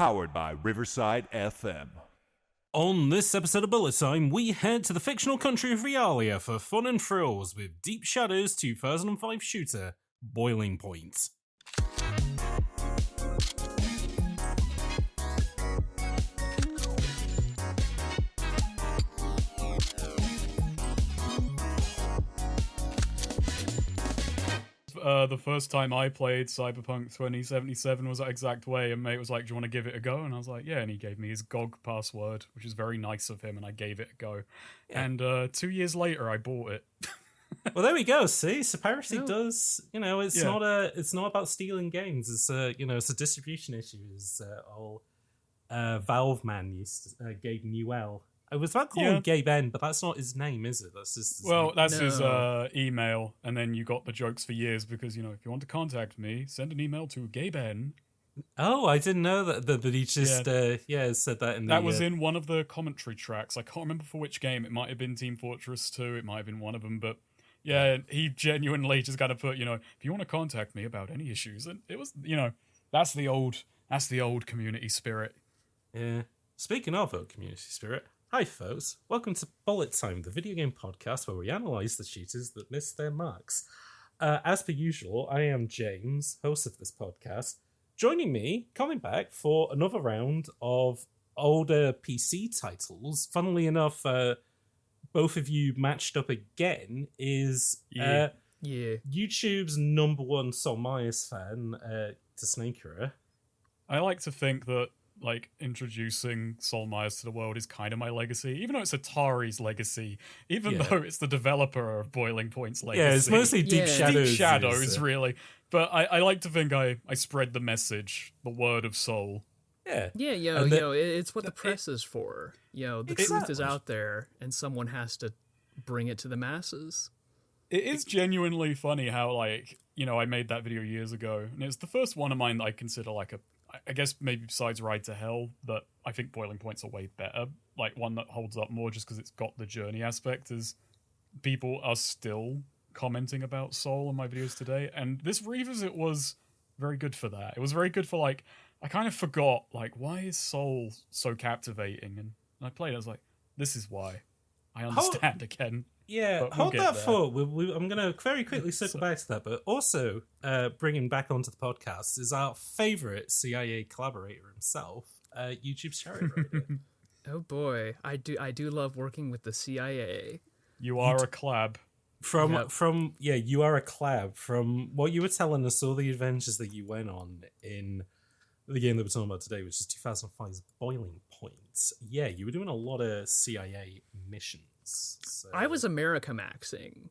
powered by Riverside FM. On this episode of Bullet Time, we head to the fictional country of Realia for fun and thrills with DeepShadows 2005 shooter, Boiling Point. The first time I played Cyberpunk 2077 was that exact way, and mate was like, do you want to give it a go? And I was like, yeah, and he gave me his GOG password, which is very nice of him, and I gave it a go. Yeah. And 2 years later, I bought it. Well, there we go. See, so piracy does, it's not about stealing games. It's it's a distribution issue. As old Valve man Gabe Newell. I was about to call him Gabe N, but that's not his name, is it? That's just his email, and then you got the jokes for years because, if you want to contact me, send an email to Gabe N. Oh, I didn't know that he just said that in the... That was in one of the commentary tracks. I can't remember for which game. It might have been Team Fortress 2, it might have been one of them, but yeah, he genuinely just kind of put, if you want to contact me about any issues, and it was, that's the old community spirit. Yeah. Speaking of old community spirit... Hi folks, welcome to Bullet Time, the video game podcast where we analyse the shooters that missed their marks. As per usual, I am James, host of this podcast. Joining me, coming back for another round of older PC titles, funnily enough, both of you matched up again, is YouTube's number one Sol Myers fan, Snakerer. I like to think that introducing Sol Myers to the world is kind of my legacy, even though it's Atari's legacy, though it's the developer of Boiling Point's legacy. Yeah, it's mostly DeepShadows, really. But I like to think I spread the message, the word of Sol. It's what the press is for. The truth is out there, and someone has to bring it to the masses. It is genuinely funny how, I made that video years ago, and it's the first one of mine that I consider I guess maybe besides Ride to Hell, that I think Boiling Point's a way better. One that holds up more just because it's got the journey aspect, is people are still commenting about Sol in my videos today. And this revisit was very good for that. It was very good for, I kind of forgot, why is Sol so captivating? And I played it, I was like, this is why. I understand again. Yeah, hold that thought. I'm going to very quickly circle back to that, but also bringing back onto the podcast is our favourite CIA collaborator himself, YouTube's ChariotRider. Oh boy, I do love working with the CIA. You are a collab. You are a collab. From what you were telling us, all the adventures that you went on in the game that we're talking about today, which is 2005's Boiling Point. Yeah, you were doing a lot of CIA missions. So. I was America maxing.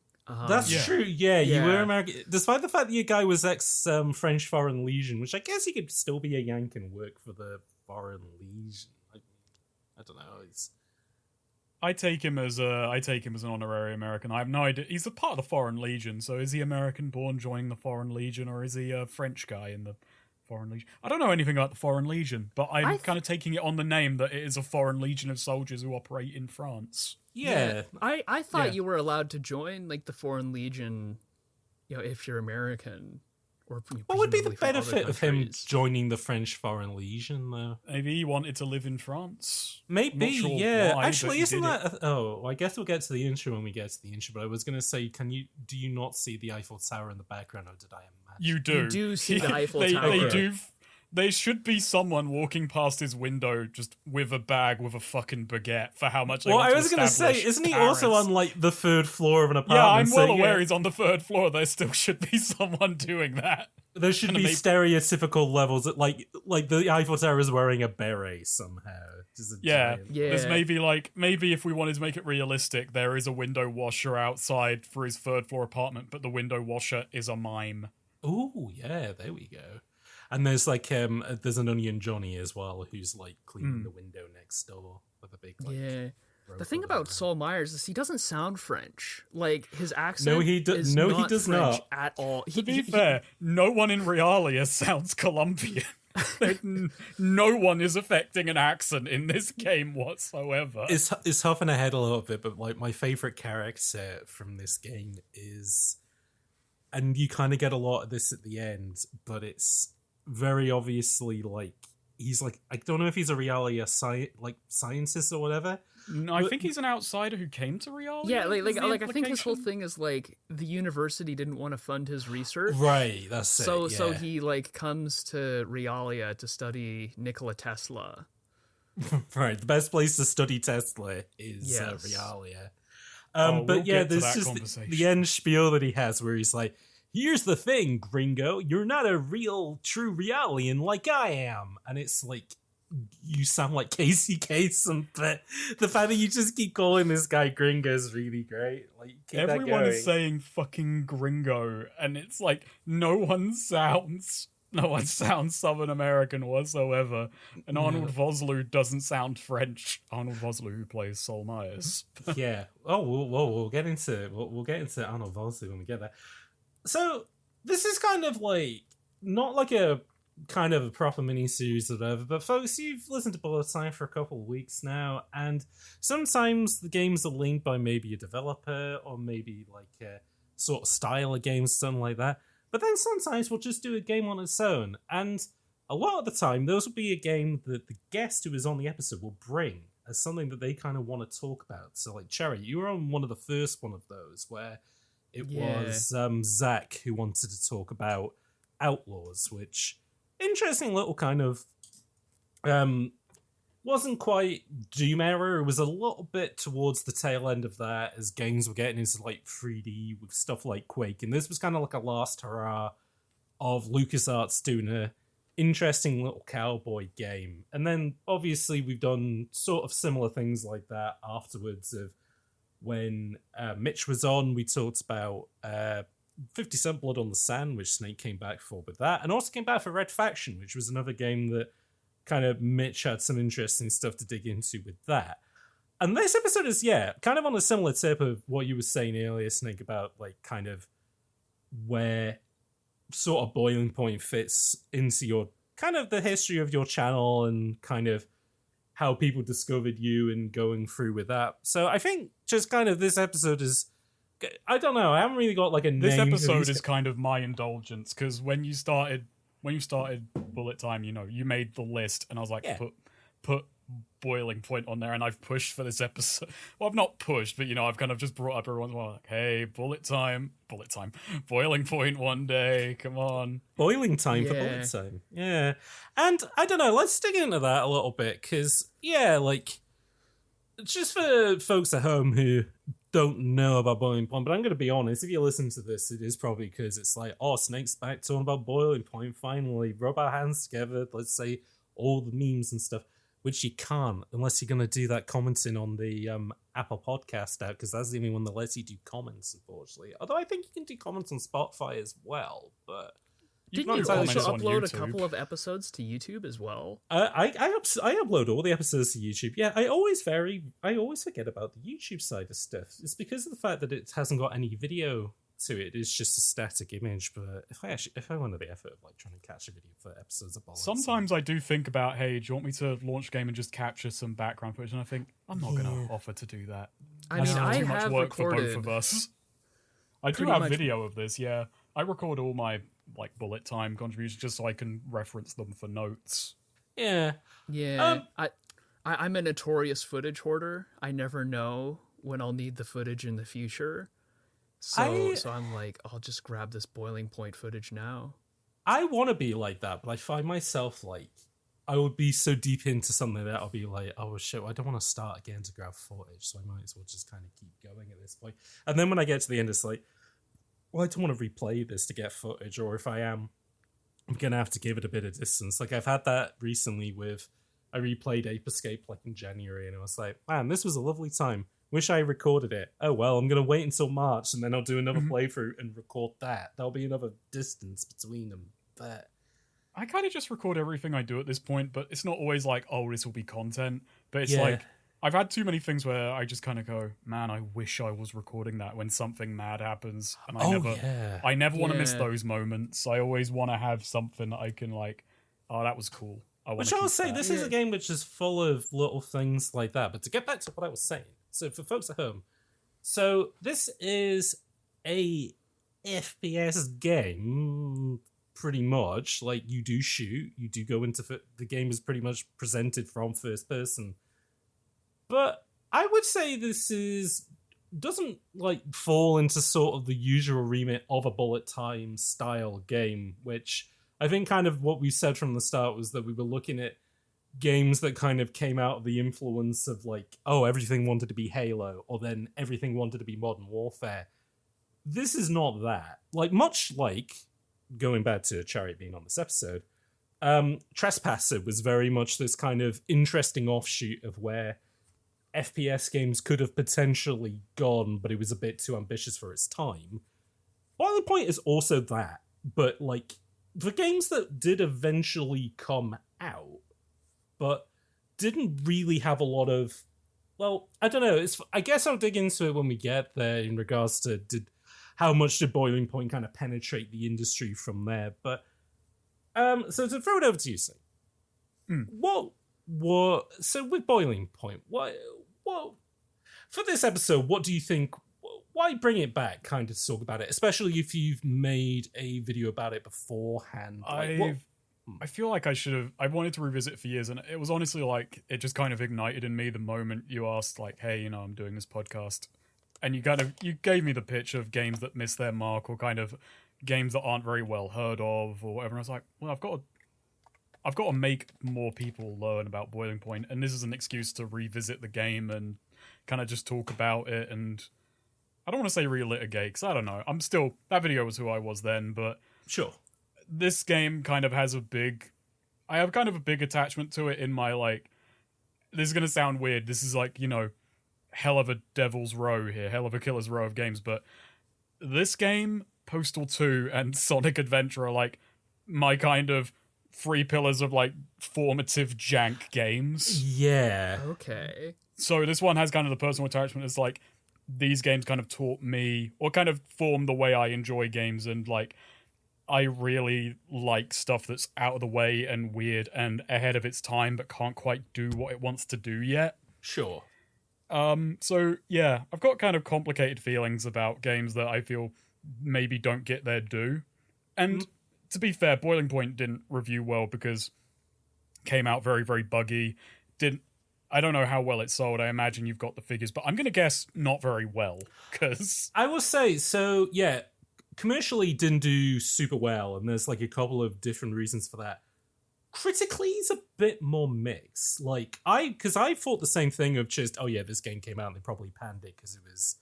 That's true. Yeah, you were American. Despite the fact that your guy was ex-French Foreign Legion, which I guess he could still be a Yank and work for the Foreign Legion. I don't know. I take him as an honorary American. I have no idea. He's a part of the Foreign Legion, so is he American-born joining the Foreign Legion, or is he a French guy in the Foreign Legion? I don't know anything about the Foreign Legion, but I'm kind of taking it on the name that it is a Foreign Legion of soldiers who operate in France. Yeah. I thought you were allowed to join the Foreign Legion, if you're American. Or what would be the benefit of him joining the French Foreign Legion, though? Maybe he wanted to live in France. Maybe, sure why, actually, isn't that... I guess we'll get to the intro when we get to the intro, but I was going to say, do you not see the Eiffel Tower in the background, or did I imagine? You do. You do see the Eiffel Tower. They do. There should be someone walking past his window just with a bag with a fucking baguette for how much they want to establish. Well, I was going to say, isn't he also on, the third floor of an apartment? Yeah, I'm well aware he's on the third floor. There still should be someone doing that. There should be stereotypical levels that, like the Eiffel Tower is wearing a beret somehow. There's maybe if we wanted to make it realistic, there is a window washer outside for his third floor apartment, but the window washer is a mime. Ooh, yeah, there we go. And there's there's an Onion Johnny as well, who's cleaning the window next door with a big The thing about Sol Myers is he doesn't sound French. His accent he does French not at all. To be fair, no one in Realia sounds Colombian. No one is affecting an accent in this game whatsoever. It's huffing ahead a little bit, but my favorite character from this game is, and you kind of get a lot of this at the end, but it's very obviously he's like, I don't know if he's a Realia scientist or whatever. No, I think he's an outsider who came to Realia. Yeah, like I think his whole thing is like the university didn't want to fund his research. Right, that's so it. Yeah. So he like comes to Realia to study Nikola Tesla. Right, the best place to study Tesla is Realia. But yeah, there's just the end spiel that he has where he's like, here's the thing, gringo, you're not a real, true Realian like I am. And it's like, you sound like Casey Kasem, but the fact that you just keep calling this guy gringo is really great. Like, everyone is saying fucking gringo, and it's like, no one sounds Southern American whatsoever. And Arnold Vosloo doesn't sound French. Arnold Vosloo, who plays Sol Myers. Yeah. Oh, we'll get into Arnold Vosloo when we get there. So this is kind of like not like a kind of a proper mini-series or whatever, but folks, you've listened to Bullet Time for a couple of weeks now, and sometimes the games are linked by maybe a developer or maybe like a sort of style of games, something like that. But then sometimes we'll just do a game on its own, and a lot of the time those will be a game that the guest who is on the episode will bring as something that they kind of want to talk about. So like Cherry, you were on one of the first one of those where it was Zach who wanted to talk about Outlaws, which interesting little kind of wasn't quite Doom era. It was a little bit towards the tail end of that as games were getting into like 3D with stuff like Quake, and this was kind of like a last hurrah of LucasArts doing a interesting little cowboy game. And then obviously we've done sort of similar things like that afterwards. Of when Mitch was on, we talked about 50 Cent Blood on the Sand, which Snake came back for with that, and also came back for Red Faction, which was another game that kind of Mitch had some interesting stuff to dig into with that. And this episode is, kind of on a similar tip of what you were saying earlier, Snake, about like kind of where sort of Boiling Point fits into your kind of the history of your channel and kind of how people discovered you and going through with that. So I think just kind of this episode is, I don't know, I haven't really got like a name. This episode is kind of my indulgence, because when you started Bullet Time, you made the list, and I was like, put Boiling Point on there, and I've pushed for this episode. Well, I've not pushed, but I've kind of just brought up every once in a while, like, hey, Bullet Time, Boiling Point one day, come on. Boiling Time for Bullet Time. Yeah. And I don't know, let's dig into that a little bit, because, like, just for folks at home who don't know about Boiling Point, but I'm going to be honest, if you listen to this, it is probably because it's like, oh, Snake's back talking about Boiling Point, finally, rub our hands together, let's say all the memes and stuff, which you can't unless you're going to do that commenting on the Apple Podcast app, because that's the only one that lets you do comments, unfortunately. Although I think you can do comments on Spotify as well, but... Didn't you also upload a couple of episodes to YouTube as well? I upload all the episodes to YouTube. Yeah, I always forget about the YouTube side of stuff. It's because of the fact that it hasn't got any video to it. It's just a static image. But if I went to the effort of like trying to catch a video for episodes of Bollocks, sometimes I do think about, hey, do you want me to launch a game and just capture some background footage? And I think I'm not going to offer to do that. I mean, I too much have work recorded for both of us. I do have video of this. Yeah, I record all my like Bullet Time contributions just so I can reference them for notes. Yeah. I'm a notorious footage hoarder. I never know when I'll need the footage in the future. So I'm like, I'll just grab this Boiling Point footage now. I want to be like that, but I find myself like, I would be so deep into something that I'll be like, oh shit, I don't want to start again to grab footage, so I might as well just kind of keep going at this point. And then when I get to the end, it's like, well, I don't want to replay this to get footage, or if I am, I'm going to have to give it a bit of distance. Like, I've had that recently I replayed Ape Escape, like, in January, and I was like, man, this was a lovely time. Wish I recorded it. Oh, well, I'm going to wait until March, and then I'll do another playthrough and record that. There'll be another distance between them. But I kind of just record everything I do at this point, but it's not always like, oh, this will be content. But it's like, I've had too many things where I just kind of go, man, I wish I was recording that when something mad happens. And I never want to miss those moments. I always want to have something that I can like, oh, that was cool. Which I will say, this is a game which is full of little things like that. But to get back to what I was saying, so for folks at home, so this is a FPS game, pretty much. Like, you do shoot, you do go into the game is pretty much presented from first person. But I would say this doesn't like fall into sort of the usual remit of a bullet time style game, which I think kind of what we said from the start was that we were looking at games that kind of came out of the influence of like, oh, everything wanted to be Halo, or then everything wanted to be Modern Warfare. This is not that. Like, much like, going back to Chariot being on this episode, Trespasser was very much this kind of interesting offshoot of where FPS games could have potentially gone, but it was a bit too ambitious for its time. Boiling Point is also that, but like, the games that did eventually come out, but didn't really have a lot of, well, I don't know, I guess I'll dig into it when we get there in regards to how much did Boiling Point kind of penetrate the industry from there. But so to throw it over to you, Sam, so with Boiling Point, what for this episode, what do you think? Why bring it back? Kind of talk about it, especially if you've made a video about it beforehand. Like, I feel like I wanted to revisit it for years, and it was honestly like it just kind of ignited in me the moment you asked, like, "Hey, I'm doing this podcast," and you gave me the pitch of games that miss their mark, or kind of games that aren't very well heard of, or whatever. And I was like, well, I've got to make more people learn about Boiling Point, and this is an excuse to revisit the game and kind of just talk about it. And I don't want to say relitigate, because I don't know. That video was who I was then, but sure. This game kind of has I have kind of a big attachment to it in my, like, this is going to sound weird. This is like, hell of a devil's row here, hell of a killer's row of games, but this game, Postal 2, and Sonic Adventure are like my kind of 3 pillars of like formative jank games. Yeah. Okay. So this one has kind of the personal attachment. It's like these games kind of taught me, or kind of formed the way I enjoy games, and like I really like stuff that's out of the way and weird and ahead of its time, but can't quite do what it wants to do yet. Sure. So yeah, I've got kind of complicated feelings about games that I feel maybe don't get their due. And to be fair, Boiling Point didn't review well because it came out very, very buggy. I don't know how well it sold. I imagine you've got the figures, but I'm going to guess not very well, because I will say, so yeah, commercially didn't do super well, and there's like a couple of different reasons for that. Critically, it's a bit more mixed. Like, because I thought the same thing of just, oh yeah, this game came out and they probably panned it because it was,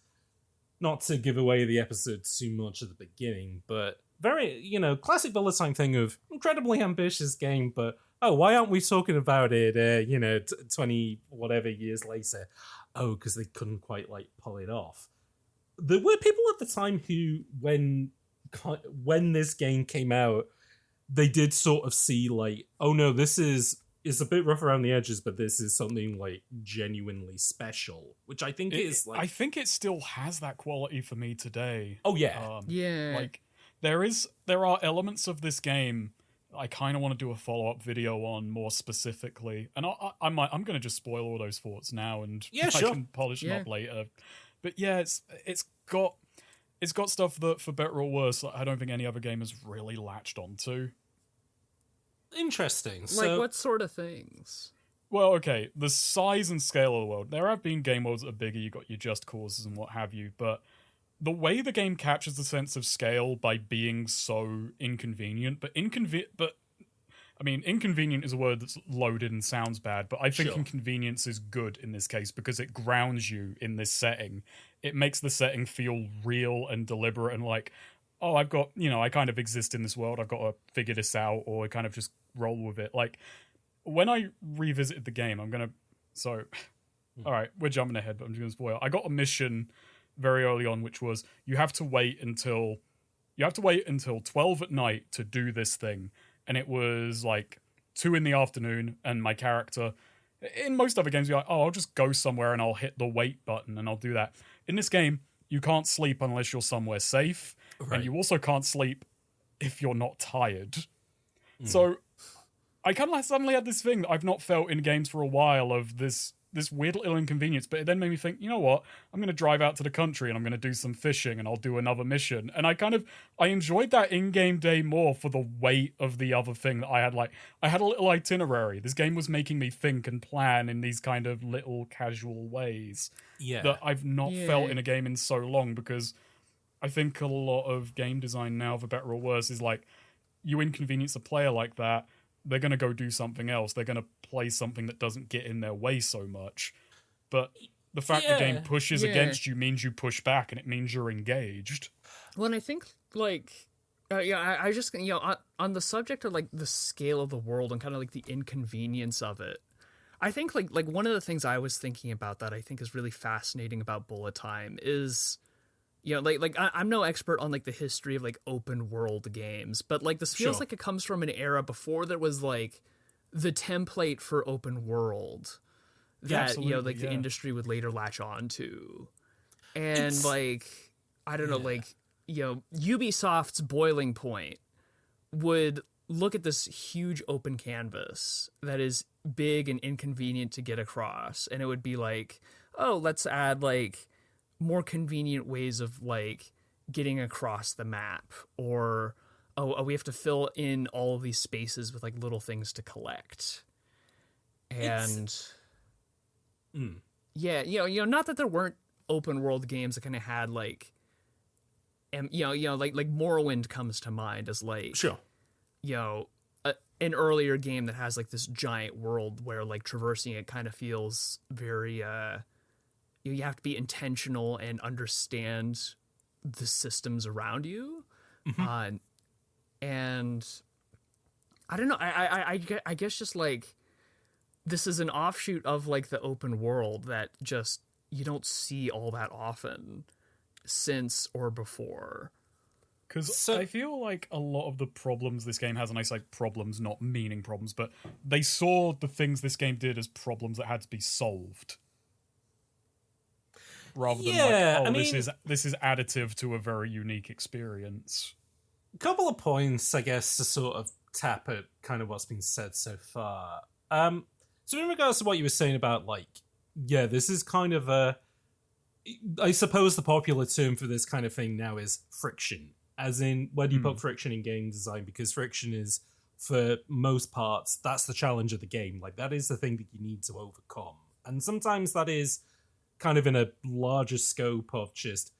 not to give away the episode too much at the beginning, but very, classic bullet time thing of incredibly ambitious game, but oh, why aren't we talking about it, 20 whatever years later? Oh, because they couldn't quite like pull it off. There were people at the time who, when this game came out, they did sort of see like, oh no, this is a bit rough around the edges, but this is something like genuinely special, which I think is like, I think it still has that quality for me today. Oh yeah, yeah. Like there are elements of this game I kind of want to do a follow-up video on more specifically, and I'm going to just spoil all those thoughts now, and yeah, I sure. can polish them up later. But yeah, it's got stuff that, for better or worse, I don't think any other game has really latched onto. Interesting. Like, so, what sort of things? Well, okay, the size and scale of the world. There have been game worlds that are bigger, you got your Just Causes and what have you, but the way the game captures the sense of scale by being so inconvenient, inconvenient is a word that's loaded and sounds bad, but I think inconvenience is good in this case because it grounds you in this setting. It makes the setting feel real and deliberate and like, oh, I've got, I kind of exist in this world, I've got to figure this out, or I kind of just roll with it. Like, when I revisited the game, all right, we're jumping ahead, but I'm just going to spoil. I got a mission very early on, which was you have to wait until 12 at night to do this thing. And it was like 2 p.m, and my character, in most other games, you're like, oh, I'll just go somewhere and I'll hit the wait button and I'll do that. In this game, you can't sleep unless you're somewhere safe. Right. And you also can't sleep if you're not tired. So I kind of suddenly had this thing that I've not felt in games for a while of this this weird little inconvenience, but it then made me think, you know what? I'm going to drive out to the country and I'm going to do some fishing and I'll do another mission. And I enjoyed that in-game day more for the weight of the other thing that I had. Like, I had a little itinerary. This game was making me think and plan in these kind of little casual ways that I've not felt in a game in so long, because I think a lot of game design now, for better or worse, is like, you inconvenience a player like that, they're going to go do something else. They're going to play something that doesn't get in their way so much. But the fact the game pushes against you means you push back, and it means you're engaged. Well, and I think, like, I just, on the subject of, like, the scale of the world and kind of, like, the inconvenience of it, I think, like one of the things I was thinking about that I think is really fascinating about Bullet Time is, I'm no expert on, like, the history of, like, open world games, but, like, this feels like it comes from an era before there was, like, the template for open world that, the industry would later latch on to. And, I don't know, Ubisoft's Boiling Point would look at this huge open canvas that is big and inconvenient to get across, and it would be like, oh, let's add, like, more convenient ways of, like, getting across the map, or we have to fill in all of these spaces with, like, little things to collect. And not that there weren't open world games that kind of had, like, and like Morrowind comes to mind as, like, an earlier game that has, like, this giant world where, like, traversing it kind of feels very you have to be intentional and understand the systems around you. And I don't know, I guess just, like, this is an offshoot of, like, the open world that just you don't see all that often since or before. Because I feel like a lot of the problems this game has, and I say problems, not meaning problems, but they saw the things this game did as problems that had to be solved, rather than this is additive to a very unique experience. A couple of points, I guess, to sort of tap at kind of what's been said so far. So in regards to what you were saying about, like, this is kind of I suppose the popular term for this kind of thing now is friction. As in, where do you put friction in game design? Because friction is, for most parts, that's the challenge of the game. Like, that is the thing that you need to overcome. And sometimes that is kind of in a larger scope of just,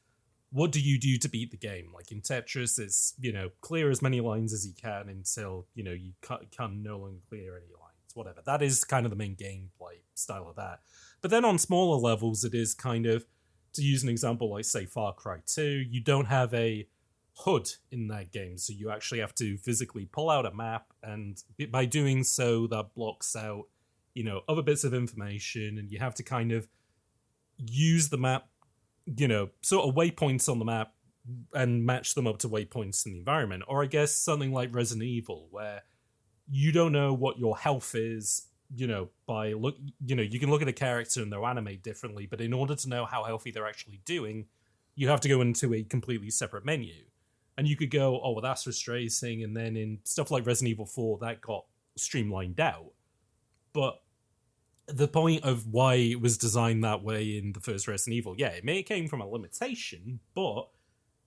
what do you do to beat the game? Like in Tetris, it's, clear as many lines as you can until, you can no longer clear any lines, whatever. That is kind of the main gameplay style of that. But then on smaller levels, it is kind of, to use an example like, say, Far Cry 2, you don't have a HUD in that game, so you actually have to physically pull out a map, and by doing so, that blocks out, other bits of information, and you have to kind of use the map, sort of waypoints on the map and match them up to waypoints in the environment. Or I guess something like Resident Evil, where you don't know what your health is, by you can look at a character and they'll animate differently, but in order to know how healthy they're actually doing, you have to go into a completely separate menu. And you could go, oh, well, that's frustrating, and then in stuff like Resident Evil 4, that got streamlined out. But the point of why it was designed that way in the first Resident Evil, it may have came from a limitation, but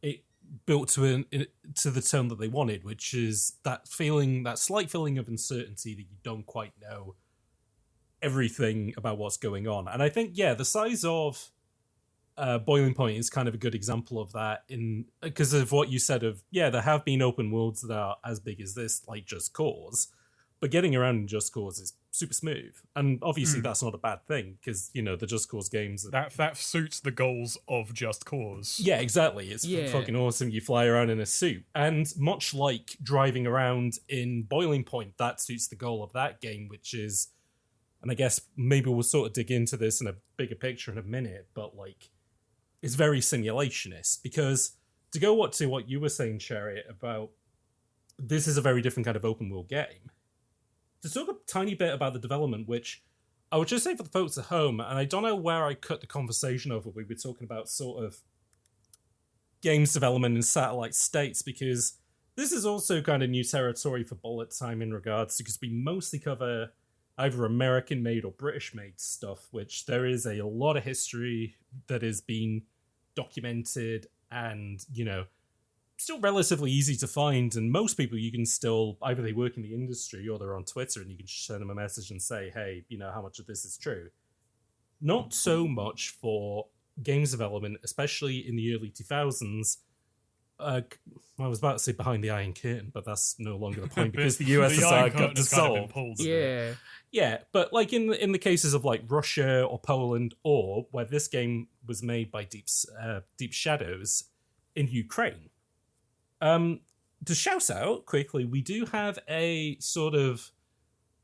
it built to the tone that they wanted, which is that feeling, that slight feeling of uncertainty that you don't quite know everything about what's going on. And I think, the size of Boiling Point is kind of a good example of that, because of what you said of, there have been open worlds that are as big as this, like Just Cause, but getting around in Just Cause is super smooth. And obviously that's not a bad thing, because, the Just Cause games... That suits the goals of Just Cause. Yeah, exactly. It's fucking awesome. You fly around in a suit. And much like driving around in Boiling Point, that suits the goal of that game, which is... And I guess maybe we'll sort of dig into this in a bigger picture in a minute, but, like, it's very simulationist, because to go to what you were saying, Chariot, about this is a very different kind of open world game, to talk a tiny bit about the development, which I would just say for the folks at home, and I don't know where I cut the conversation over, we were talking about sort of games development in satellite states, because this is also kind of new territory for Bullet Time in regards to, because we mostly cover, either American-made or British-made stuff, which there is a lot of history that is being documented and, still relatively easy to find. And most people, you can still, either they work in the industry or they're on Twitter and you can send them a message and say, hey, how much of this is true? Not so much for games development, especially in the early 2000s. I was about to say behind the Iron Curtain, but that's no longer the point because the USSR got dissolved. Yeah, but like in the cases of like Russia or Poland, or where this game was made by DeepShadows in Ukraine. To shout out quickly, we do have a sort of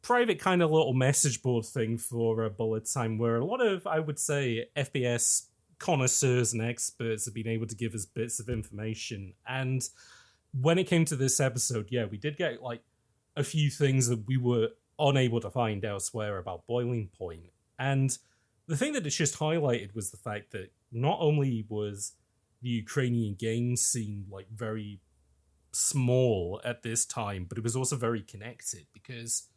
private kind of little message board thing for Bullet Time, where a lot of, I would say, FPS connoisseurs and experts have been able to give us bits of information. And when it came to this episode, we did get like a few things that we were unable to find elsewhere about Boiling Point. And the thing that it's just highlighted was the fact that not only was the Ukrainian game scene like very small at this time, but it was also very connected because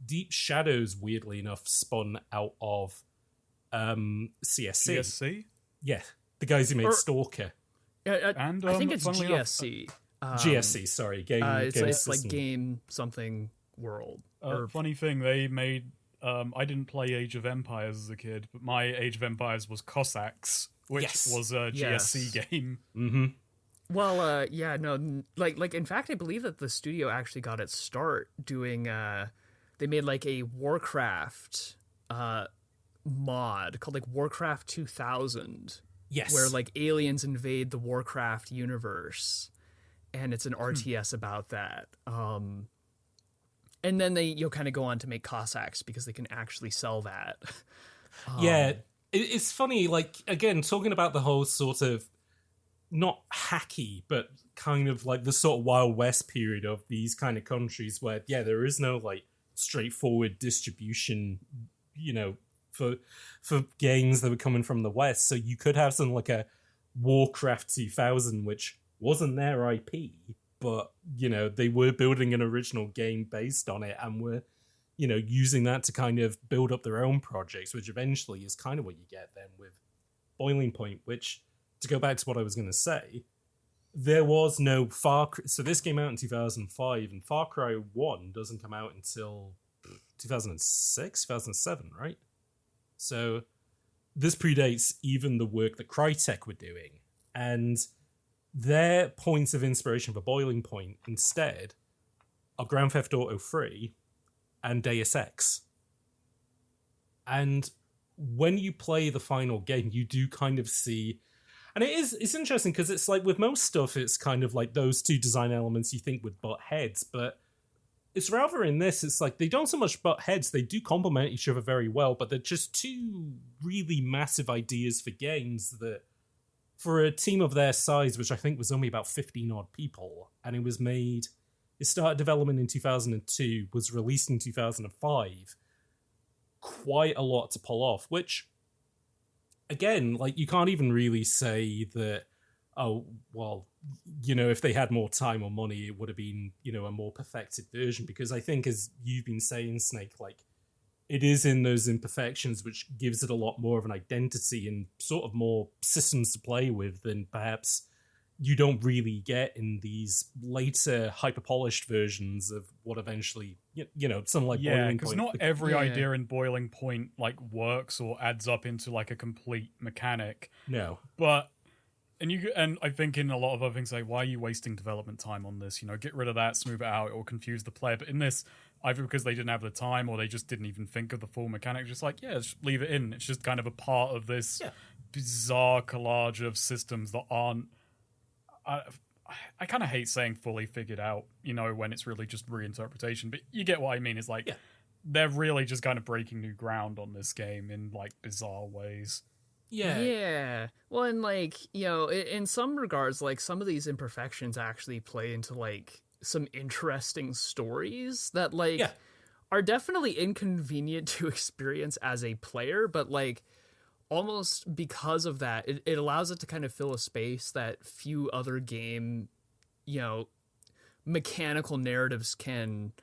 DeepShadows, weirdly enough, spun out of CSC. CSC? Yeah, the guys who made Stalker. And I think it's GSC. GSC, sorry. It's like Game Something World. Funny thing, they made... I didn't play Age of Empires as a kid, but my Age of Empires was Cossacks, which was a GSC game. Mm-hmm. Well, like in fact, I believe that the studio actually got its start doing. They made like a Warcraft mod called like Warcraft 2000. Yes, where like aliens invade the Warcraft universe, and it's an RTS about that. And then you'll kind of go on to make Cossacks because they can actually sell that. It's funny. Like again, talking about the whole sort of. Not hacky, but kind of like the sort of Wild West period of these kind of countries where, there is no like straightforward distribution, for games that were coming from the West. So you could have something like a Warcraft 2000, which wasn't their IP, but, they were building an original game based on it and were, using that to kind of build up their own projects, which eventually is kind of what you get then with Boiling Point, which... To go back to what I was going to say, there was no Far Cry... So this came out in 2005, and Far Cry 1 doesn't come out until 2006, 2007, right? So this predates even the work that Crytek were doing. And their points of inspiration for Boiling Point instead are Grand Theft Auto 3 and Deus Ex. And when you play the final game, you do kind of see... And it's interesting because it's like with most stuff, it's kind of like those two design elements you think would butt heads, but it's rather in this, it's like they don't so much butt heads, they do complement each other very well, but they're just two really massive ideas for games that, for a team of their size, which I think was only about 15 odd people, and it started development in 2002, was released in 2005, quite a lot to pull off, which... Again, like, you can't even really say that, if they had more time or money, it would have been, a more perfected version. Because I think, as you've been saying, Snake, like, it is in those imperfections which gives it a lot more of an identity and sort of more systems to play with than perhaps you don't really get in these later hyper-polished versions of what eventually, something like Boiling Point. Because not every idea in Boiling Point, like, works or adds up into, like, a complete mechanic. No. But, and I think in a lot of other things, like, why are you wasting development time on this? Get rid of that, smooth it out, it will confuse the player. But in this, either because they didn't have the time or they just didn't even think of the full mechanic, just like, just leave it in. It's just kind of a part of this bizarre collage of systems that aren't... I kind of hate saying fully figured out, when it's really just reinterpretation, but you get what I mean. It's like, they're really just kind of breaking new ground on this game in, like, bizarre ways. Yeah. Well, and, like, in some regards, like, some of these imperfections actually play into, like, some interesting stories that, like, are definitely inconvenient to experience as a player, but, like, almost because of that, it allows it to kind of fill a space that few other game, mechanical narratives can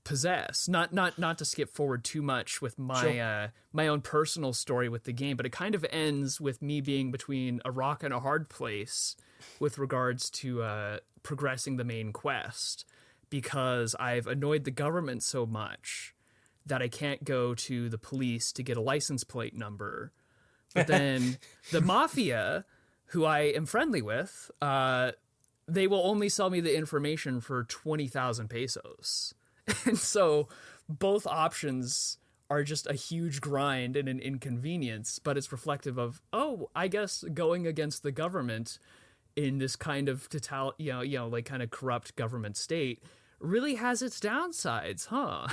possess. Not to skip forward too much with my my own personal story with the game, but it kind of ends with me being between a rock and a hard place with regards to progressing the main quest, because I've annoyed the government so much that I can't go to the police to get a license plate number. But then the mafia, who I am friendly with, they will only sell me the information for 20,000 pesos. And so both options are just a huge grind and an inconvenience, but it's reflective of, I guess going against the government in this kind of like kind of corrupt government state really has its downsides, huh?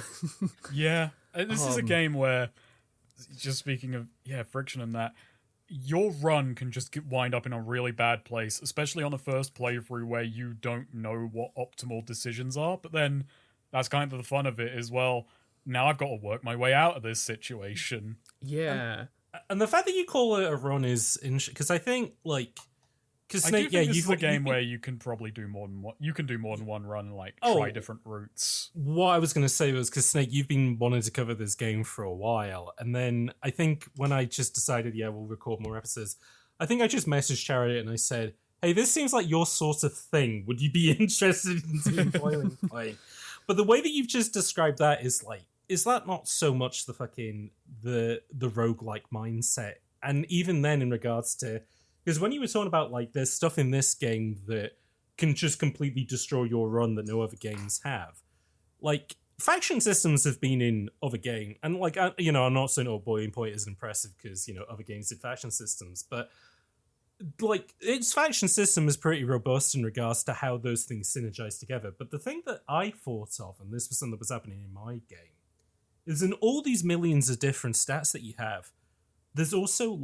Yeah. This is a game where, just speaking of, friction and that, your run can just wind up in a really bad place, especially on the first playthrough where you don't know what optimal decisions are. But then that's kind of the fun of it as well. Now I've got to work my way out of this situation. Yeah. And the fact that you call it a run is interesting, because I think, like... Because Snake, this is a game where you can probably do more than one. You can do more than one run, and try different routes. What I was going to say was, because Snake, you've been wanting to cover this game for a while, and then I think when I just decided, we'll record more episodes, I think I just messaged Chariot and I said, "Hey, this seems like your sort of thing. Would you be interested in doing Boiling Point?" But the way that you've just described that is that not so much the fucking the roguelike mindset? And even then, in regards to. Because when you were talking about, there's stuff in this game that can just completely destroy your run that no other games have. Faction systems have been in other games. And, I'm not saying, Boiling Point isn't impressive because, other games did faction systems. But, its faction system is pretty robust in regards to how those things synergize together. But the thing that I thought of, and this was something that was happening in my game, is in all these millions of different stats that you have, there's also,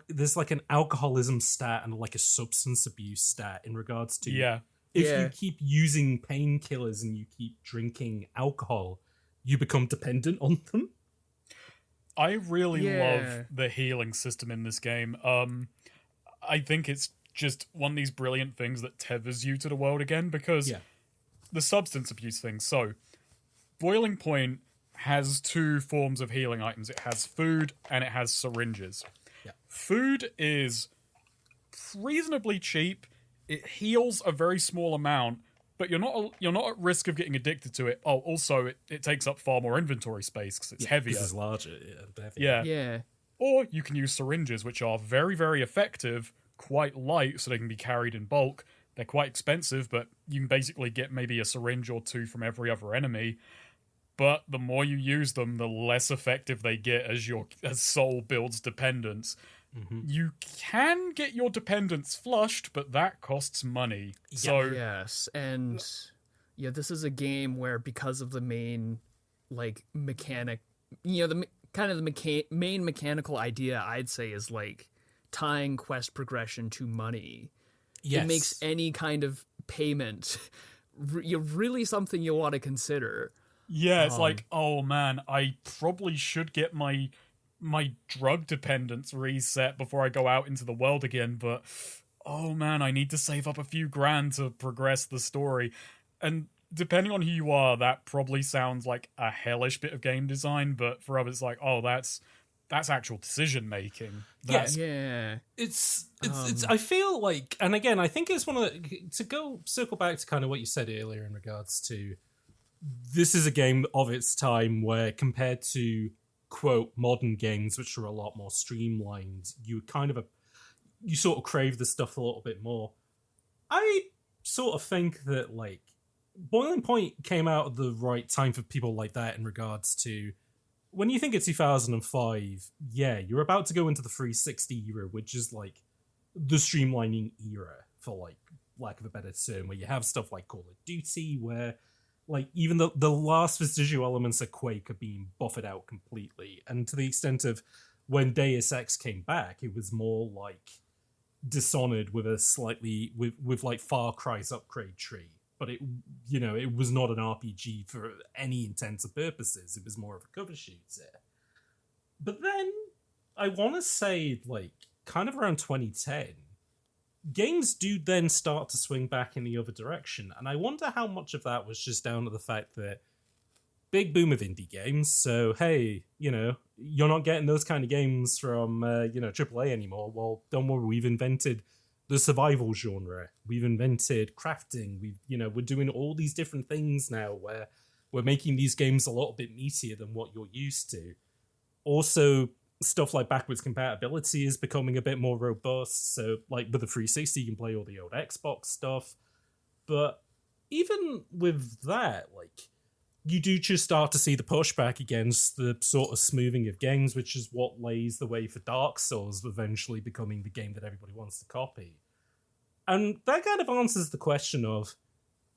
there's an alcoholism stat and a substance abuse stat in regards to if you keep using painkillers and you keep drinking alcohol, you become dependent on them. I really love the healing system in this game. I think it's just one of these brilliant things that tethers you to the world again, because the substance abuse thing. So Boiling Point has two forms of healing items. It has food and it has syringes. Food is reasonably cheap. It heals a very small amount, but you're not at risk of getting addicted to it. Oh, also it takes up far more inventory space because it's heavier. It's larger. Yeah. Or you can use syringes, which are very, very effective, quite light, so they can be carried in bulk. They're quite expensive, but you can basically get maybe a syringe or two from every other enemy. But the more you use them, the less effective they get as soul builds dependence. Mm-hmm. You can get your dependence flushed, but that costs money. Yes, and this is a game where, because of the main mechanic, main mechanical idea, I'd say, is tying quest progression to money. Yes. It makes any kind of payment really something you want to consider. Yeah, it's oh man, I probably should get my drug dependence reset before I go out into the world again, but oh man, I need to save up a few grand to progress the story. And depending on who you are, that probably sounds like a hellish bit of game design, but for others, it's actual decision making. It's I feel and again, I think it's one of circle back to kind of what you said earlier in regards to, this is a game of its time where, compared to, quote, modern games, which are a lot more streamlined, you sort of crave the stuff a little bit more. I sort of think that, Boiling Point came out at the right time for people like that in regards to, when you think of 2005, you're about to go into the 360 era, which is, the streamlining era, for, lack of a better term, where you have stuff like Call of Duty, where... even the last visual elements of Quake are being buffeted out completely. And to the extent of when Deus Ex came back, it was more Dishonored with a slightly... with Far Cry's upgrade tree. But it was not an RPG for any intents and purposes. It was more of a cover shooter. But then, I want to say, kind of around 2010... games do then start to swing back in the other direction, and I wonder how much of that was just down to the fact that big boom of indie games. So, hey, you're not getting those kind of games from, AAA anymore. Well, don't worry, we've invented the survival genre. We've invented crafting. We're doing all these different things now where we're making these games a little bit meatier than what you're used to. Also, stuff like backwards compatibility is becoming a bit more robust. So, like, with the 360, you can play all the old Xbox stuff. But even with that, like, you do just start to see the pushback against the sort of smoothing of games, which is what lays the way for Dark Souls eventually becoming the game that everybody wants to copy. And that kind of answers the question of,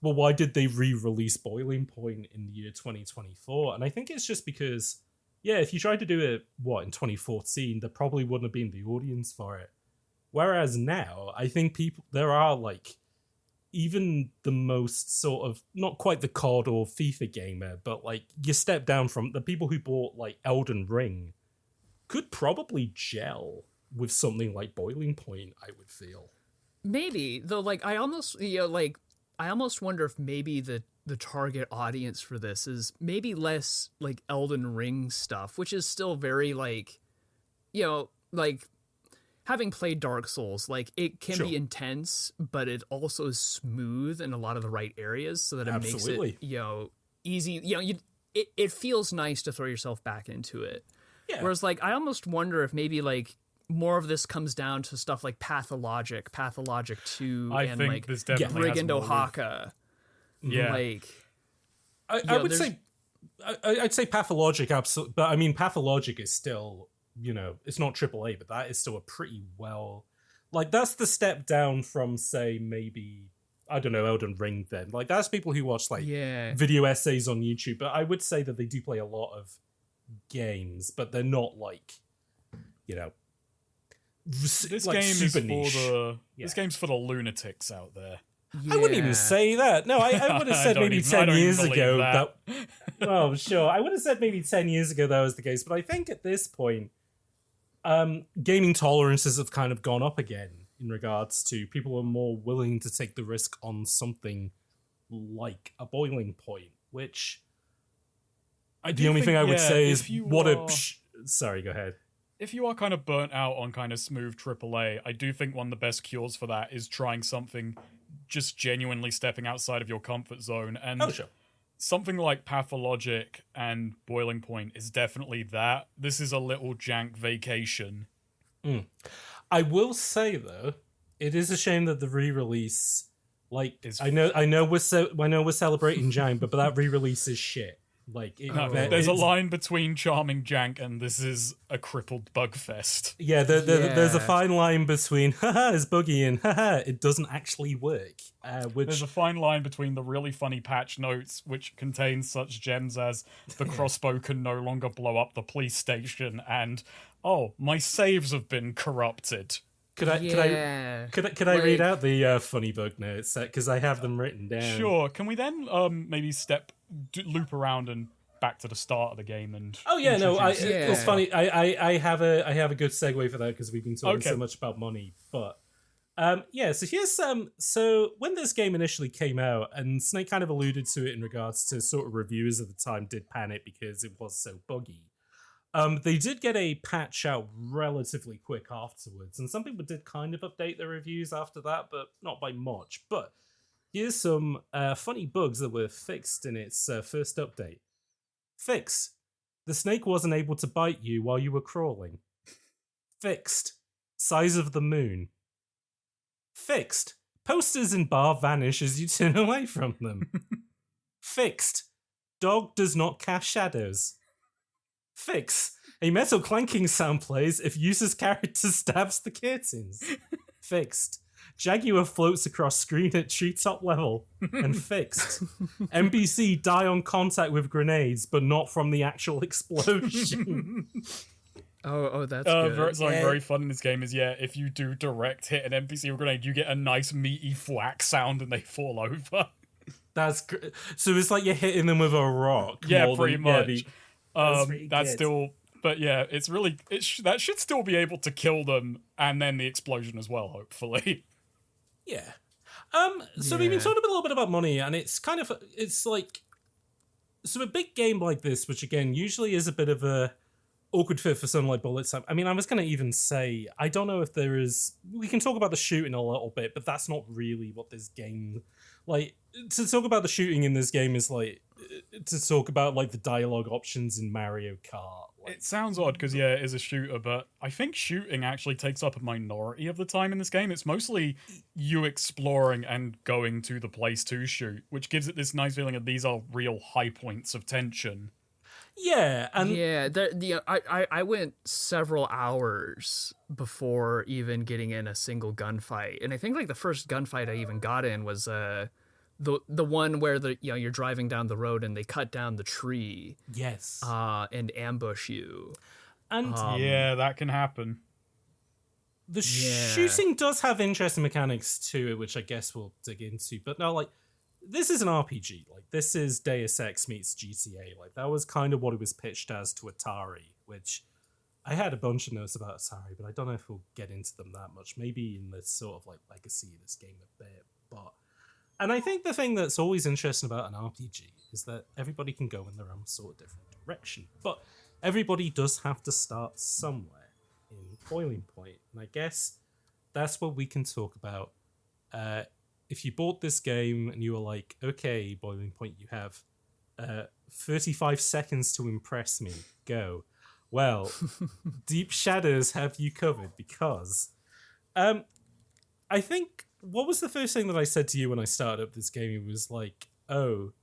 well, why did they re-release Boiling Point in the year 2024? And I think it's just because, if you tried to do it, in 2014, there probably wouldn't have been the audience for it. Whereas now, I think there are, like, even the most sort of, not quite the COD or FIFA gamer, but, like, you step down from the people who bought, like, Elden Ring could probably gel with something like Boiling Point, I would feel. Maybe, though, like, I almost wonder if maybe the target audience for this is maybe less, like, Elden Ring stuff, which is still very, like, like, having played Dark Souls, like, it can be intense, but it also is smooth in a lot of the right areas so that it makes it, easy. It feels nice to throw yourself back into it. Yeah. Whereas, like, I almost wonder if maybe, like, more of this comes down to stuff like Pathologic 2, and, like, Brigand Oaxaca. Yeah. Like, I'd say Pathologic, absolutely. But, I mean, Pathologic is still, it's not AAA, but that is still a pretty well... Like, that's the step down from, say, maybe, I don't know, Elden Ring then. Like, that's people who watch, like, video essays on YouTube. But I would say that they do play a lot of games, but they're not, like, This like, game is niche. This game's for the lunatics out there. I wouldn't even say that. No, I would have said maybe 10 years ago that. Oh, sure. I would have said maybe 10 years ago that was the case. But I think at this point, gaming tolerances have kind of gone up again in regards to people are more willing to take the risk on something like a Boiling Point, which the only thing I would say is sorry, go ahead. If you are kind of burnt out on kind of smooth AAA, I do think one of the best cures for that is trying something just genuinely stepping outside of your comfort zone. And something like Pathologic and Boiling Point is definitely that. This is a little jank vacation. I will say, though, it is a shame that the re-release, like, I know we're celebrating jank, but that re-release is shit. Like, there's a line between charming jank and this is a crippled bugfest. Yeah, there's a fine line between haha, it's buggy and haha, it doesn't actually work. There's a fine line between the really funny patch notes, which contains such gems as the crossbow can no longer blow up the police station, and my saves have been corrupted. Could I read out the funny bug notes because I have them written down? Sure. Can we then maybe loop around and back to the start of the game and? It's funny. I have a good segue for that because we've been talking so much about money, but so here's so when this game initially came out, and Snake kind of alluded to it in regards to sort of reviewers at the time did panic because it was so buggy. They did get a patch out relatively quick afterwards, and some people did kind of update their reviews after that, but not by much. But here's some funny bugs that were fixed in its first update. Fix: the snake wasn't able to bite you while you were crawling. Fixed: size of the moon. Fixed: posters in bar vanish as you turn away from them. Fixed: dog does not cast shadows. Fix: a metal clanking sound plays if user's character stabs the curtains. Fixed: Jaguar floats across screen at treetop level. And fixed: NPC die on contact with grenades, but not from the actual explosion. That's good. Something very fun in this game is, if you do direct hit an NPC with a grenade, you get a nice meaty thwack sound and they fall over. That's so it's like you're hitting them with a rock. Yeah, pretty much. That's still, but it's really that should still be able to kill them, and then the explosion as well, hopefully. So we've been talking a little bit about money, and it's like So a big game like this, which again usually is a bit of a awkward fit for something like Bullet Time. I mean, I was going to even say, I don't know if there is... We can talk about the shooting a little bit, but that's not really what this game... Like, to talk about the shooting in this game is like... To talk about, like, the dialogue options in Mario Kart. Like, It sounds odd, because, yeah, it is a shooter, but I think shooting actually takes up a minority of the time in this game. It's mostly you exploring and going to the place to shoot, which gives it this nice feeling of these are real high points of tension. yeah, and... Yeah, I went several hours before even getting in a single gunfight, and I think like the first gunfight I even got in was the one where you're driving down the road and they cut down the tree, Yes. and ambush you. And Yeah, that can happen. the shooting does have interesting mechanics to it, which I guess we'll dig into. But no, like, this is an RPG. Like, this is Deus Ex meets GTA. Like, that was kind of what it was pitched as to Atari, which I had a bunch of notes about Atari, but I don't know if we'll get into them that much. Maybe in this sort of, like, legacy of this game a bit. And I think the thing that's always interesting about an RPG is that everybody can go in their own sort of different direction. But everybody does have to start somewhere in Boiling Point. And I guess that's what we can talk about. If you bought this game and you were like, okay, Boiling Point, you have 35 seconds to impress me, go. Well, DeepShadows have you covered because I think, what was the first thing that I said to you when I started up this game? It was like, oh,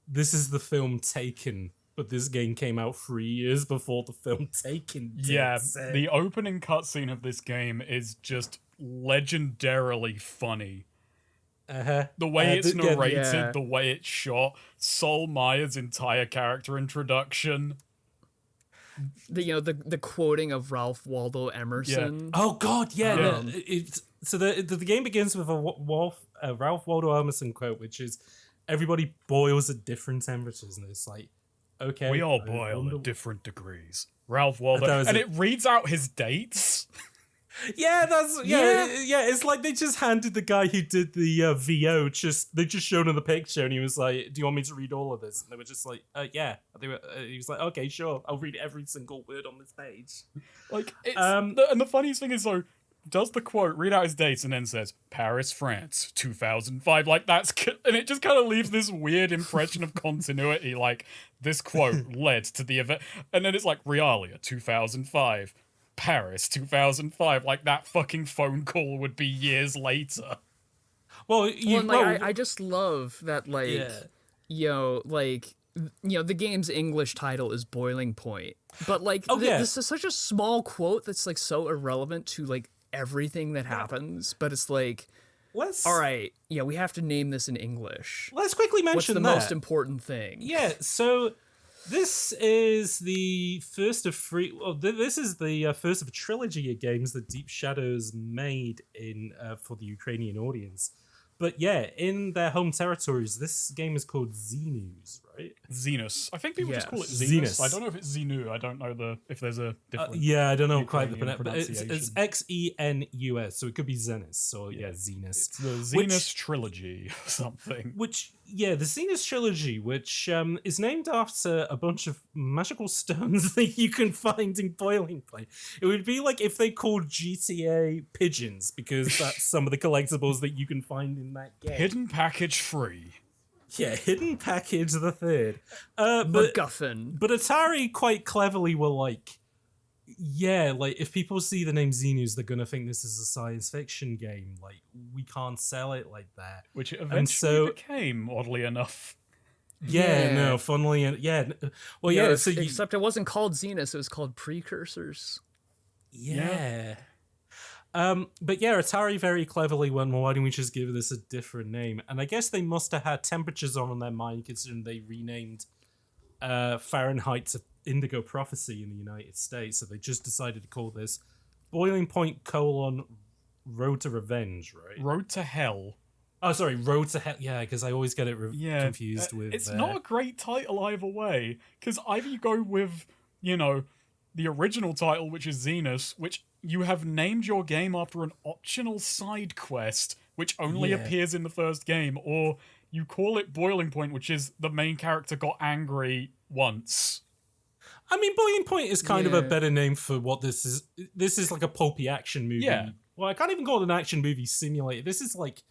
this is the film Taken, but this game came out 3 years before the film Taken did. Yeah, the opening cutscene of this game is just legendarily funny. Uh-huh. The way it's narrated, yeah. the way it's shot, Sol Mayer's entire character introduction. The quoting of Ralph Waldo Emerson. Oh God, yeah. Um, So the game begins with a Ralph Waldo Emerson quote, which is, "Everybody boils at different temperatures," and it's like, okay, We all boil at different degrees. Ralph Waldo, and it reads out his dates. Yeah, yeah. It's like they just handed the guy who did the VO they just showed him the picture, and he was like, "Do you want me to read all of this?" And they were just like, "Yeah." He was like, "Okay, sure, I'll read every single word on this page." Like, and the funniest thing is though, does the quote, read out his dates, and then says Paris, France, 2005. Like and it just kind of leaves this weird impression of continuity. Like this quote led to the event, and then it's like Realia, 2005. Paris 2005, like that fucking phone call would be years later. I just love that, like, the game's English title is Boiling Point, but like this is such a small quote that's like so irrelevant to like everything that happens, but it's like, all right, we have to name this in English. Let's quickly mention what's the most important thing. Yeah, so this is the first of three. Well, this is the first of a trilogy of games that DeepShadows made for the Ukrainian audience. But yeah, in their home territories, this game is called Xenus, right? Xenus. I think people just call it Xenus. I don't know if it's Xenu. I don't know if there's a different. I don't know Ukrainian quite the pronunciation. It's Xenus, so it could be Xenus. So Xenus. It's the Xenus trilogy or something. The Xenus trilogy, which is named after a bunch of magical stones that you can find in Boiling Point. It would be like if they called GTA pigeons, because that's some of the collectibles that you can find in that game. Hidden package free. Yeah, Hidden Package the Third. MacGuffin. But Atari quite cleverly were like, like if people see the name Xenus, they're gonna think this is a science fiction game. Like, we can't sell it like that. Which it eventually became, oddly enough. Funnily, except it wasn't called Xenus, it was called Precursors. Yeah. But Atari very cleverly went, well, why don't we just give this a different name? And I guess they must have had temperatures on their mind, considering they renamed Fahrenheit to Indigo Prophecy in the United States. So they just decided to call this Boiling Point : Road to Revenge, right? Road to Hell. Oh, sorry, Road to Hell. Yeah, because I always get it confused with... It's not a great title either way, because either you go with, the original title, which is Xenus, which you have named your game after an optional side quest, which only appears in the first game, or you call it boiling point, which is the main character got angry once. I mean, Boiling Point is kind of a better name for what this is. This is like a pulpy action movie. Yeah. Well, I can't even call it an action movie simulator. This is like,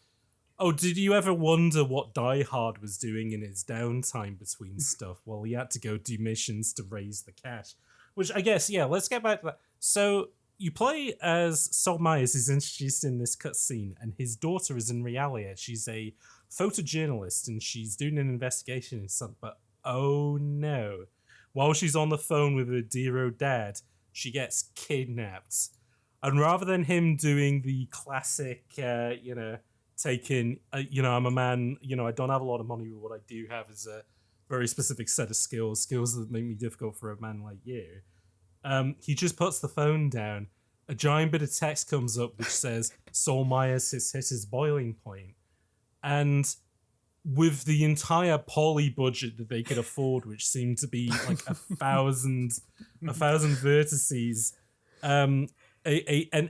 oh, did you ever wonder what Die Hard was doing in his downtime between stuff? Well, he had to go do missions to raise the cash. Which I guess, yeah, let's get back to that. So you play as Sol Myers is introduced in this cutscene, and his daughter is in Realia. She's a photojournalist, and she's doing an investigation in something. But oh no. While she's on the phone with her dear old dad, she gets kidnapped. And rather than him doing the classic, taking, I'm a man, I don't have a lot of money, but what I do have is a very specific set of skills that make me difficult for a man like you. He just puts the phone down. A giant bit of text comes up which says, Sol Myers has hit his boiling point. And with the entire poly budget that they could afford, which seemed to be like 1,000 vertices, an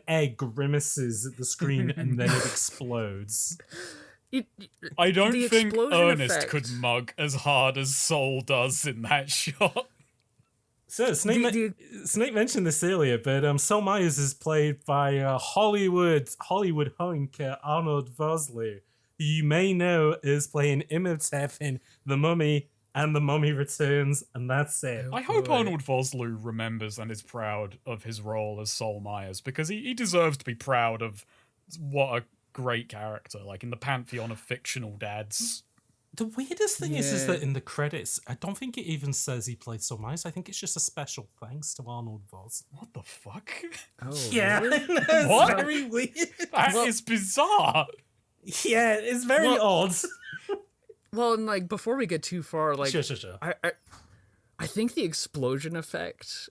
egg grimaces at the screen and then it explodes. I don't think Ernest effect could mug as hard as Sol does in that shot. So Snake mentioned this earlier, but Sol Myers is played by Hollywood hunk Arnold Vosloo, who you may know is playing Imhotep in The Mummy and The Mummy Returns, and that's it. I hope Arnold Vosloo remembers and is proud of his role as Sol Myers, because he deserves to be proud of what a great character, like in the pantheon of fictional dads. The weirdest thing is that in the credits, I don't think it even says he played Sol Myers. I think it's just a special thanks to Arnold Vosloo. What the fuck? Oh, yeah, really? that's What? very weird. That is bizarre. Yeah, it's very odd. Well, and like before we get too far, like Sure. I think the explosion effect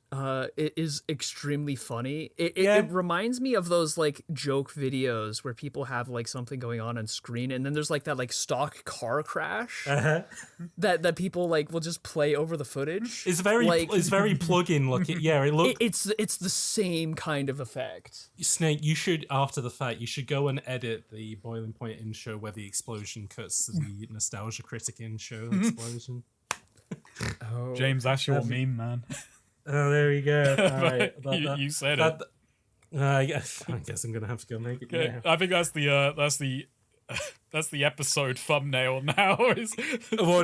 is extremely funny. It reminds me of those like joke videos where people have like something going on screen, and then there's like that like stock car crash that people like will just play over the footage. It's very plug-in looking. Yeah, it's the same kind of effect. Snake, you should, after the fact, you should go and edit the Boiling Point intro where the explosion cuts to the Nostalgia Critic intro explosion. Oh, James, that's your meme, man. Oh, there we go. All right. You said it. I guess I'm gonna have to go make it. Okay. Yeah. I think that's the episode thumbnail now. What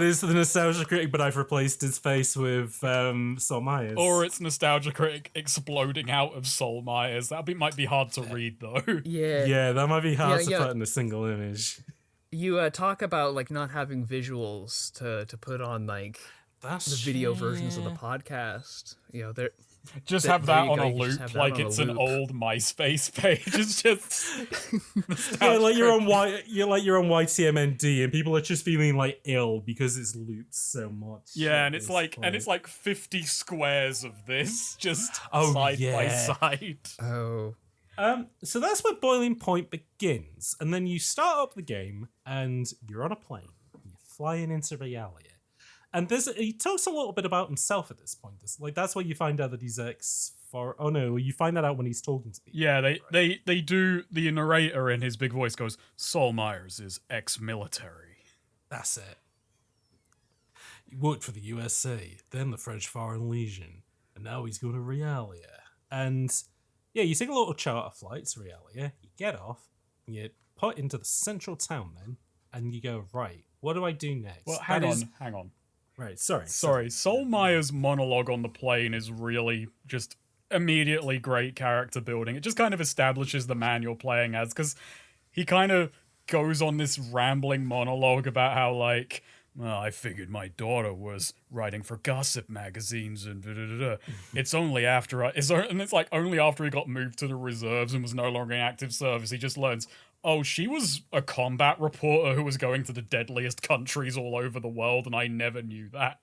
is the Nostalgia Critic? But I've replaced his face with Sol Myers. Or it's Nostalgia Critic exploding out of Sol Myers. Might be hard to read though. Yeah, that might be hard to put in a single image. You talk about like not having visuals to put on like the video versions of the podcast. They're just have that on a loop, like it's an old MySpace page. It's just you're on YTMND, and people are just feeling like ill because it's looped so much. Yeah, and it's like 50 squares of this just side by side. Oh. So that's where Boiling Point begins, and then you start up the game, and you're on a plane. You're flying into Realia, and he talks a little bit about himself at this point. That's where you find out that he's Oh no, you find that out when he's talking to people. Yeah, they do. The narrator in his big voice goes, "Sol Myers is ex-military." That's it. He worked for the USA, then the French Foreign Legion, and now he's going to Realia, and. Yeah, you take a little charter flight to Realia, you get off, you put into the central town then, and you go, right, what do I do next? Well, hang on. Right, sorry. Sol Myers' monologue on the plane is really just immediately great character building. It just kind of establishes the man you're playing as, because he kind of goes on this rambling monologue about how, like, well, I figured my daughter was writing for gossip magazines and da-da-da-da. It's only after only after he got moved to the reserves and was no longer in active service, he just learns, oh, she was a combat reporter who was going to the deadliest countries all over the world, and I never knew that.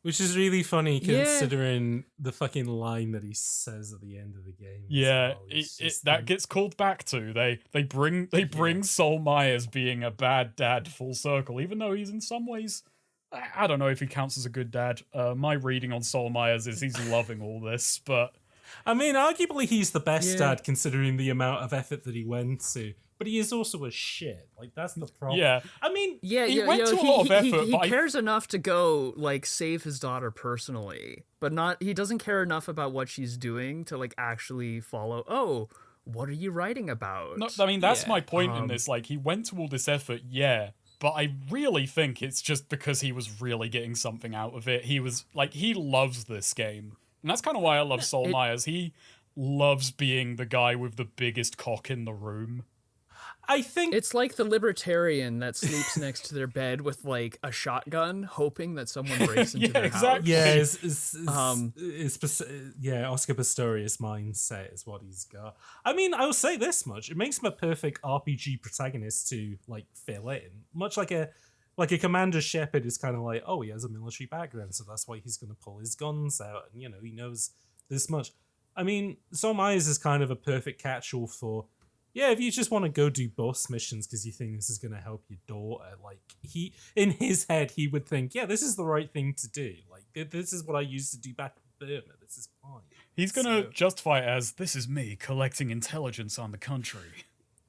Which is really funny considering the fucking line that he says at the end of the game. Yeah, that gets called back to. They bring Sol Myers being a bad dad full circle, even though he's in some ways, I don't know if he counts as a good dad. My reading on Sol Myers is he's loving all this, but I mean, arguably he's the best dad considering the amount of effort that he went to but he is also a shit. Like, that's the problem. Yeah. I mean, he went to a lot of effort, he but cares enough to go like save his daughter personally, but he doesn't care enough about what she's doing to like actually follow. Oh, what are you writing about? No, I mean, that's Yeah. my point in this. Like, he went to all this effort, yeah, but I really think it's just because he was really getting something out of it. He was, like, he loves this game. And that's kind of why I love Sol Myers. He loves being the guy with the biggest cock in the room. I think It's like the libertarian that sleeps next to their bed with like a shotgun, hoping that someone breaks into their exactly. house. Yeah, Oscar Pistorius mindset is what he's got. I mean, I'll say this much: it makes him a perfect RPG protagonist to like fill in, much like a Commander Shepard is kind of like, oh, he has a military background, so that's why he's going to pull his guns out, and he knows this much. I mean, Sol Myers is kind of a perfect catch-all for. Yeah, if you just want to go do boss missions because you think this is going to help your daughter, like in his head, he would think, yeah, this is the right thing to do. Like, this is what I used to do back in Burma. This is fine. He's going to justify it as, this is me collecting intelligence on the country.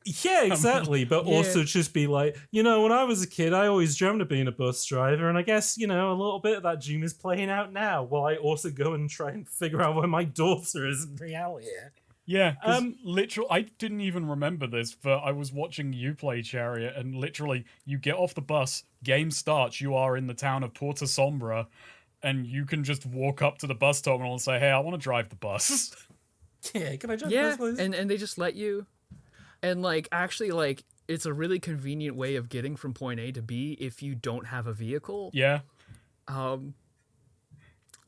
Yeah, exactly. But also just be like, when I was a kid, I always dreamt of being a bus driver. And I guess, a little bit of that dream is playing out now while I also go and try and figure out where my daughter is in reality. Yeah, literally, I didn't even remember this, but I was watching you play Chariot, and literally, you get off the bus, game starts, you are in the town of Porta Sombra, and you can just walk up to the bus terminal and say, hey, I want to drive the bus. Yeah, can I drive Yeah, the bus, please? and they just let you. And like, actually, like, it's a really convenient way of getting from point A to B if you don't have a vehicle. Yeah.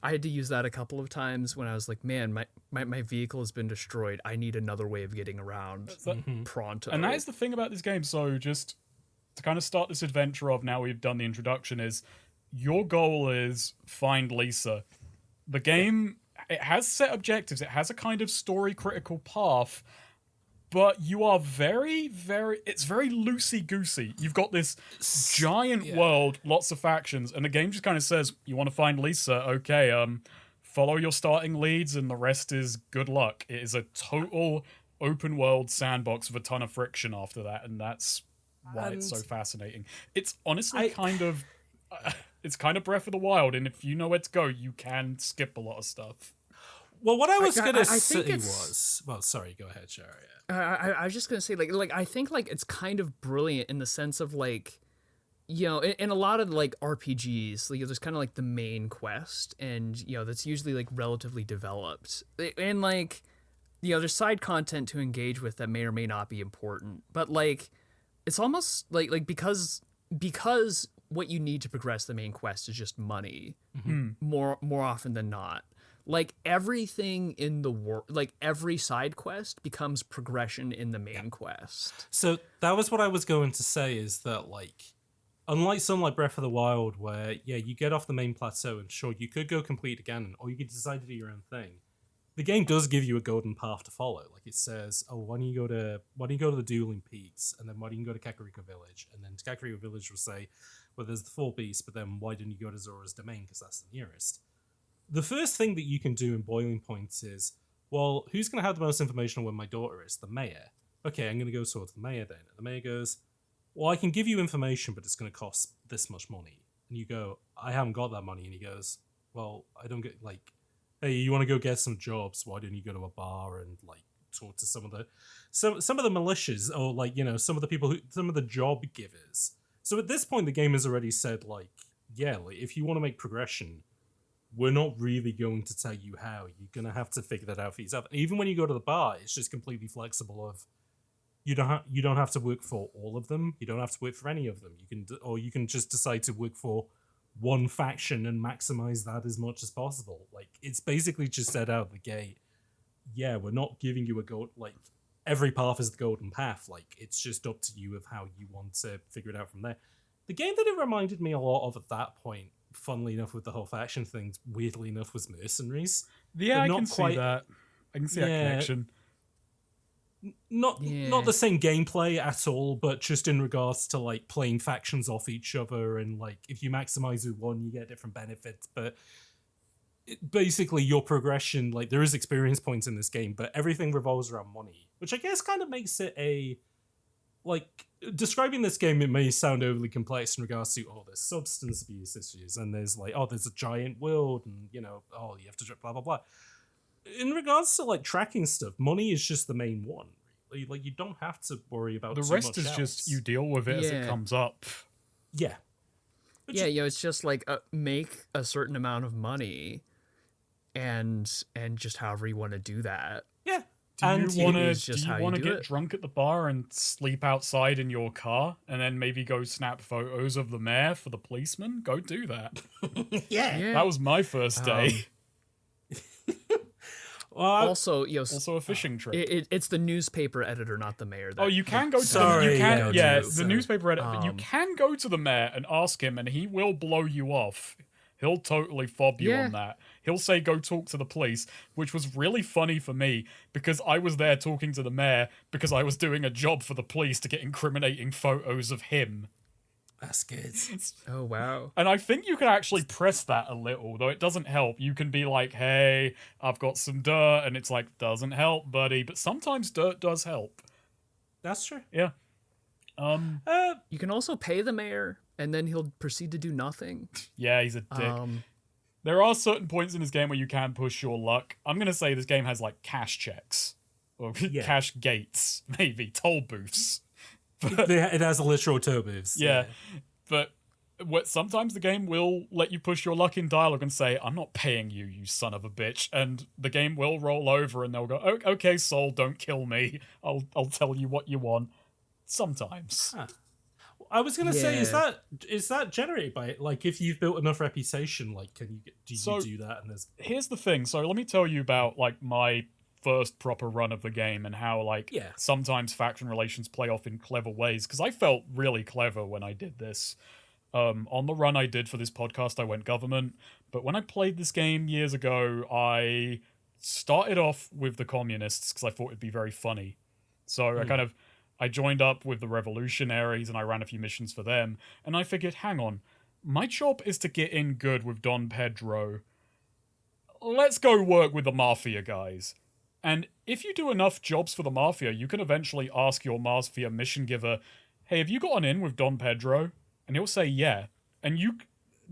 I had to use that a couple of times when I was like, man, my vehicle has been destroyed. I need another way of getting around pronto. And that is the thing about this game. So just to kind of start this adventure of now we've done the introduction is your goal is find Lisa. The game, it has set objectives. It has a kind of story critical path, but you are very, it's very loosey-goosey. You've got this giant world, lots of factions, and the game just kind of says, you want to find Lisa? Okay, follow your starting leads, and the rest is good luck. It is a total open-world sandbox with a ton of friction after that, and that's why it's so fascinating. It's honestly kind of... it's kind of Breath of the Wild, and if you know where to go, you can skip a lot of stuff. Well, what I was going to say was... Well, sorry, go ahead, Chariot. I was just gonna say, like I think like it's kind of brilliant in the sense of like, in a lot of like RPGs, like there's kind of like the main quest, and that's usually like relatively developed, and like, there's side content to engage with that may or may not be important, but like, it's almost like because what you need to progress the main quest is just money, more often than not. Like everything in the world, like every side quest becomes progression in the main quest. So that was what I was going to say, is that like, unlike something like Breath of the Wild, where you get off the main plateau and sure you could go complete again, or you could decide to do your own thing. The game does give you a golden path to follow. Like it says, oh, why don't you go to the Dueling Peaks, and then why don't you go to Kakariko Village, and then Kakariko Village will say, well, there's the Four Beasts, but then why didn't you go to Zora's Domain because that's the nearest. The first thing that you can do in Boiling Points is, well, who's going to have the most information on where my daughter is? The mayor. Okay, I'm going to go towards the mayor then. And the mayor goes, well, I can give you information, but it's going to cost this much money. And you go, I haven't got that money. And he goes, well, I don't get, like, hey, you want to go get some jobs? Why don't you go to a bar and, like, talk to some of the militias, or, like, some of the people some of the job givers. So at this point, the game has already said, like, yeah, like, if you want to make progression, we're not really going to tell you how. You're going to have to figure that out for yourself. And even when you go to the bar, it's just completely flexible of you don't have to work for all of them. You don't have to work for any of them. You can just decide to work for one faction and maximize that as much as possible. Like, it's basically just said out of the gate, yeah, we're not giving you every path is the golden path. Like, it's just up to you of how you want to figure it out from there. The game that it reminded me a lot of at that point, funnily enough, with the whole faction thing, weirdly enough, was Mercenaries. Yeah, I can see that. I can see that connection. Not the same gameplay at all, but just in regards to like playing factions off each other, and like if you maximize with one, you get different benefits. But basically, your progression, like there is experience points in this game, but everything revolves around money, which I guess kind of makes it like describing this game, it may sound overly complex in regards to there's substance abuse issues, and there's like there's a giant world, and you have to blah blah blah. In regards to like tracking stuff, money is just the main one. Really. Like you don't have to worry about the too rest much is else. just you deal with it as it comes up. Yeah. But it's just like make a certain amount of money, and just however you want to do that. Yeah. Do you want to get it. drunk at the bar and sleep outside in your car, and then maybe go snap photos of the mayor for the policeman? Go do that. Yeah. That was my first day. Also a fishing trip. It's the newspaper editor, not the mayor. You can go to the newspaper editor. But you can go to the mayor and ask him, and he will blow you off. He'll totally fob you on that. He'll say, go talk to the police, which was really funny for me because I was there talking to the mayor because I was doing a job for the police to get incriminating photos of him. That's good. Oh, wow. And I think you can actually press that a little, though it doesn't help. You can be like, hey, I've got some dirt, and it's like, doesn't help, buddy. But sometimes dirt does help. That's true. Yeah. You can also pay the mayor, and then he'll proceed to do nothing. Yeah, he's a dick. There are certain points in this game where you can push your luck. I'm going to say this game has, like, cash checks. Or cash gates, maybe. Toll booths. It has a literal toll booths. Yeah. But sometimes the game will let you push your luck in dialogue and say, I'm not paying you, you son of a bitch. And the game will roll over and they'll go, okay, Soul, don't kill me. I'll tell you what you want. Sometimes. Huh. I was gonna say, is that generated by it? Like, if you've built enough reputation, like, do you do that? And here's the thing. So let me tell you about like my first proper run of the game and how sometimes faction relations play off in clever ways. Because I felt really clever when I did this. On the run I did for this podcast, I went government. But when I played this game years ago, I started off with the communists because I thought it'd be very funny. So I joined up with the revolutionaries and I ran a few missions for them. And I figured, hang on, my job is to get in good with Don Pedro. Let's go work with the Mafia guys. And if you do enough jobs for the Mafia, you can eventually ask your Mafia mission giver, hey, have you gotten in with Don Pedro? And he'll say, yeah. And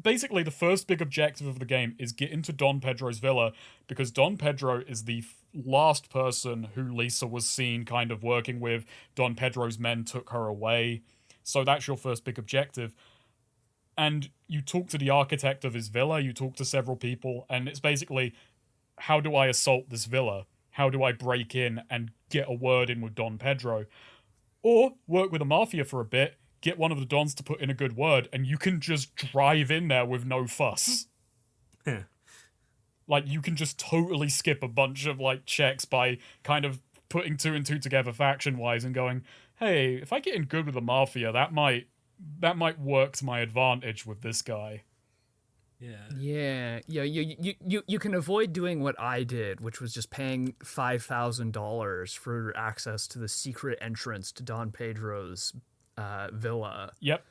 basically the first big objective of the game is get into Don Pedro's villa because Don Pedro is the last person who Lisa was seen kind of working with. Don Pedro's men took her away. So that's your first big objective. And you talk to the architect of his villa, you talk to several people, and it's basically, how do I assault this villa? How do I break in and get a word in with Don Pedro? Or work with the Mafia for a bit, get one of the Dons to put in a good word, and you can just drive in there with no fuss. Yeah. Like, you can just totally skip a bunch of, like, checks by kind of putting two and two together faction-wise and going, hey, if I get in good with the Mafia, that might work to my advantage with this guy. Yeah. You can avoid doing what I did, which was just paying $5,000 for access to the secret entrance to Don Pedro's villa. Yep.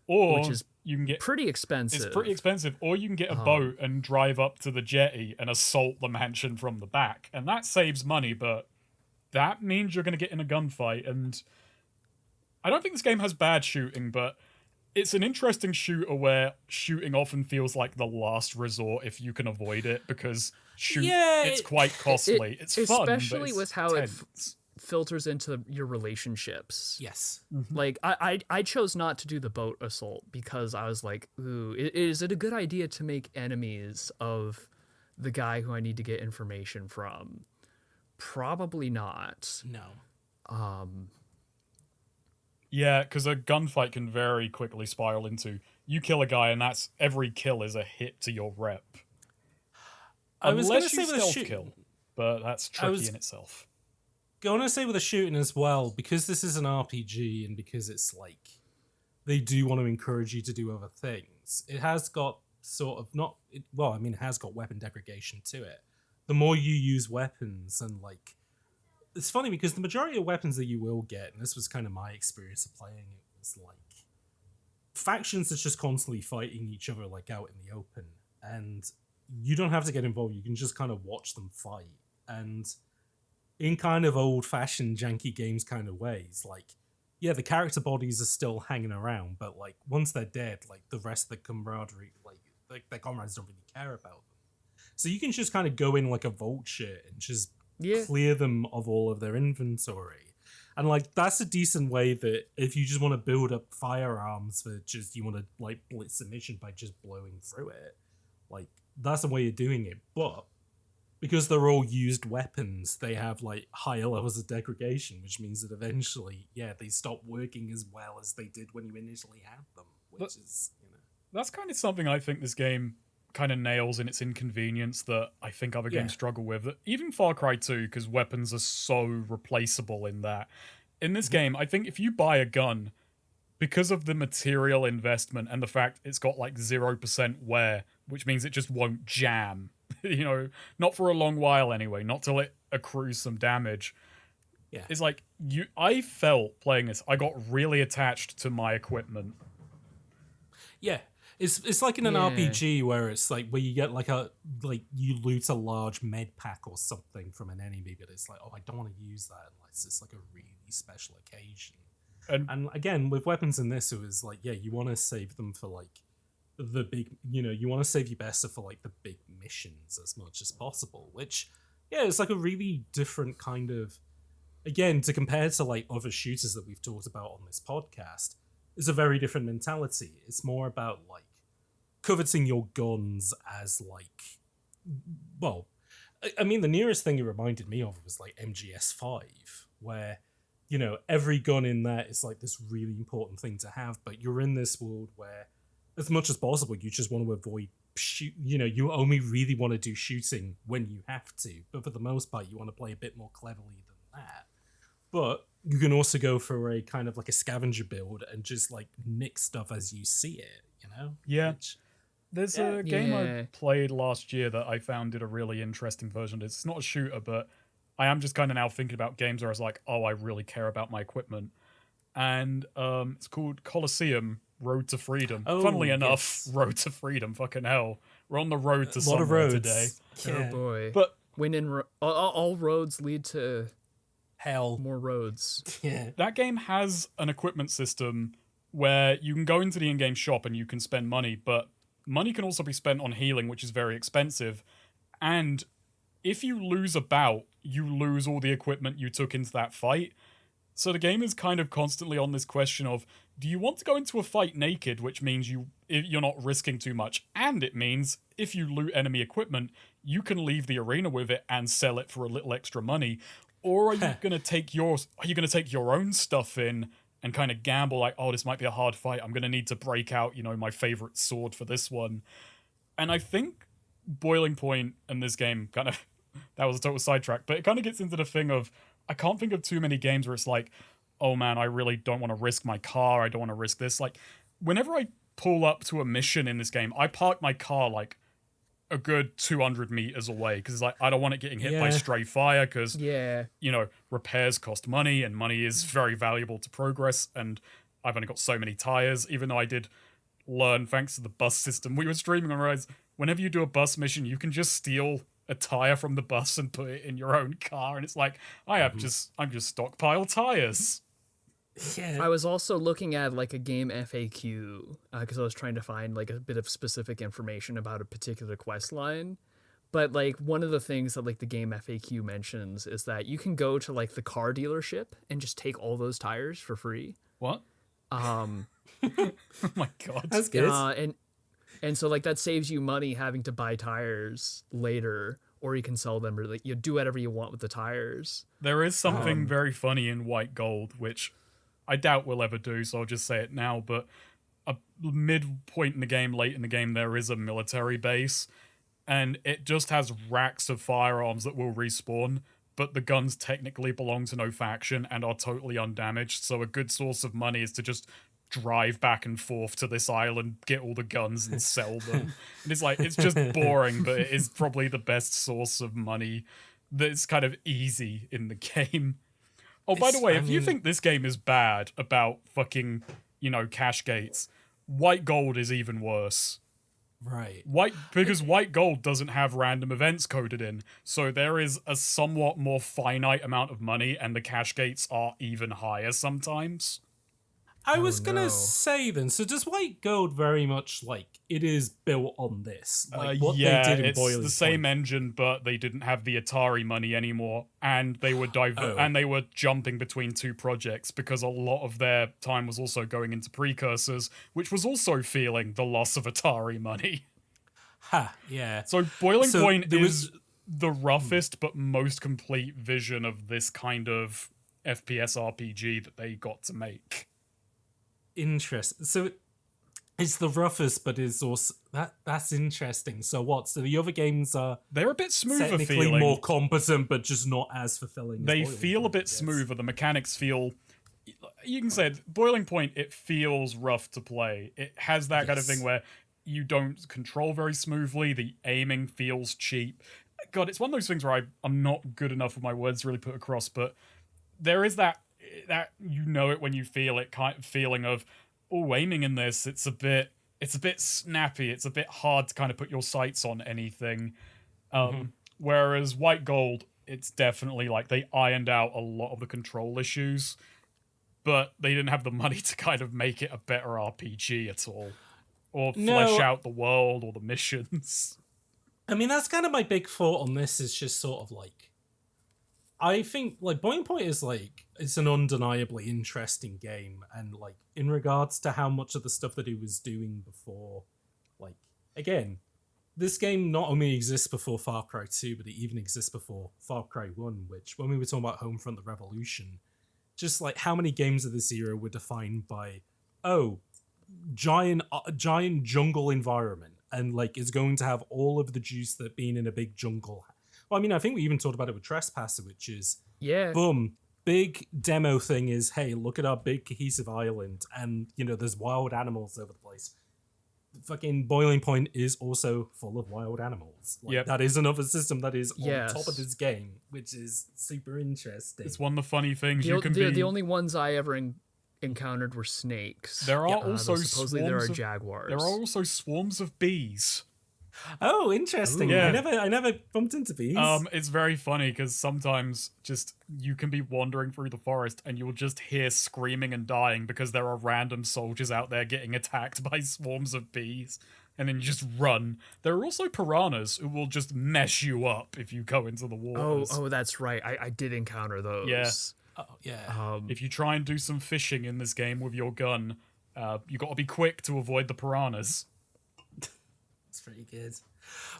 Or which is you can get pretty expensive. It's pretty expensive. Or you can get a boat and drive up to the jetty and assault the mansion from the back, and that saves money, but that means you're going to get in a gunfight. And I don't think this game has bad shooting, but it's an interesting shooter where shooting often feels like the last resort if you can avoid it, because it's quite costly. It's fun, especially but with how it filters into your relationships. Yes. Mm-hmm. Like, I chose not to do the boat assault because I was like, ooh, is it a good idea to make enemies of the guy who I need to get information from? Probably not. No. Yeah, because a gunfight can very quickly spiral into, you kill a guy and that's every kill is a hit to your rep. Unless you stealth kill, but that's tricky in itself. Going to say with the shooting as well, because this is an RPG and because it's like they do want to encourage you to do other things, it has got it has got weapon degradation to it. The more you use weapons, and like, it's funny because the majority of weapons that you will get, and this was kind of my experience of playing it, was like factions that's just constantly fighting each other like out in the open, and you don't have to get involved. You can just kind of watch them fight. And in kind of old-fashioned janky games kind of ways, like, yeah, the character bodies are still hanging around, but like once they're dead, like the rest of the camaraderie, like their comrades don't really care about them. So you can just kind of go in like a vulture and just clear them of all of their inventory. And like that's a decent way that if you just want to build up firearms for just you want to like blitz a mission by just blowing through it, like that's a way of doing it. But because they're all used weapons, they have like higher levels of degradation, which means that eventually, yeah, they stop working as well as they did when you initially had them, which is, you know. That's kind of something I think this game kind of nails in its inconvenience that I think other games struggle with. Even Far Cry 2, because weapons are so replaceable in that. In this game, I think if you buy a gun, because of the material investment and the fact it's got like 0% wear, which means it just won't jam, you know, not for a long while anyway, not till it accrues some damage. Yeah. It's like, I felt playing this, I got really attached to my equipment. Yeah. It's like in an RPG where it's like where you get you loot a large med pack or something from an enemy, but it's like, oh, I don't want to use that unless it's like a really special occasion. And again, with weapons in this, it was like, yeah, you want to save them for like the big, you know, you want to save your best for like the big missions as much as possible, which, yeah, it's like a really different kind of, again, to compare to like other shooters that we've talked about on this podcast, is a very different mentality. It's more about like coveting your guns as like, well, I mean, the nearest thing it reminded me of was like MGS5, where, you know, every gun in there is like this really important thing to have, but you're in this world where, as much as possible, you just want to avoid you know, you only really want to do shooting when you have to, but for the most part, you want to play a bit more cleverly than that. But you can also go for a kind of like a scavenger build and just like nick stuff as you see it, you know? Yeah. There's a game I played last year that I found did a really interesting version. It's not a shooter, but I am just kind of now thinking about games where I was like, oh, I really care about my equipment. And it's called Colosseum Road to Freedom. Oh, funnily enough, Road to Freedom, fucking hell. We're on the road to a lot of somewhere roads today. Yeah. Oh boy. But when all roads lead to hell, more roads. Yeah. That game has an equipment system where you can go into the in-game shop and you can spend money, but money can also be spent on healing, which is very expensive. And if you lose a bout, you lose all the equipment you took into that fight. So the game is kind of constantly on this question of, do you want to go into a fight naked, which means you're not risking too much, and it means if you loot enemy equipment, you can leave the arena with it and sell it for a little extra money, or are you going to take your own stuff in and kind of gamble like, oh, this might be a hard fight, I'm going to need to break out, you know, my favorite sword for this one. And I think Boiling Point and this game kind of, that was a total sidetrack, but it kind of gets into the thing of, I can't think of too many games where it's like, oh man, I really don't want to risk my car, I don't want to risk this. Like, whenever I pull up to a mission in this game, I park my car like a good 200 meters away, because it's like, I don't want it getting hit by stray fire, because, you know, repairs cost money, and money is very valuable to progress, and I've only got so many tires, even though I did learn, thanks to the bus system. We were streaming on Rise, whenever you do a bus mission, you can just steal a tire from the bus and put it in your own car, and it's like, I'm just stockpile tires. Yeah. I was also looking at like a game FAQ because I was trying to find like a bit of specific information about a particular quest line. But like one of the things that like the game FAQ mentions is that you can go to like the car dealership and just take all those tires for free. What? Oh my god, that's good. And so like that saves you money having to buy tires later, or you can sell them, or like you do whatever you want with the tires. There is something very funny in White Gold, which I doubt we'll ever do, so I'll just say it now, but a midpoint in the game, late in the game, there is a military base, and it just has racks of firearms that will respawn, but the guns technically belong to no faction and are totally undamaged, so a good source of money is to just drive back and forth to this island, get all the guns and sell them. And it's like, it's just boring, but it is probably the best source of money that's kind of easy in the game. Oh, by the way, if you think this game is bad about fucking, you know, cash gates, White Gold is even worse. Right. Because White Gold doesn't have random events coded in, so there is a somewhat more finite amount of money, and the cash gates are even higher sometimes. I was Oh, gonna no. say then, so does White Gold very much like it is built on this? Like what Yeah, they did in it's Boiling the same Point. engine, but they didn't have the Atari money anymore, and they were Oh. and they were jumping between two projects because a lot of their time was also going into precursors, which was also feeling the loss of Atari money. Ha, yeah. So Boiling So Point there is was the roughest but most complete vision of this kind of FPS RPG that they got to make. interest. So it's the roughest, but it's also that's interesting. So what? So the other games are They're a bit smoother technically feeling. more competent, but just not as fulfilling. As They Boiling feel a Point, I bit guess. smoother. The mechanics feel. You can say it, Boiling Point, it feels rough to play. It has that kind of Yes. thing where you don't control very smoothly. The aiming feels cheap. God, it's one of those things where I'm not good enough with my words to really put across, but there is that you know it when you feel it kind of feeling of, oh, aiming in this, it's a bit snappy. It's a bit hard to kind of put your sights on anything. Whereas White Gold, it's definitely like they ironed out a lot of the control issues, but they didn't have the money to kind of make it a better RPG at all, or flesh out the world or the missions. I mean, that's kind of my big thought on this. Is just sort of like, I think like Boiling Point is like it's an undeniably interesting game, and like in regards to how much of the stuff that he was doing before, like again, this game not only exists before Far Cry 2, but it even exists before Far Cry 1. Which when we were talking about Homefront: The Revolution, just like how many games of this era were defined by, oh, giant jungle environment, and like is going to have all of the juice that being in a big jungle. Well, I mean, I think we even talked about it with Trespasser, which is Yeah. boom, big demo thing is, hey, look at our big cohesive island, and you know there's wild animals over the place. Fucking Boiling Point is also full of wild animals. Like, Yep. that is another system that is Yes. on top of this game, which is super interesting. It's one of the funny things The, you can the, be. the only ones I ever encountered were snakes. There are Yeah, also though supposedly there are swarms of jaguars. There are also swarms of bees. Oh, interesting. Ooh. Yeah. I never bumped into bees. It's very funny because sometimes just you can be wandering through the forest and you'll just hear screaming and dying because there are random soldiers out there getting attacked by swarms of bees, and then you just run. There are also piranhas who will just mess you up if you go into the waters. Oh, that's right. I did encounter those. Yeah. Oh, yeah. If you try and do some fishing in this game with your gun, you got to be quick to avoid the piranhas. It's pretty good.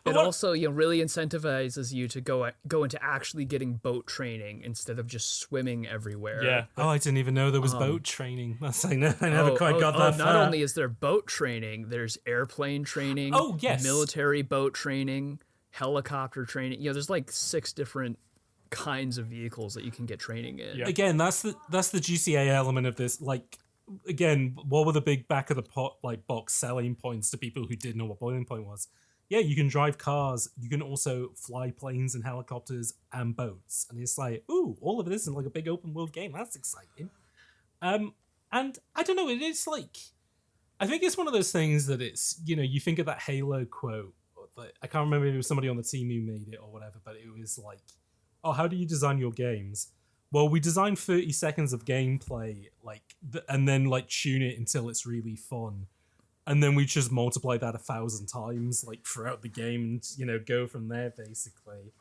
It also, really incentivizes you to go into actually getting boat training instead of just swimming everywhere. Yeah. Oh, I didn't even know there was boat training. I never quite got that far. Not only is there boat training, there's airplane training. Oh, yes. Military boat training, helicopter training. There's like 6 different kinds of vehicles that you can get training in. Yeah. Again, that's the GCA element of this. Like, again, what were the big back of the pot like box selling points to people who didn't know what Boiling Point was? Yeah, you can drive cars. You can also fly planes and helicopters and boats. And it's like, ooh, all of this in like a big open world game. That's exciting. And I don't know. It is like, I think it's one of those things that it's, you think of that Halo quote. Like, I can't remember if it was somebody on the team who made it or whatever, but it was like, oh, how do you design your games? Well, we design 30 seconds of gameplay, like, and then like tune it until it's really fun. And then we just multiply that 1,000 times, like throughout the game, and go from there basically.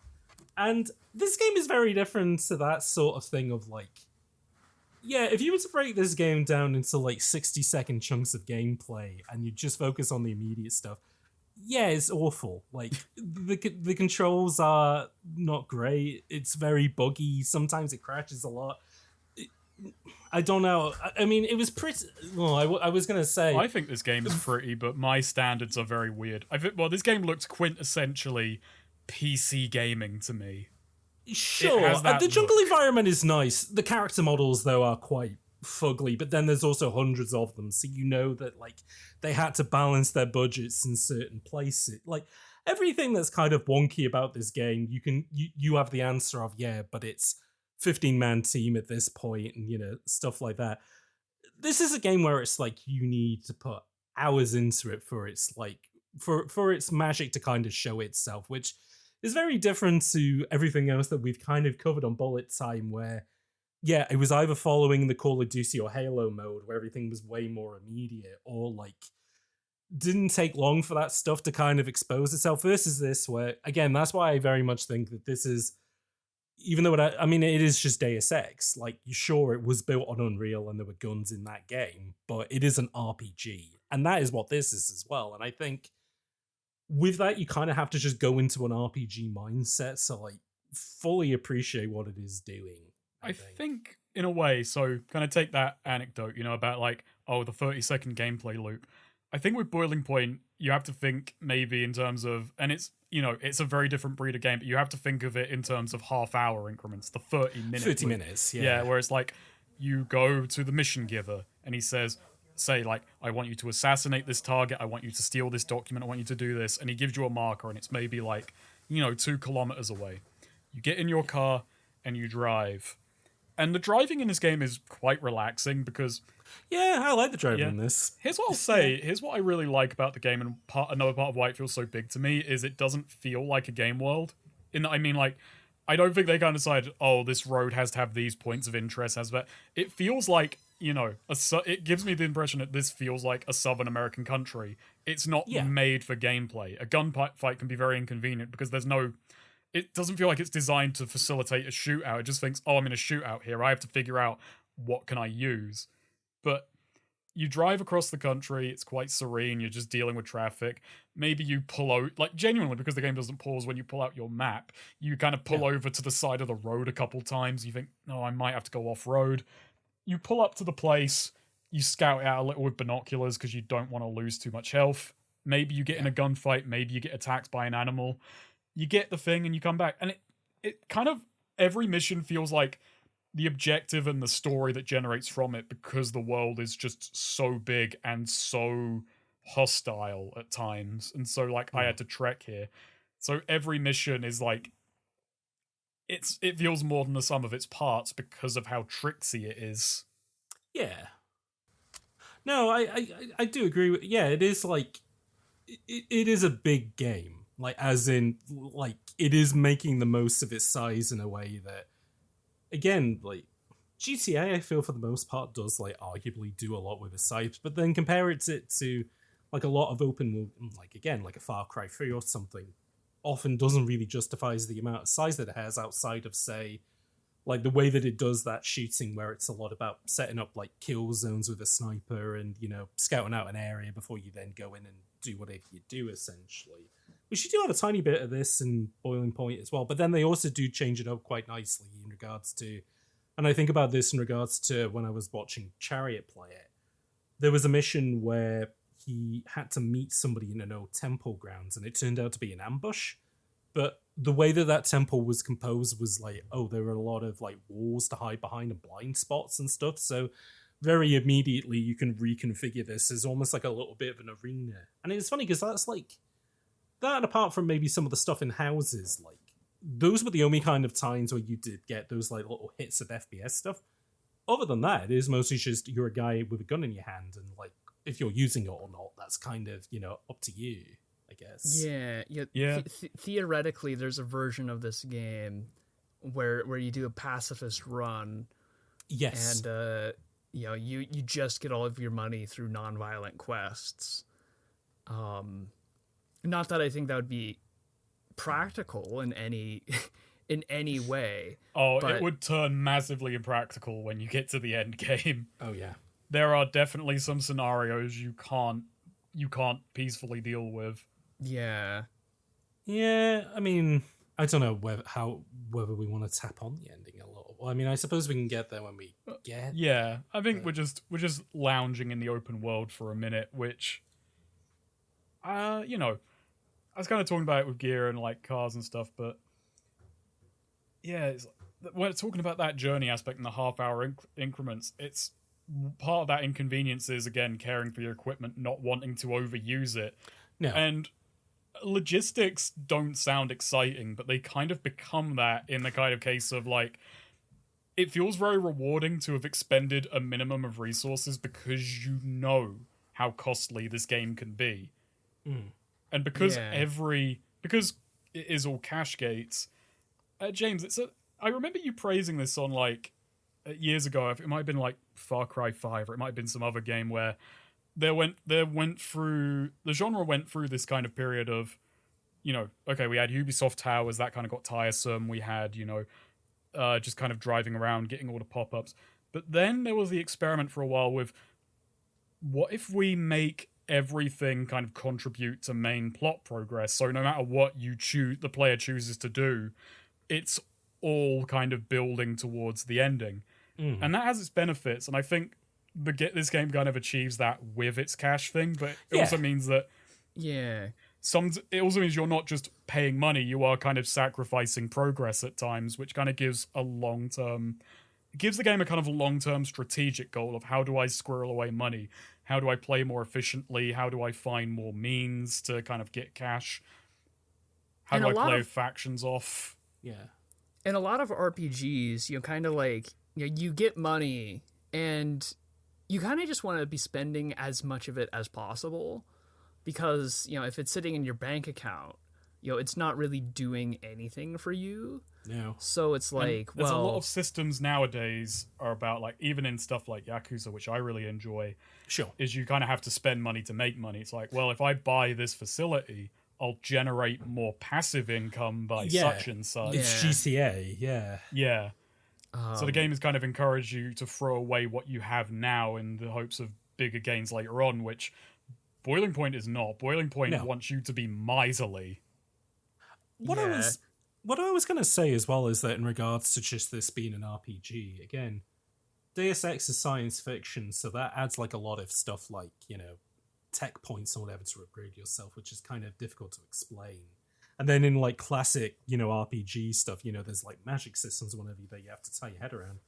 And this game is very different to that sort of thing of like, yeah, if you were to break this game down into like 60-second chunks of gameplay and you just focus on the immediate stuff, yeah, it's awful. Like the controls are not great. It's very buggy. Sometimes it crashes a lot. I don't know. I mean, it was pretty. Well, I was gonna say. I think this game is pretty, but my standards are very weird. This game looks quintessentially PC gaming to me. Sure, the jungle environment is nice. The character models, though, are quite fugly, but then there's also hundreds of them, so you know that like they had to balance their budgets in certain places. Like everything that's kind of wonky about this game, you have the answer of, yeah, but it's 15-man team at this point, and stuff like that. This is a game where it's like you need to put hours into it for its like for its magic to kind of show itself, which is very different to everything else that we've kind of covered on Bullet Time, where yeah, it was either following the Call of Duty or Halo mode where everything was way more immediate, or like didn't take long for that stuff to kind of expose itself, versus this where, again, that's why I very much think that this is, even though I mean, it is just Deus Ex. Like, sure, it was built on Unreal and there were guns in that game, but it is an RPG. And that is what this is as well. And I think with that, you kind of have to just go into an RPG mindset to, like, fully appreciate what it is doing. I think, in a way, so kind of take that anecdote, about like, oh, the 30-second gameplay loop. I think with Boiling Point, you have to think maybe in terms of, and it's, it's a very different breed of game, but you have to think of it in terms of half-hour increments, the 30-minute 30 minutes, yeah. Yeah, where it's like, you go to the mission giver, and he says, like, I want you to assassinate this target, I want you to steal this document, I want you to do this, and he gives you a marker, and it's maybe like, 2 kilometers away. You get in your car, and you drive. And the driving in this game is quite relaxing because... Yeah, I like the driving in this. Here's what I'll say. Here's what I really like about the game, and another part of why it feels so big to me is it doesn't feel like a game world. In that, I mean, like, I don't think they kind of decided, oh, this road has to have these points of interest. It feels like, it gives me the impression that this feels like a Southern American country. It's not made for gameplay. A gunfight can be very inconvenient because there's no... It doesn't feel like it's designed to facilitate a shootout. It just thinks, oh, I'm in a shootout here. I have to figure out what can I use. But you drive across the country. It's quite serene. You're just dealing with traffic. Maybe you pull out, like, genuinely, because the game doesn't pause when you pull out your map. You kind of pull over to the side of the road a couple times. You think, oh, I might have to go off-road. You pull up to the place. You scout out a little with binoculars because you don't want to lose too much health. Maybe you get in a gunfight. Maybe you get attacked by an animal. You get the thing and you come back. And it kind of, every mission feels like the objective and the story that generates from it because the world is just so big and so hostile at times. And so, like, I had to trek here. So every mission is like, it feels more than the sum of its parts because of how tricksy it is. Yeah. No, I do agree with, yeah, it is like, it is a big game. Like, as in, like, it is making the most of its size in a way that, again, like, GTA, I feel, for the most part, does, like, arguably do a lot with its size, but then compare it to, like, a lot of open, like, again, like a Far Cry 3 or something, often doesn't really justify the amount of size that it has outside of, say, like, the way that it does that shooting where it's a lot about setting up, like, kill zones with a sniper and, scouting out an area before you then go in and do whatever you do, essentially. Which you do have a tiny bit of this in Boiling Point as well, but then they also do change it up quite nicely in regards to, and I think about this in regards to when I was watching Chariot play it. There was a mission where he had to meet somebody in an old temple grounds, and it turned out to be an ambush. But the way that temple was composed was like, oh, there were a lot of like walls to hide behind and blind spots and stuff, so very immediately you can reconfigure this as almost like a little bit of an arena. And it's funny because that's like, that apart from maybe some of the stuff in houses, like, those were the only kind of times where you did get those like little hits of FPS stuff. Other than that, it is mostly just you're a guy with a gun in your hand, and like, if you're using it or not, that's kind of, up to you, I guess. Yeah. Theoretically, there's a version of this game where you do a pacifist run. Yes. And you just get all of your money through non-violent quests. Not that I think that would be practical in any way. Oh, but it would turn massively impractical when you get to the end game. Oh yeah. There are definitely some scenarios you can't peacefully deal with. Yeah. Yeah, I mean, I don't know whether we want to tap on the ending a little. Well, I mean, I suppose we can get there when we get. Yeah, I think we're just lounging in the open world for a minute, which I was kind of talking about it with gear and like cars and stuff, but yeah, we're talking about that journey aspect in the half-hour increments. It's part of that inconvenience is, again, caring for your equipment, not wanting to overuse it. No. And logistics don't sound exciting, but they kind of become that in the kind of case of like, it feels very rewarding to have expended a minimum of resources because you know how costly this game can be. And because because it is all cache gates, James, I remember you praising this on like years ago. It might have been like Far Cry 5, or it might have been some other game where the genre went through this kind of period of, okay, we had Ubisoft Towers, that kind of got tiresome. We had, just kind of driving around, getting all the pop-ups. But then there was the experiment for a while with, what if we make everything kind of contribute to main plot progress? So no matter what the player chooses to do, it's all kind of building towards the ending. And that has its benefits, and I think this game kind of achieves that with its cash thing, but it also means that it also means you're not just paying money, you are kind of sacrificing progress at times, which kind of gives the game a kind of long-term strategic goal of, how do I squirrel away money? How do I play more efficiently? How do I find more means to kind of get cash? How do I play factions off? Yeah. In a lot of RPGs, kind of like, you get money and you kind of just want to be spending as much of it as possible, because, if it's sitting in your bank account, it's not really doing anything for you. No. So it's like, there's a lot of systems nowadays are about, like, even in stuff like Yakuza, which I really enjoy, is you kind of have to spend money to make money. It's like, well, if I buy this facility, I'll generate more passive income by such and such. It's GTA, Yeah. So the game has kind of encouraged you to throw away what you have now in the hopes of bigger gains later on, which Boiling Point is not. Boiling Point wants you to be miserly. What I was going to say as well is that in regards to just this being an RPG, again, Deus Ex is science fiction, so that adds like a lot of stuff like, tech points or whatever to upgrade yourself, which is kind of difficult to explain. And then in like classic, RPG stuff, there's like magic systems or whatever that you have to tie your head around.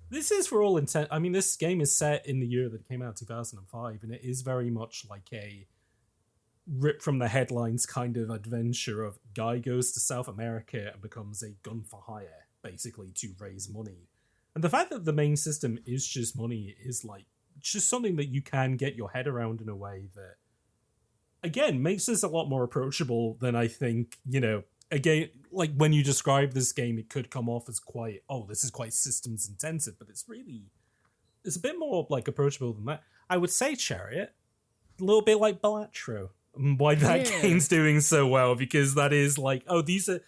This is for all intent. I mean, this game is set in the year that it came out, 2005, and it is very much like a rip from the headlines kind of adventure of guy goes to South America and becomes a gun for hire, basically, to raise money. And the fact that the main system is just money is like just something that you can get your head around in a way that, again, makes this a lot more approachable than I think, again, like when you describe this game, it could come off as quite, this is quite systems intensive, but it's a bit more like approachable than that. I would say Chariot, a little bit like Balatro, why that game's doing so well, because that is like, these are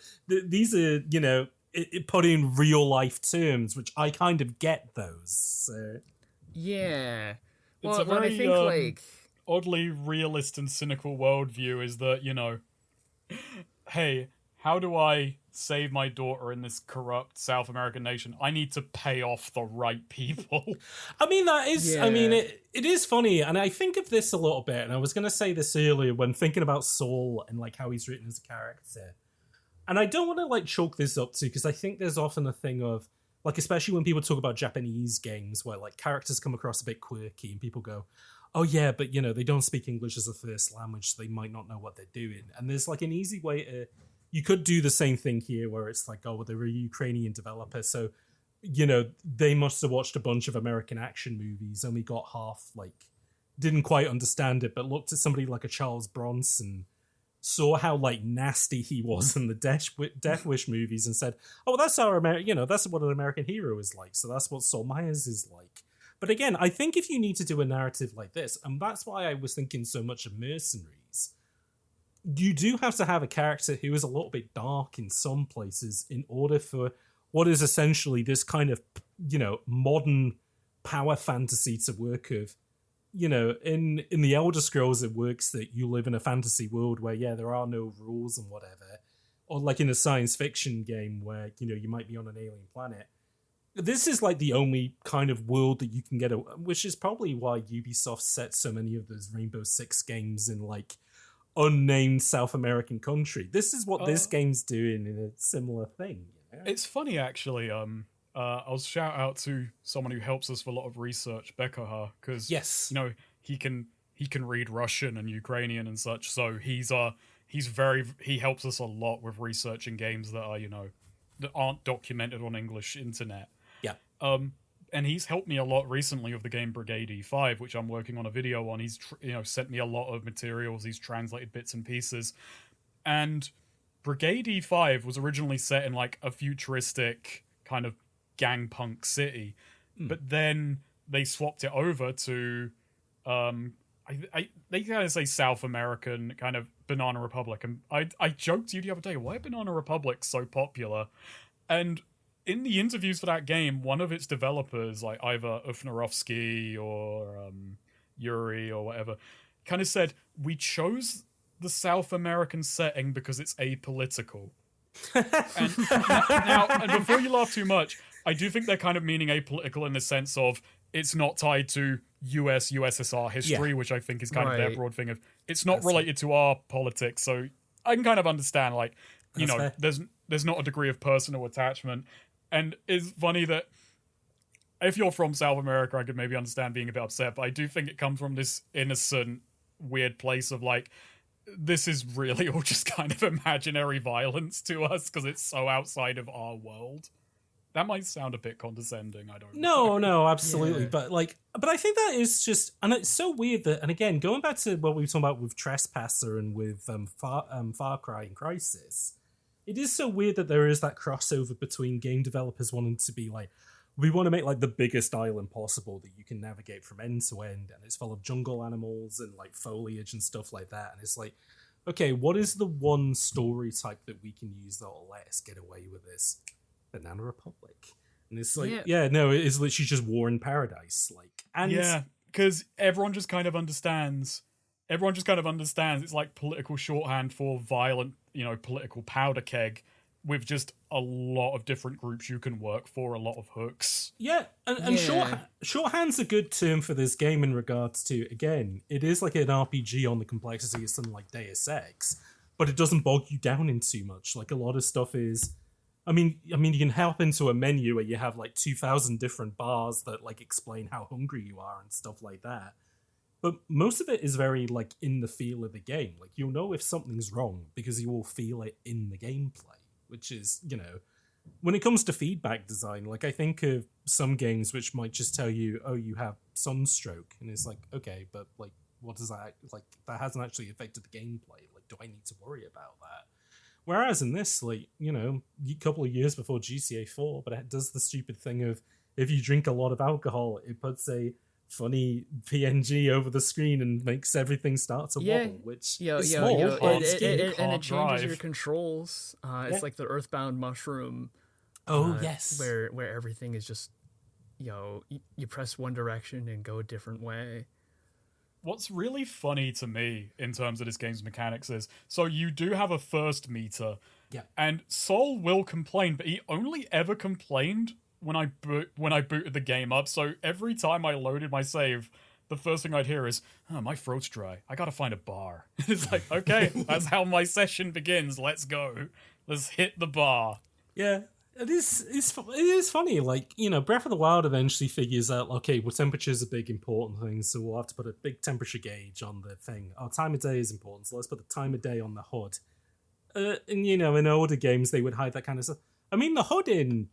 it put in real life terms, which I kind of get those. So. Yeah. It's a very, I think, like, oddly realist and cynical worldview is that, hey, how do I save my daughter in this corrupt South American nation? I need to pay off the right people. I mean, that is, it is funny, and I think of this a little bit, and I was going to say this earlier when thinking about Saul and like how he's written as a character. And I don't want to like chalk this up to, because I think there's often a thing of, like, especially when people talk about Japanese games where like characters come across a bit quirky and people go, oh yeah, but they don't speak English as a first language, so they might not know what they're doing. And there's like an easy way to, you could do the same thing here where it's like, they're a Ukrainian developer, so, they must have watched a bunch of American action movies, only got half, like, didn't quite understand it, but looked at somebody like a Charles Bronson, saw how like nasty he was in the Death Wish movies and said, that's our that's what an American hero is like, so that's what Saul Myers is like. But again, I think if you need to do a narrative like this, and that's why I was thinking so much of Mercenaries, you do have to have a character who is a little bit dark in some places in order for what is essentially this kind of modern power fantasy to work of. In the Elder Scrolls, it works that you live in a fantasy world where, there are no rules and whatever. Or like in a science fiction game where, you might be on an alien planet. This is like the only kind of world that you can get, which is probably why Ubisoft set so many of those Rainbow Six games in like unnamed South American country. This is what this game's doing in a similar thing. It's funny, actually. I'll shout out to someone who helps us with a lot of research, Bekoha, because he can read Russian and Ukrainian and such. So he helps us a lot with researching games that are that aren't documented on English internet. Yeah. And he's helped me a lot recently with the game Brigade E5, which I'm working on a video on. He's sent me a lot of materials. He's translated bits and pieces, and Brigade E5 was originally set in like a futuristic kind of gangpunk city, but then they swapped it over to they kind of say South American kind of Banana Republic, and I joked to you the other day, why are Banana Republic so popular? And in the interviews for that game, one of its developers, like either Ufnarovsky or Yuri or whatever, kind of said, we chose the South American setting because it's apolitical. and before you laugh too much, I do think they're kind of meaning apolitical in the sense of it's not tied to USSR history, which I think is kind of their broad thing of it's not related to our politics. So I can kind of understand, like, you know, there's not a degree of personal attachment. And it's funny that if you're from South America, I could maybe understand being a bit upset, but I do think it comes from this innocent, weird place of like, this is really all just kind of imaginary violence to us because it's so outside of our world. That might sound a bit condescending, I don't know. No, absolutely. Yeah. But I think that is just, and it's so weird that, and again, going back to what we were talking about with Trespasser and with Far Cry and Crysis, it is so weird that there is that crossover between game developers wanting to be like, we want to make like the biggest island possible that you can navigate from end to end, and it's full of jungle animals and like foliage and stuff like that. And it's like, okay, what is the one story type that we can use that will let us get away with this? Banana Republic. And it's like, no, it is literally just war in paradise. Like, and yeah, because everyone just kind of understands. It's like political shorthand for violent, you know, political powder keg with just a lot of different groups you can work for, a lot of hooks. Yeah, and shorthand's a good term for this game in regards to, again, it is like an RPG on the complexity of something like Deus Ex, but it doesn't bog you down in too much. Like, a lot of stuff is, I mean, you can hop into a menu where you have like 2,000 different bars that like explain how hungry you are and stuff like that. But most of it is very like in the feel of the game. Like, you'll know if something's wrong because you will feel it in the gameplay, which is, you know, when it comes to feedback design, like I think of some games which might just tell you, oh, you have sunstroke, and it's like, okay, but like, what does that, like, that hasn't actually affected the gameplay. Like, do I need to worry about that? Whereas in this, like, you know, a couple of years before GTA 4, but it does the stupid thing of, if you drink a lot of alcohol, it puts a funny PNG over the screen and makes everything start to wobble, which is small. And it changes your controls. It's like the Earthbound mushroom. Yes. Where everything is just, you know, you press one direction and go a different way. What's really funny to me in terms of this game's mechanics is, so you do have a first meter, and Sol will complain, but he only ever complained when I booted the game up. So every time I loaded my save, the first thing I'd hear is, oh, my throat's dry. I gotta find a bar. It's like, okay, that's how my session begins. Let's go. Let's hit the bar. Yeah, it is funny. Like, you know, Breath of the Wild eventually figures out, okay, well, temperature is a big important thing, so we'll have to put a big temperature gauge on the thing. Our time of day is important, so let's put the time of day on the HUD. And, you know, in older games, they would hide that kind of stuff. I mean, the HUD in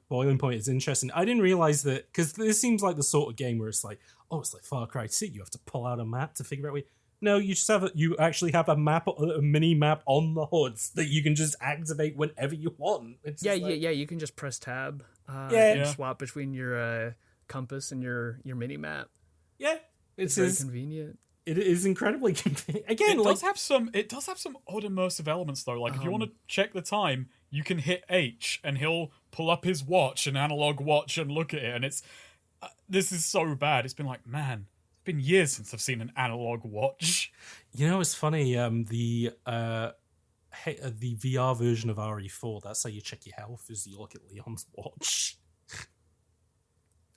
Boiling Point is interesting. I didn't realize that, because this seems like the sort of game where it's like, oh, it's like Far Cry 2. You have to pull out a map to figure out where. No, you just you actually have a mini map on the hoods that you can just activate whenever you want. It's you can just press tab. And swap between your compass and your mini map. Yeah, it's very convenient. It is incredibly convenient. Again, it does have some odd immersive elements though. Like, if you want to check the time, you can hit H and he'll pull up his watch, an analog watch, and look at it. And it's this is so bad. It's been like, man, it's been years since I've seen an analog watch. You know, it's funny. The VR version of RE4, that's how you check your health, is you look at Leon's watch.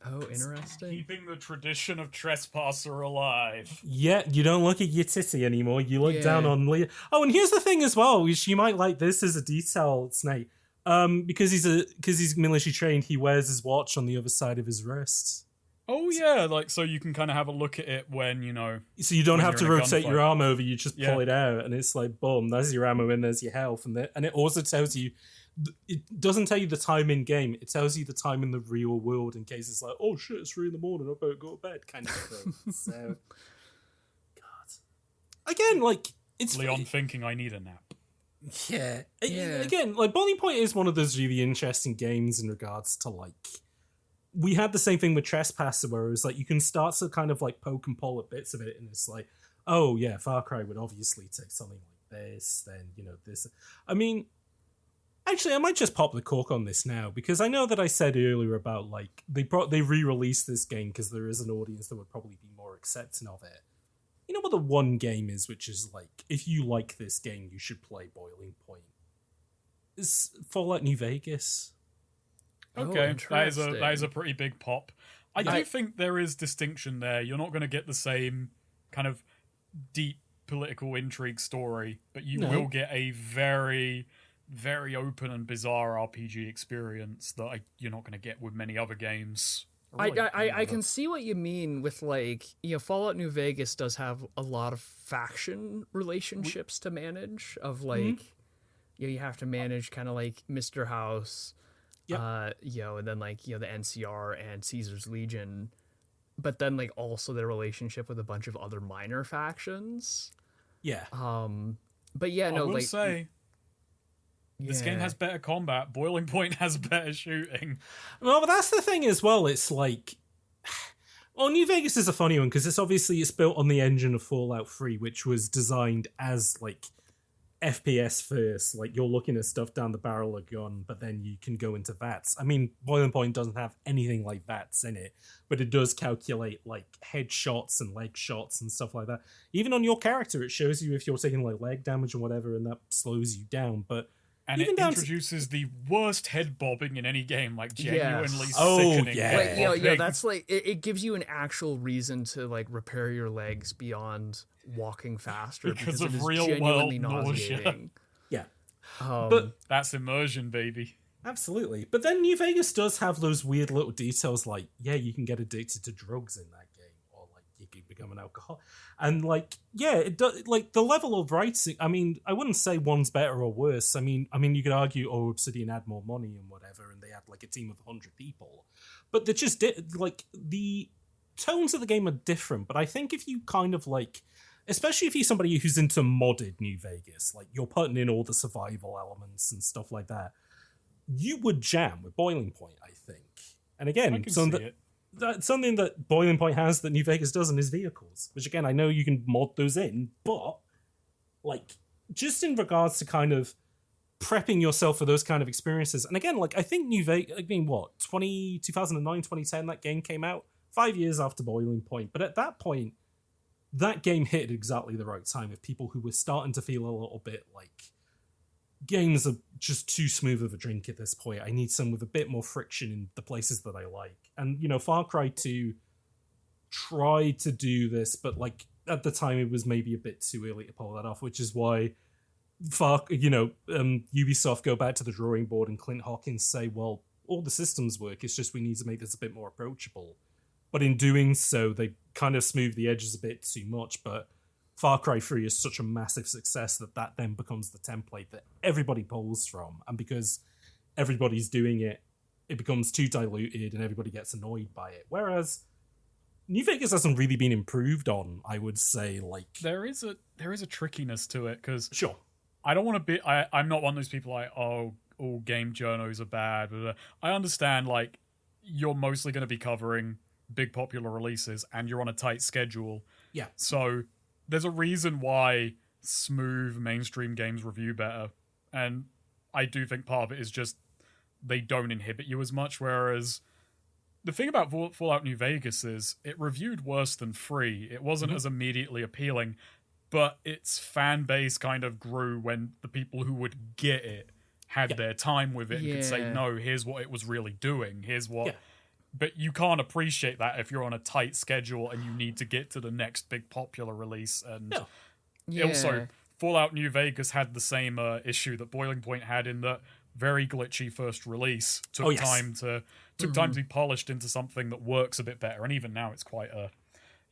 Oh, interesting. Keeping the tradition of Trespasser alive. Yeah, you don't look at your titty anymore. You look down on Leon. Oh, and here's the thing as well, which you might like this as a detail, Snake. Because he's military trained, he wears his watch on the other side of his wrist. Oh yeah, like, so you can kind of have a look at it when, you know. So you don't have to rotate your arm over. You just pull it out, and it's like, boom, there's your ammo and there's your health, and it also tells you. It doesn't tell you the time in game. It tells you the time in the real world in case it's like, oh shit, it's 3 a.m. I better go to bed, kind of thing. So, God, again, like, it's Leon thinking I need a nap. Yeah. Yeah. Again, like Boiling Point is one of those really interesting games in regards to like we had the same thing with Trespasser where it was like you can start to kind of like poke and pull at bits of it and it's like, oh yeah, Far Cry would obviously take something like this, then this. I mean, actually I might just pop the cork on this now because I know that I said earlier about like they re-released this game because there is an audience that would probably be more accepting of it. You know what the one game is which is like, if you like this game, you should play Boiling Point? Is Fallout New Vegas. Okay, that is a pretty big pop. I do think there is distinction there. You're not going to get the same kind of deep political intrigue story, but you will get a very, very open and bizarre RPG experience that you're not going to get with many other games. I can see what you mean with like, Fallout New Vegas does have a lot of faction relationships to manage of like, you have to manage kind of like Mr. House, and then like, the NCR and Caesar's Legion, but then like also their relationship with a bunch of other minor factions. Yeah. But yeah, no, I will like say, this game has better combat. Boiling Point has better shooting. Well, but that's the thing as well. It's like, well, New Vegas is a funny one because it's built on the engine of Fallout 3, which was designed as like FPS first. Like you're looking at stuff down the barrel of a gun, but then you can go into VATS. I mean, Boiling Point doesn't have anything like VATS in it, but it does calculate like headshots and leg shots and stuff like that. Even on your character, it shows you if you're taking like leg damage or whatever, and that slows you down. But and it introduces the worst head bobbing in any game, like genuinely sickening. That's like it gives you an actual reason to like repair your legs beyond walking faster because of it is real genuinely world nauseating. Yeah, but that's immersion, baby. Absolutely. But then New Vegas does have those weird little details, like you can get addicted to drugs in that game, or like you can become an alcoholic. And like, it does, like the level of writing. I mean, I wouldn't say one's better or worse. I mean, you could argue, Obsidian had more money and whatever, and they had like a team of 100 people, but they just did like the tones of the game are different. But I think if you kind of like, especially if you're somebody who's into modded New Vegas, like you're putting in all the survival elements and stuff like that, you would jam with Boiling Point, I think. And again, something that Boiling Point has that New Vegas doesn't is vehicles, which again, I know you can mod those in, but like just in regards to kind of prepping yourself for those kind of experiences. And again, like I think New Vegas, I mean, 2009, 2010, that game came out 5 years after Boiling Point. But at that point, that game hit at exactly the right time with people who were starting to feel a little bit like games are just too smooth of a drink at this point. I need some with a bit more friction in the places that I like. And, Far Cry 2 tried to do this, but like at the time it was maybe a bit too early to pull that off, which is why Ubisoft go back to the drawing board and Clint Hawkins say, well, all the systems work, it's just we need to make this a bit more approachable. But in doing so, they kind of smooth the edges a bit too much, but Far Cry 3 is such a massive success that then becomes the template that everybody pulls from. And because everybody's doing it, it becomes too diluted and everybody gets annoyed by it. Whereas New Vegas hasn't really been improved on, I would say. Like there is a trickiness to it because sure, I don't want to be. I'm not one of those people like, oh, all game journos are bad. Blah, blah. I understand like you're mostly going to be covering big popular releases and you're on a tight schedule. Yeah. So there's a reason why smooth mainstream games review better. And I do think part of it is just they don't inhibit you as much. Whereas the thing about Fallout New Vegas is it reviewed worse than 3. It wasn't as immediately appealing, but its fan base kind of grew when the people who would get it had their time with it and could say, no, here's what it was really doing. Here's what... Yeah. But you can't appreciate that if you're on a tight schedule and you need to get to the next big popular release. And also, Fallout New Vegas had the same issue that Boiling Point had in that very glitchy first release. Took time to be polished into something that works a bit better. And even now, it's quite a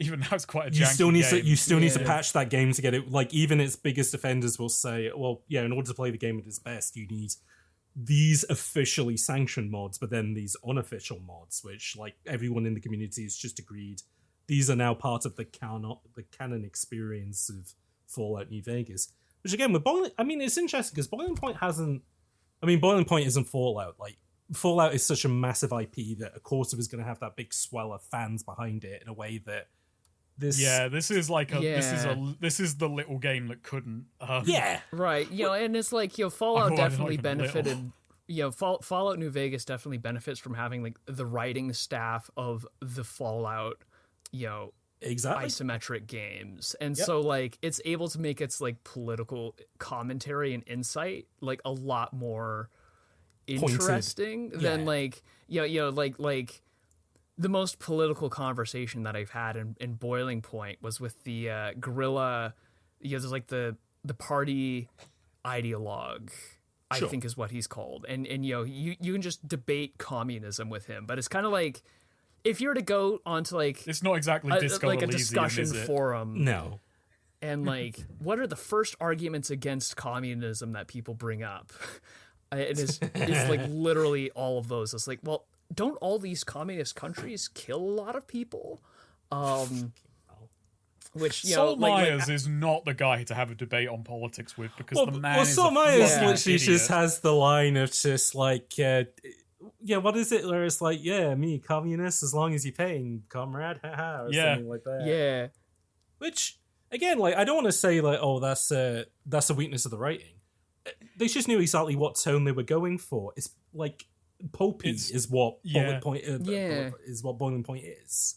janky game. You still need to patch that game to get it. Like even its biggest offenders will say, well, in order to play the game at its best, you need these officially sanctioned mods, but then these unofficial mods, which like everyone in the community has just agreed these are now part of the canon experience of Fallout New Vegas. Which again, with Boiling, I mean, it's interesting because Boiling Point hasn't. I mean, Boiling Point isn't Fallout. Like Fallout is such a massive IP that of course it was going to have that big swell of fans behind it in a way that this. Yeah, this is like this is the little game that couldn't. Yeah, right. And it's like Fallout Oh, definitely not even benefited. Fallout New Vegas definitely benefits from having like the writing staff of the Fallout, exactly. isometric games, and so like it's able to make its like political commentary and insight like a lot more interesting than like like the most political conversation that I've had in Boiling Point was with the guerrilla. There's like the party ideologue. I think is what he's called, and you can just debate communism with him, but it's kind of like if you were to go onto like it's not exactly Disco like a Elysium, discussion is it? forum, No, and like what are the first arguments against communism that people bring up? It's like literally all of those. It's like, well, don't all these communist countries kill a lot of people? Which Saul Myers is not the guy to have a debate on politics with because the man is Saul Myers literally idiot. just has the line of just like, what is it? Where it's like, me communist as long as you're paying, comrade, haha, or something like that. Yeah. Which again, like, I don't want to say like, oh, that's a weakness of the writing. They just knew exactly what tone they were going for. It's like pulpy is what Boiling Point is what Boiling Point is.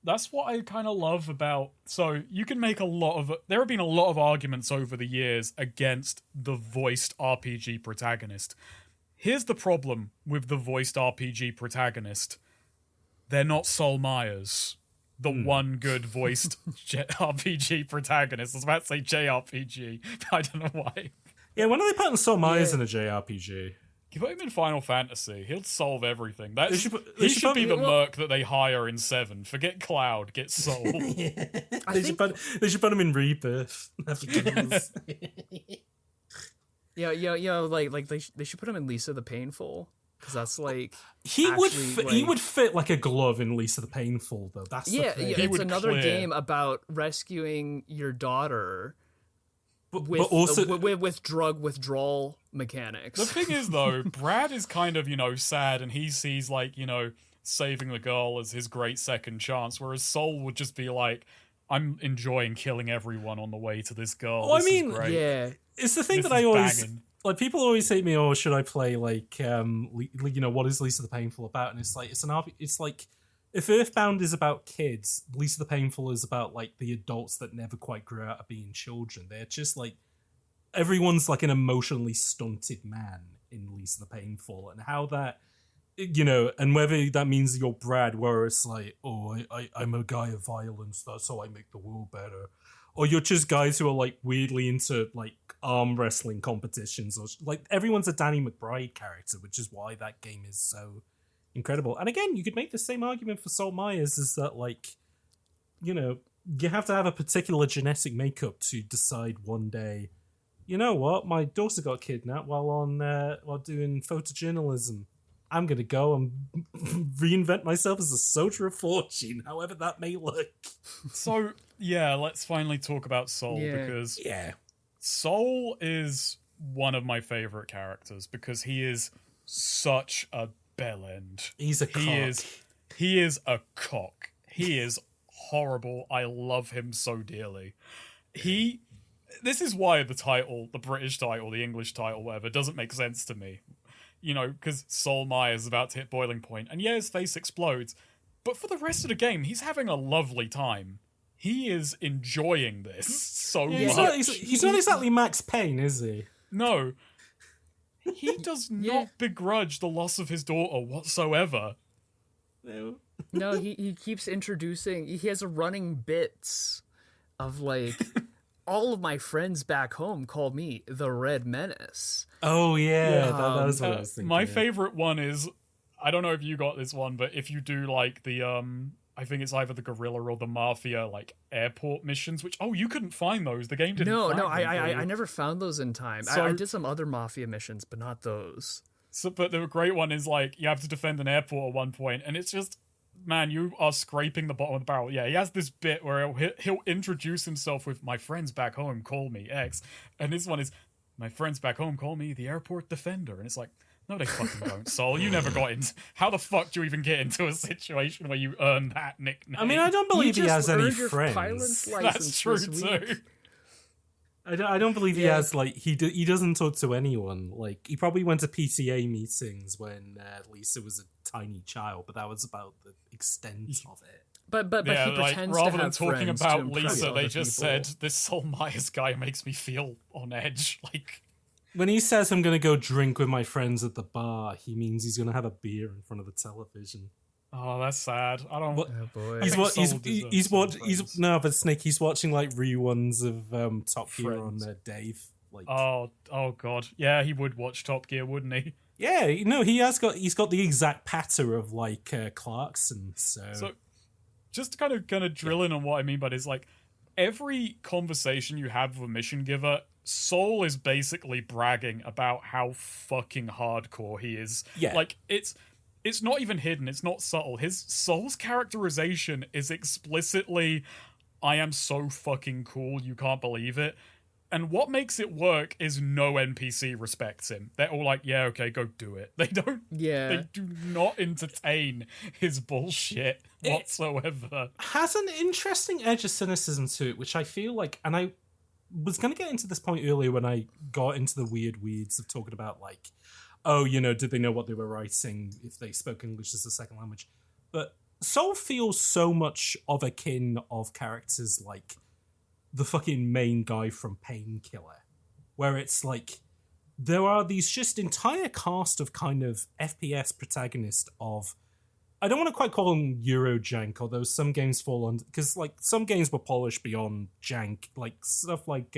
That's what I kind of love about. So you can make there have been a lot of arguments over the years against the voiced RPG protagonist. Here's the problem with the voiced RPG protagonist: they're not Saul Myers, the one good voiced RPG protagonist. I was about to say JRPG, but I don't know why. Yeah, when are they putting Saul Myers in a JRPG? You put him in Final Fantasy, he'll solve everything. He should put be the merc that they hire in 7. Forget Cloud, get Soul. They should put him in Rebirth. Like they should put him in Lisa the Painful, because that's like he would fit like a glove in Lisa the Painful though. That's the thing. It's another game about rescuing your daughter. But also with drug withdrawal mechanics. The thing is, though, Brad is kind of, sad, and he sees, like, saving the girl as his great second chance, whereas Soul would just be like, I'm enjoying killing everyone on the way to this girl. Well, this is great. Yeah. It's the thing that I always... Banging. Like, people always say to me, oh, should I play, like, what is Lisa the Painful about? And it's like, it's like... If Earthbound is about kids, Lisa the Painful is about, like, the adults that never quite grew out of being children. They're just, like... Everyone's, like, an emotionally stunted man in Lisa the Painful. And how that... and whether that means you're Brad, where it's like, oh, I'm a guy of violence, that's how I make the world better. Or you're just guys who are, like, weirdly into, like, arm wrestling competitions. Or like, everyone's a Danny McBride character, which is why that game is so... incredible. And again, you could make the same argument for Saul Myers, is that, like, you have to have a particular genetic makeup to decide one day, you know what, my daughter got kidnapped while doing photojournalism. I'm going to go and reinvent myself as a soldier of fortune, however that may look. So, yeah, let's finally talk about Soul, because Soul is one of my favorite characters, because he is such a bellend. He's a cock. He is a cock. He is horrible. I love him so dearly. This is why the title, the British title, the English title, whatever, doesn't make sense to me. Because Saul Myers is about to hit boiling point, and his face explodes. But for the rest of the game, he's having a lovely time. He is enjoying this so much. He's not exactly Max Payne, is he? No. He does not begrudge the loss of his daughter whatsoever. No, he keeps introducing... He has a running bits of, like... all of my friends back home call me the Red Menace. Oh, yeah. That was what I was thinking. My favorite one is... I don't know if you got this one, but if you do, like, the... I think it's either the Guerrilla or the Mafia, like, airport missions, which... Oh, you couldn't find those. The game didn't flag them. I never found those in time. So, I did some other Mafia missions, but not those. But the great one is, like, you have to defend an airport at one point, and it's just... man, you are scraping the bottom of the barrel. Yeah, he has this bit where he'll introduce himself with, my friends back home call me X. And this one is, my friends back home call me the airport defender. And it's like, no, they fucking don't, Sol. You never got into... How the fuck do you even get into a situation where you earn that nickname? I mean, I don't believe he has any your friends. pilot's That's license true, this week. too. I don't believe he has, like, he doesn't talk to anyone. Like, he probably went to PTA meetings when Lisa was a tiny child, but that was about the extent of it. But Yeah, he pretends rather to than have talking friends about to impress Lisa, other they just people. said, this Sol Myers guy makes me feel on edge. Like, When he says, I'm going to go drink with my friends at the bar, he means he's going to have a beer in front of the television. oh, that's sad. I don't... What- Oh boy. I think Sol deserves some friends. No, but Snake, he's watching like reruns of Top Gear on Friends. Dave. Like, Oh god. Yeah, he would watch Top Gear, wouldn't he? yeah, no, he's got the exact patter of like Clarkson. So, just kind of drill in on what I mean by this, like, every conversation you have with a mission giver, Sol is basically bragging about how fucking hardcore he is. Yeah. Like, it's not even hidden, it's not subtle. Sol's characterization is explicitly, I am so fucking cool, you can't believe it. And what makes it work is no NPC respects him. They're all like, yeah, okay, go do it. They don't... Yeah. They do not entertain his bullshit whatsoever. has an interesting edge of cynicism to it, which I feel like, and I was going to get into this point earlier when I got into the weeds of talking about like, oh, did they know what they were writing if they spoke English as a second language? But Soul feels so much of a kin of characters like the fucking main guy from Painkiller, where it's like there are these just entire cast of kind of FPS protagonists of, I don't want to quite call them Eurojank, although some games fall on, because like some games were polished beyond jank, like stuff like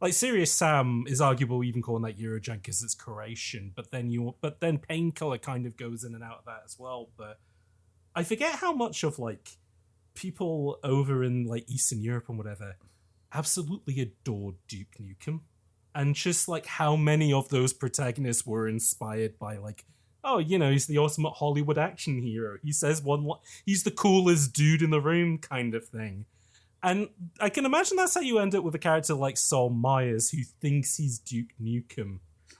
Serious Sam is arguable even calling that Eurojank because it's curation, but then Painkiller kind of goes in and out of that as well. But I forget how much of like people over in like Eastern Europe and whatever absolutely adored Duke Nukem, and just like how many of those protagonists were inspired by like, oh, he's the ultimate Hollywood action hero. He says he's the coolest dude in the room kind of thing. And I can imagine that's how you end up with a character like Sol Myers who thinks he's Duke Nukem,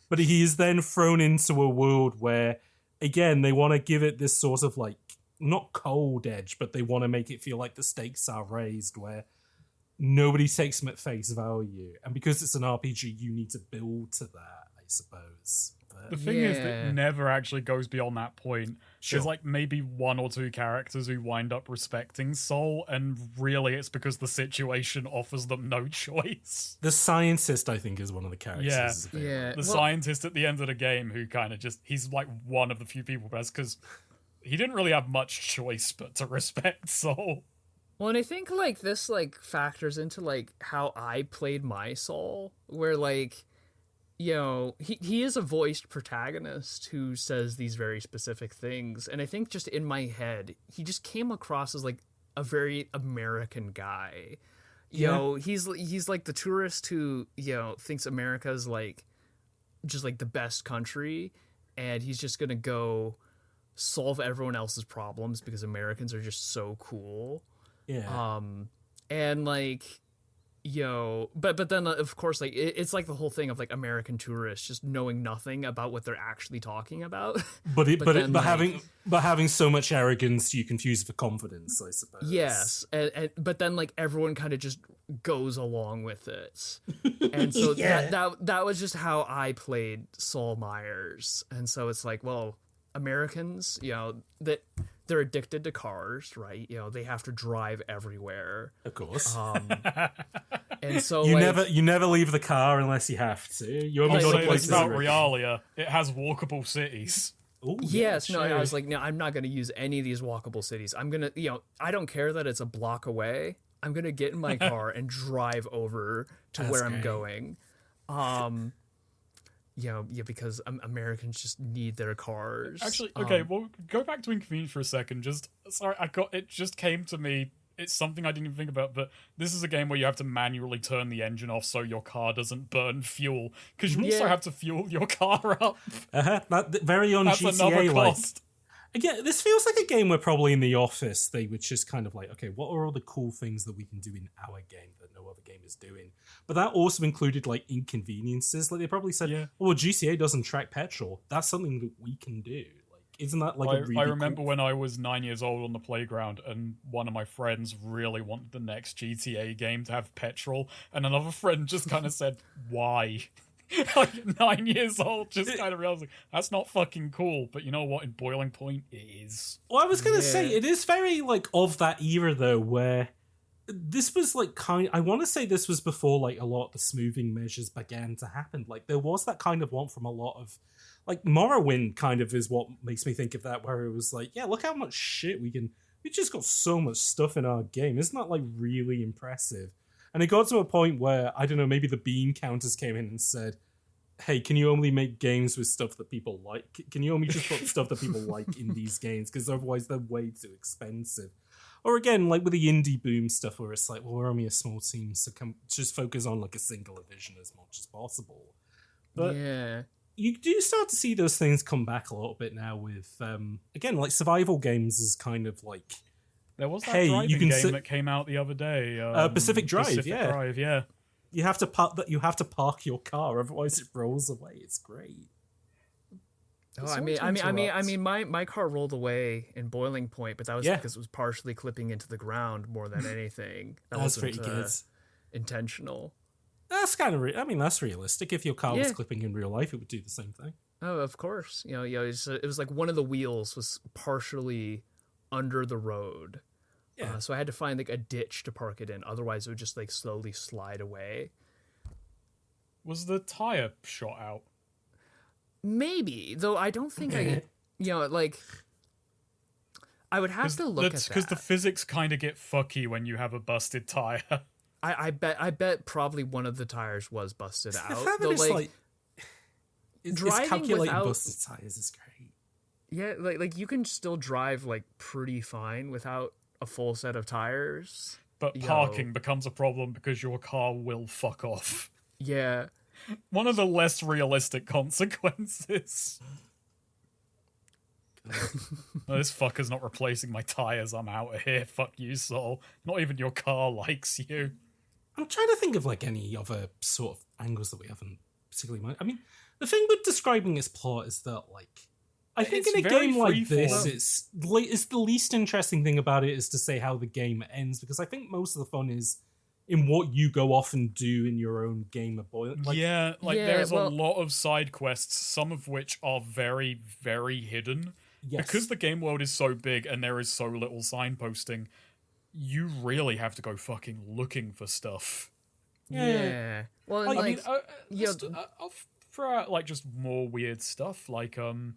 but he is then thrown into a world where, again, they want to give it this sort of like, not cold edge, but they want to make it feel like the stakes are raised, where nobody takes them at face value. And because it's an RPG, you need to build to that, I suppose. The thing is that Yeah. it never actually goes beyond that point. Sure. There's like maybe one or two characters who wind up respecting Sol, and really it's because the situation offers them no choice. The scientist, I think, is one of the characters. Yeah. is a bit Yeah. like- The scientist at the end of the game who kind of just, he's like one of the few people, but that's because he didn't really have much choice but to respect Sol. Well, and I think like this like factors into like how I played my Soul, where like, he is a voiced protagonist who says these very specific things, and I think just in my head he just came across as like a very American guy. He's like the tourist who thinks America's like just like the best country, and he's just gonna go solve everyone else's problems because Americans are just so cool. Yeah. And like, but then of course like it's like the whole thing of like American tourists just knowing nothing about what they're actually talking about. But then, like- having so much arrogance, you confuse it for confidence, I suppose. Yes, and but then like everyone kind of just goes along with it, and so Yeah. that was just how I played Sol Myers, and so it's like, well, Americans, that they're addicted to cars, right? They have to drive everywhere, Of course. and so you like, never leave the car unless you have to. You only I'll go to say this places. about where- Realia, it has walkable cities. Ooh, Yes, yeah, no, sure. I was like, no, I'm not going to use any of these walkable cities. I'm going to, I don't care that it's a block away. I'm going to get in my car and drive over to That's where I'm great. going. Because Americans just need their cars. Actually, okay, well, go back to Inconvenience for a second. It just came to me. It's something I didn't even think about, but this is a game where you have to manually turn the engine off so your car doesn't burn fuel, because you also Yeah. have to fuel your car up. Very on That's another GTA like. cost. Again, this feels like a game where probably in the office they were just kind of like, okay, what are all the cool things that we can do in our game that no other game is doing? But that also included like inconveniences. Like they probably said, well, GTA doesn't track petrol. That's something that we can do. Like, isn't that like a really I remember cool... when I was 9 years old on the playground and one of my friends really wanted the next GTA game to have petrol, and another friend just kind of said, why? Like 9 years old, just kind of realizing that's not fucking cool. But you know what? In Boiling Point, it is. Well, I was gonna say it is very like of that era though, where this was like I want to say this was before like a lot of the smoothing measures began to happen. Like there was that kind of want from a lot of like Morrowind. Kind of is what makes me think of that, where it was like, yeah, look how much shit we can. We just got so much stuff in our game. Isn't that like really impressive? And it got to a point where, I don't know, maybe the bean counters came in and said, hey, can you only make games with stuff that people like? Can you only just put stuff that people like in these games? Because otherwise they're way too expensive. Or again, like with the indie boom stuff where it's like, well, we're only a small team, so just focus on like a single division as much as possible. But you do start to see those things come back a little bit now with, again, like survival games is kind of like... There was that driving game that came out the other day. Pacific Drive, Drive, yeah. You have to park your car, otherwise it rolls away. It's great. Oh, I mean, my car rolled away in Boiling Point, but that was because it was partially clipping into the ground more than anything. That's pretty good. Intentional. That's kind of. That's realistic. If your car was clipping in real life, it would do the same thing. Oh, of course. It was like one of the wheels was partially under the road. Yeah. So I had to find like a ditch to park it in. Otherwise, it would just like slowly slide away. Was the tire shot out? Maybe, though I don't think I would have to look at that. Because the physics kind of get fucky when you have a busted tire. I bet probably one of the tires was busted out. It's calculating busted tires is great. Yeah, like you can still drive like pretty fine without a full set of tires. But parking becomes a problem because your car will fuck off. Yeah. One of the less realistic consequences. This fucker's not replacing my tires. I'm out of here. Fuck you, Sol. Not even your car likes you. I'm trying to think of like any other sort of angles that we haven't particularly mind. I mean, the thing with describing its plot is that like I think in a game like this, it's the least interesting thing about it is to say how the game ends, because I think most of the fun is in what you go off and do in your own game of Boiling. There's a lot of side quests, some of which are very, very hidden. Yes. Because the game world is so big and there is so little signposting, you really have to go fucking looking for stuff. Yeah. Well, I'll throw out like just more weird stuff, like you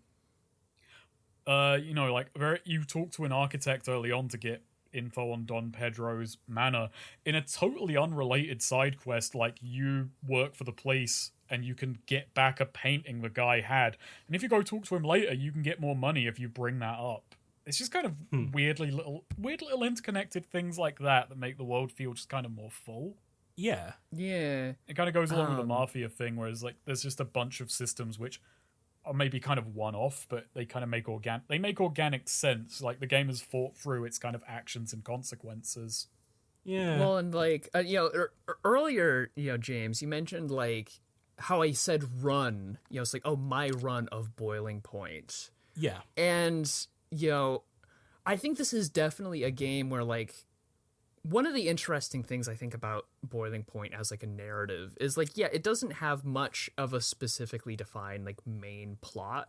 talk to an architect early on to get info on Don Pedro's manor. In a totally unrelated side quest, like you work for the police and you can get back a painting the guy had. And if you go talk to him later, you can get more money if you bring that up. It's just kind of weird little interconnected things like that make the world feel just kind of more full. Yeah. Yeah. It kind of goes along with the Mafia thing, whereas like there's just a bunch of systems which are maybe kind of one-off, but they kind of make organic sense. Like the game has thought through its kind of actions and consequences. Yeah. Well, and like earlier, James, you mentioned like how I said run. It's like, oh, my run of Boiling Point. Yeah. And I think this is definitely a game where like one of the interesting things I think about Boiling Point as like a narrative is like, it doesn't have much of a specifically defined like main plot,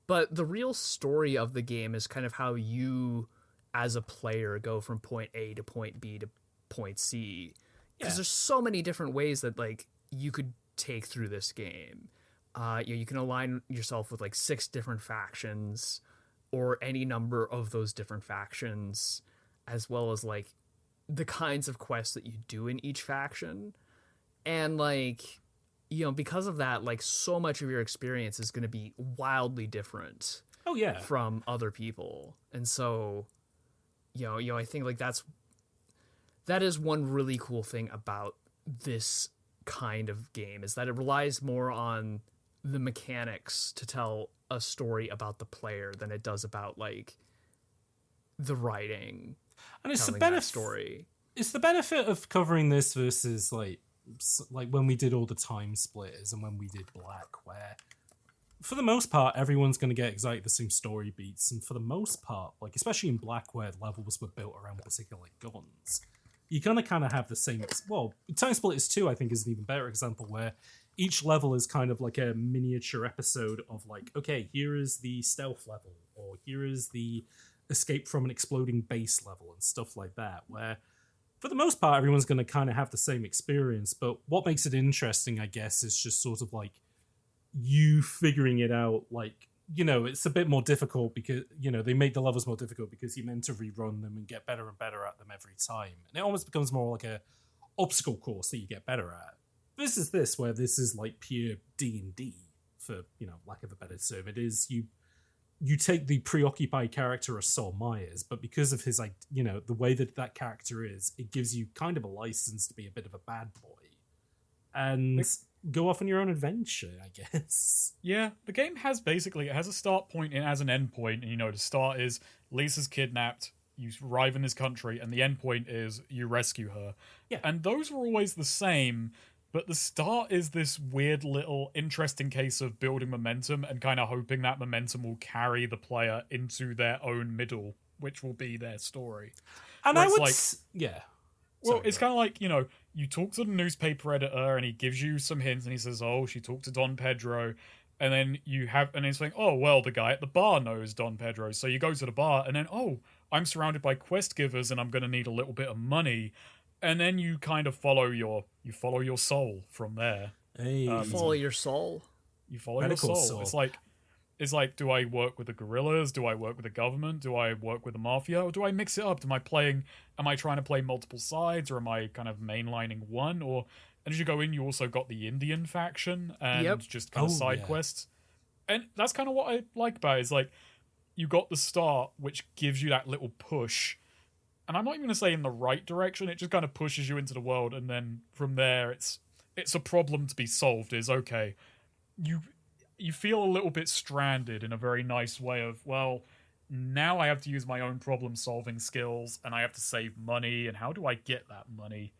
but the real story of the game is kind of how you as a player go from point A to point B to point C. Because there's so many different ways that like you could take through this game. You can align yourself with like 6 different factions or any number of those different factions, as well as like the kinds of quests that you do in each faction. And like, because of that, like so much of your experience is going to be wildly different from other people. And so, I think like that is one really cool thing about this kind of game, is that it relies more on the mechanics to tell a story about the player than it does about like the writing. And it's the telling that benefit story. It's the benefit of covering this versus like when we did all the time splitters and when we did Black, where for the most part everyone's going to get exactly the same story beats, and for the most part, like especially in Black where levels were built around particular guns, you're going to kind of have the same. Well, Time Splitters 2 I think is an even better example, where each level is kind of like a miniature episode of like, okay, here is the stealth level, or here is the escape from an exploding base level and stuff like that, where for the most part everyone's going to kind of have the same experience. But what makes it interesting, I guess, is just sort of like you figuring it out. Like, you know, it's a bit more difficult because, you know, they make the levels more difficult because you're meant to rerun them and get better and better at them every time, and it almost becomes more like a obstacle course that you get better at. This where this is like pure D&D, for, you know, lack of a better term. It is you take the preoccupied character of Saul Myers, but because of his, like, you know, the way that character is, it gives you kind of a license to be a bit of a bad boy and go off on your own adventure, I guess. Yeah, the game has basically, it has a start point and it has an end point, and, you know, the start is Lisa's kidnapped, you arrive in this country, and the end point is you rescue her. Yeah. And those were always the same, but the start is this weird little interesting case of building momentum and kind of hoping that momentum will carry the player into their own middle, which will be their story. And where I would... like, yeah. well, Sorry, it's kind of like, you know, you talk to the newspaper editor and he gives you some hints and he says, oh, she talked to Don Pedro. And then and it's like, oh, well, the guy at the bar knows Don Pedro. So you go to the bar and then, oh, I'm surrounded by quest givers and I'm going to need a little bit of money. And then you kind of follow your soul from there. Hey. Follow your soul. You follow Medical your soul. soul. It's like, do I work with the guerrillas? Do I work with the government? Do I work with the mafia? Or do I mix it up? Am I trying to play multiple sides, or am I kind of mainlining one? Or, and as you go in, you also got the Indian faction and just kind of side quests. And that's kind of what I like about it, is like, you got the start, which gives you that little push. And I'm not even going to say in the right direction, it just kind of pushes you into the world, and then from there, it's a problem to be solved. Is okay, you feel a little bit stranded in a very nice way of, well, now I have to use my own problem-solving skills, and I have to save money, and how do I get that money?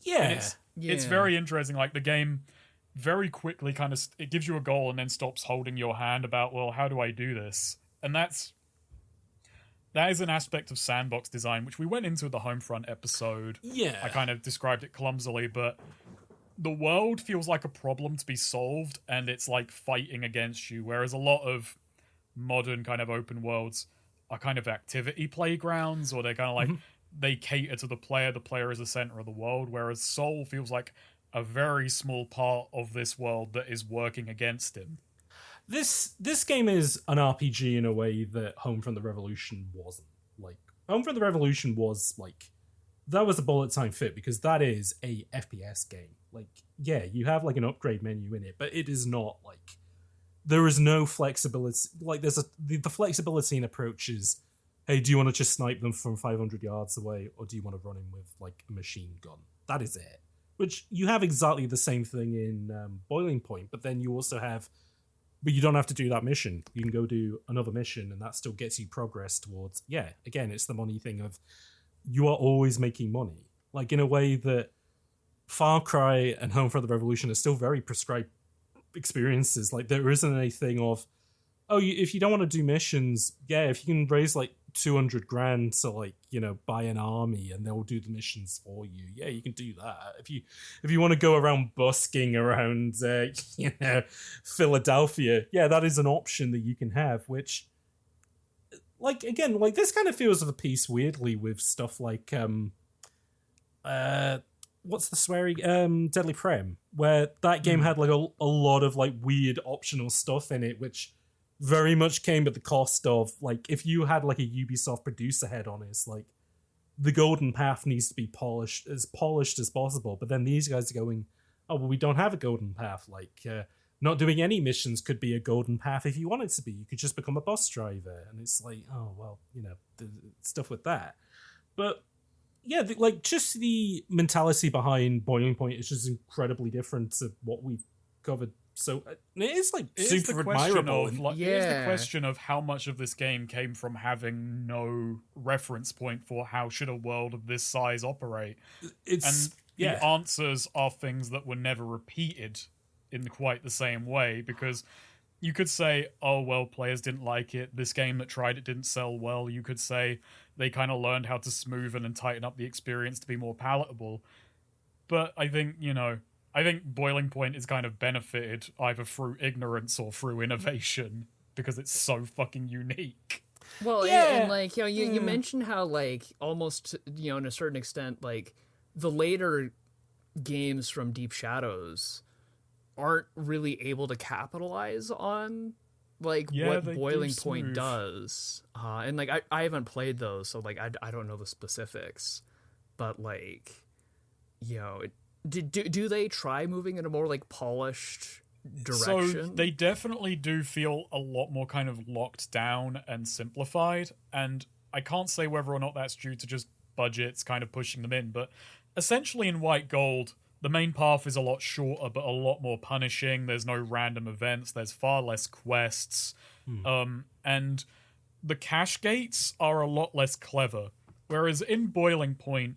Yeah. And it's very interesting. Like, the game very quickly kind of, it gives you a goal and then stops holding your hand about, well, how do I do this? And that is an aspect of sandbox design, which we went into the Homefront episode. Yeah. I kind of described it clumsily, but the world feels like a problem to be solved, and it's like fighting against you, whereas a lot of modern kind of open worlds are kind of activity playgrounds, or they're kind of like, they cater to the player is the center of the world, whereas Soul feels like a very small part of this world that is working against him. This game is an RPG in a way that Home from the Revolution wasn't. Like, Home from the Revolution was like, that was a bullet time fit, because that is a FPS game. Like, yeah, you have like an upgrade menu in it, but it is not like, there is no flexibility. Like, there's the flexibility in approach is, hey, do you want to just snipe them from 500 yards away, or do you want to run in with like a machine gun? That is it. Which you have exactly the same thing in Boiling Point, but then you also have, but you don't have to do that mission. You can go do another mission, and that still gets you progress towards, yeah, again, it's the money thing of, you are always making money. Like, in a way that Far Cry and Home from the Revolution are still very prescribed experiences. Like, there isn't anything of, oh, if you don't want to do missions, yeah, if you can raise like 200 grand to, like, you know, buy an army and they'll do the missions for you, yeah, you can do that. If you want to go around busking around you know, Philadelphia, yeah, that is an option that you can have, which, like, again, like, this kind of feels of a piece weirdly with stuff like what's the swearing, Deadly Prem, where that game had like a lot of like weird optional stuff in it, which very much came at the cost of, like, if you had like a Ubisoft producer head on it, it's like, the golden path needs to be polished as possible. But then these guys are going, oh, well, we don't have a golden path. Like, not doing any missions could be a golden path if you want it to be. You could just become a bus driver. And it's like, oh, well, you know, stuff with that. But yeah, like, just the mentality behind Boiling Point is just incredibly different to what we've covered So it is like It is super the question admirable. of, like, it is the question of how much of this game came from having no reference point for how should a world of this size operate. And the answers are things that were never repeated in quite the same way, because you could say, oh, well, players didn't like it. This game that tried it didn't sell well. You could say they kind of learned how to smoothen and tighten up the experience to be more palatable. But I think, I think Boiling Point is kind of benefited either through ignorance or through innovation because it's so fucking unique. Well, and like, you mentioned how, like, almost, in a certain extent, like, the later games from DeepShadows aren't really able to capitalize on, like, what Boiling Point does. And, like, I haven't played those, so, like, I don't know the specifics. But, like, do they try moving in a more, like, polished direction? So they definitely do feel a lot more kind of locked down and simplified, and I can't say whether or not that's due to just budgets kind of pushing them in, but essentially in White Gold, the main path is a lot shorter but a lot more punishing. There's no random events, there's far less quests, and the cache gates are a lot less clever. Whereas in Boiling Point,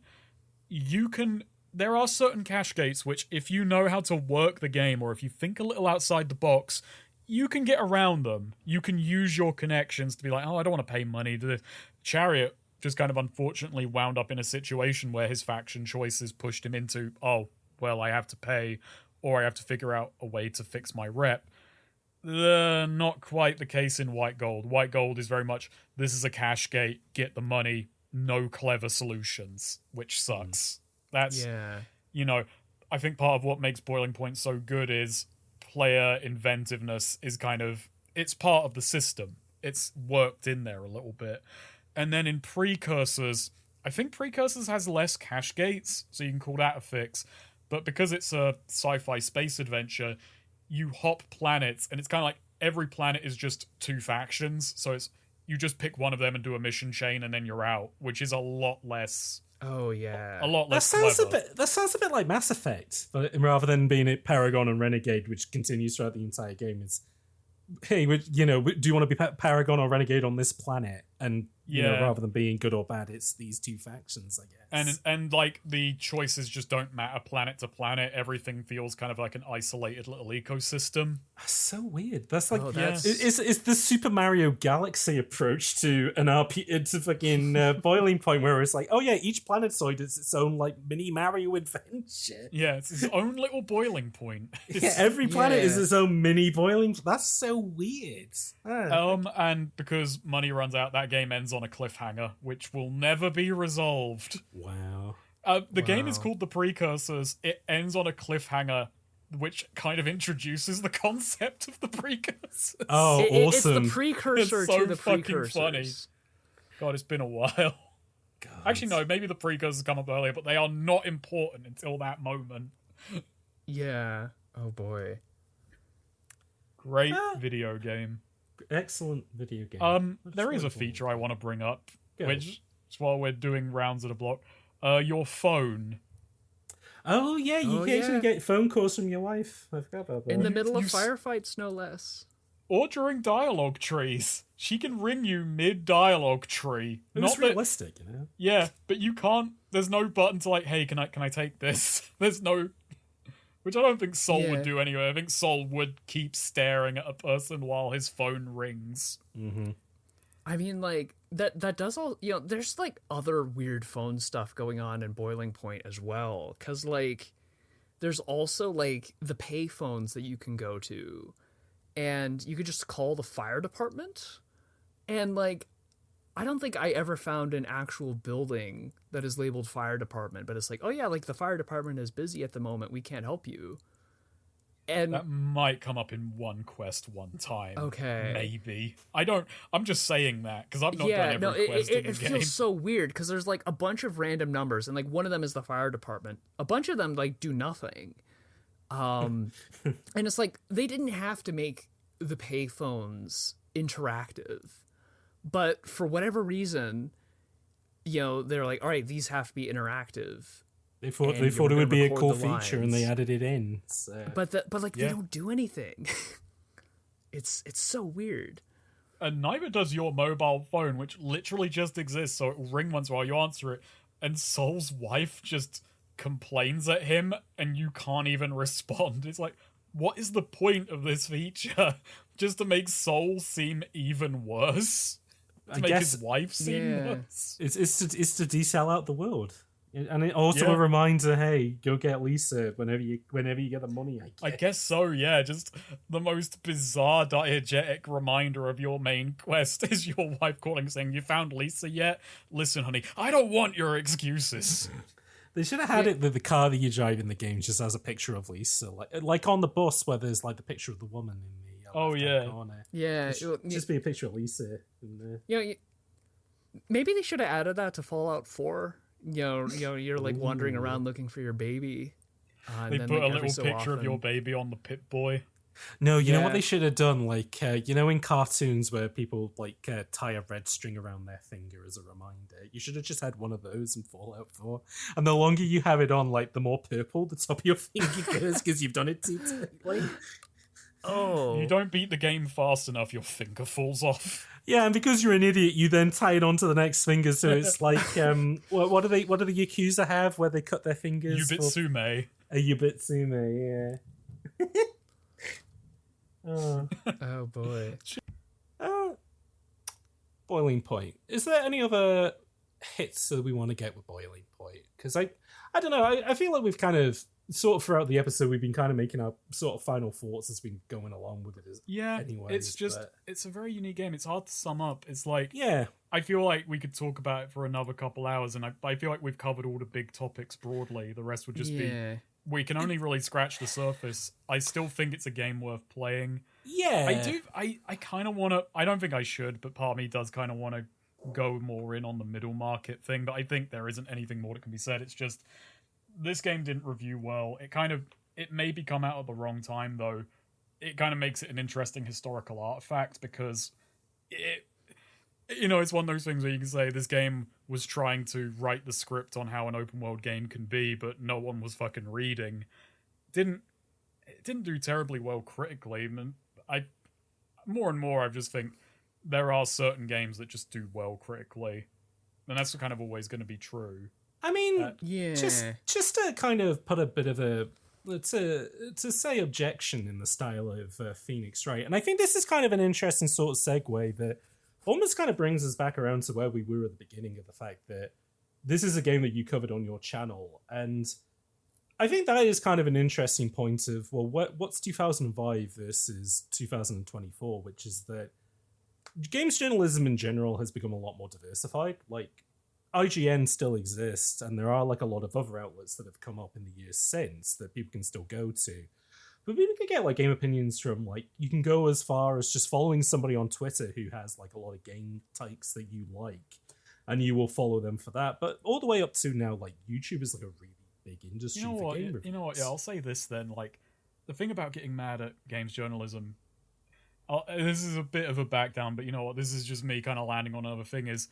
there are certain cache gates which, if you know how to work the game, or if you think a little outside the box, you can get around them. You can use your connections to be like, oh, I don't want to pay money to this. Chariot just kind of unfortunately wound up in a situation where his faction choices pushed him into, oh, well, I have to pay, or I have to figure out a way to fix my rep. Not quite the case in White Gold. White Gold is very much, this is a cache gate, get the money, no clever solutions, which sucks. That's, I think part of what makes Boiling Point so good is player inventiveness is kind of, it's part of the system. It's worked in there a little bit. And then in Precursors, I think Precursors has less cache gates, so you can call that a fix. But because it's a sci-fi space adventure, you hop planets, and it's kind of like every planet is just two factions, so it's you just pick one of them and do a mission chain, and then you're out, which is a lot less... Oh, yeah. A lot less clever. That sounds a bit like Mass Effect, but rather than being a Paragon and Renegade, which continues throughout the entire game, is, hey, do you want to be Paragon or Renegade on this planet? And rather than being good or bad, it's these two factions, I guess. And like the choices just don't matter planet to planet. Everything feels kind of like an isolated little ecosystem. That's so weird. That's like it's the Super Mario Galaxy approach to an RP into fucking Boiling Point, where it's like, oh yeah, each planetoid is its own like mini Mario adventure. Yeah, it's its own little boiling point. Every planet is its own mini boiling. That's so weird. And because money runs out, that game ends on a cliffhanger, which will never be resolved. Wow. The game is called The Precursors. It ends on a cliffhanger, which kind of introduces the concept of the precursors. Oh, awesome. It's the precursor so to the fucking precursors. Funny. God, it's been a while. God. Actually, no, maybe the precursors come up earlier, but they are not important until that moment. Yeah. Oh, boy. Great video game. Excellent video game. There is a feature I want to bring up, which is while we're doing rounds of the block. Your phone. Oh yeah, you occasionally get phone calls from your wife. I forgot about that. In the middle of firefights, no less. Or during dialogue trees. She can ring you mid-dialogue tree. It's realistic, Yeah, but you can't... There's no button to like, hey, can I take this? There's no... Which I don't think Sol would do anyway. I think Sol would keep staring at a person while his phone rings. Mm-hmm. I mean, like, that does all... there's, like, other weird phone stuff going on in Boiling Point as well. Because, like, there's also, like, the pay phones that you can go to. And you could just call the fire department. And, like, I don't think I ever found an actual building that is labeled fire department. But it's like, oh, yeah, like, the fire department is busy at the moment. We can't help you. And that might come up in one quest one time. Okay. Maybe. I'm just saying that because I've not done every quest in the game. It feels so weird because there's like a bunch of random numbers and like one of them is the fire department. A bunch of them like do nothing. And it's like they didn't have to make the payphones interactive. But for whatever reason, they're like, all right, these have to be interactive. They thought and you were it would gonna be a record cool the feature, and they lines. added it in. So. But they Yeah. don't do anything. It's so weird. And neither does your mobile phone, which literally just exists, so it will ring once while you answer it. And Sol's wife just complains at him, and you can't even respond. It's like, what is the point of this feature? Just to make Sol seem even worse? To make his wife seem worse? It's to desell out the world. And it also Yeah. a reminder, hey, go get Lisa whenever you get the money, I guess so, yeah. Just the most bizarre, diegetic reminder of your main quest is your wife calling saying, "You found Lisa yet? Listen, honey, I don't want your excuses." They should have had it that the car that you drive in the game just has a picture of Lisa, like on the bus where there's like the picture of the woman in the left-hand corner. Yeah, It should just be a picture of Lisa in there. you know, maybe they should have added that to Fallout 4. You're like wandering around looking for your baby. They then, put like, a every little so picture of your often- baby on the Pip-Boy. No, you know what Yeah. they should have done? Like, in cartoons where people like tie a red string around their finger as a reminder. You should have just had one of those in Fallout 4. And the longer you have it on, like, the more purple the top of your finger goes because you've done it too tightly. Oh, You don't beat the game fast enough, your finger falls off. Yeah, and because you're an idiot, you then tie it onto the next finger. So it's like, what do the Yakuza have where they cut their fingers? Yubitsume. A Yubitsume, yeah. Oh. oh boy. Boiling Point. Is there any other hits that we want to get with Boiling Point? Because I don't know. I feel like we've kind of sort of throughout the episode we've been kind of making our sort of final thoughts as we've been going along with it. It's just but... it's a very unique game. It's hard to sum up. It's like yeah. I feel like we could talk about it for another couple hours, and I feel like we've covered all the big topics broadly. The rest would just be we can only really scratch the surface. I still think it's a game worth playing. Yeah. I kind of want to. I don't think I should, but part of me does kind of want to go more in on the middle market thing. But I think there isn't anything more that can be said. It's just this game didn't review well. It maybe come out at the wrong time though. It kind of makes it an interesting historical artifact because it's one of those things where you can say this game was trying to write the script on how an open world game can be, but no one was fucking reading. It didn't do terribly well critically, and more and more I just think there are certain games that just do well critically, and that's kind of always going to be true. I mean, yeah. Just to kind of put a bit of a to say objection in the style of Phoenix Wright, and I think this is kind of an interesting sort of segue that almost kind of brings us back around to where we were at the beginning of the fact that this is a game that you covered on your channel, and I think that is kind of an interesting point of, well, what's 2005 versus 2024, which is that games journalism in general has become a lot more diversified. Like, IGN still exists, and there are like a lot of other outlets that have come up in the years since that people can still go to. But people can get like game opinions from, like, you can go as far as just following somebody on Twitter who has like a lot of game types that you like, and you will follow them for that. But all the way up to now, like, YouTube is like a really big industry for game reviews. You know what? Yeah, I'll say this then. Like, the thing about getting mad at games journalism, this is a bit of a back down, but you know what? This is just me kind of landing on another thing is,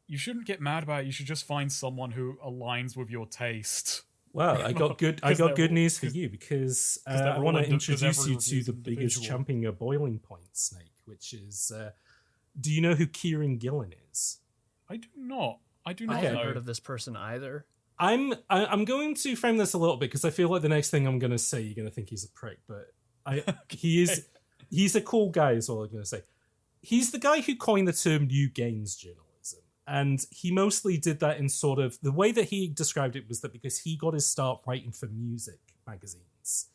you shouldn't get mad about it. You should just find someone who aligns with your taste. Well, I got good news for you because I want to introduce you to the biggest champion of Boiling Point, Snake, which is, do you know who Kieran Gillen is? I do not. I haven't heard of this person either. I'm going to frame this a little bit because I feel like the next thing I'm going to say, you're going to think he's a prick, but he's a cool guy is all I'm going to say. He's the guy who coined the term new games journalism. And he mostly did that in sort of, the way that he described it was that because he got his start writing for music magazines.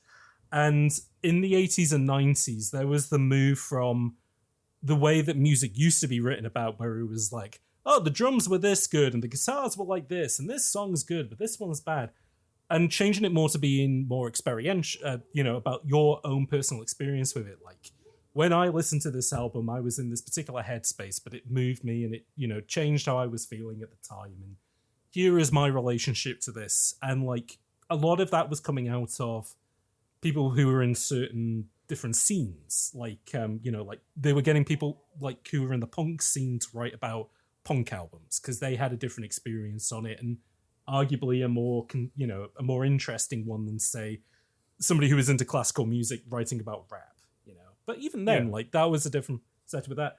And in the 80s and 90s, there was the move from the way that music used to be written about, where it was like, oh, the drums were this good, and the guitars were like this, and this song's good, but this one's bad. And changing it more to being more experiential, about your own personal experience with it. Like, when I listened to this album, I was in this particular headspace, but it moved me and it, changed how I was feeling at the time. And here is my relationship to this. And like a lot of that was coming out of people who were in certain different scenes. Like, like they were getting people like who were in the punk scene to write about punk albums because they had a different experience on it. And arguably a more a more interesting one than say somebody who is into classical music writing about rap, But even then, like that was a different setup with that.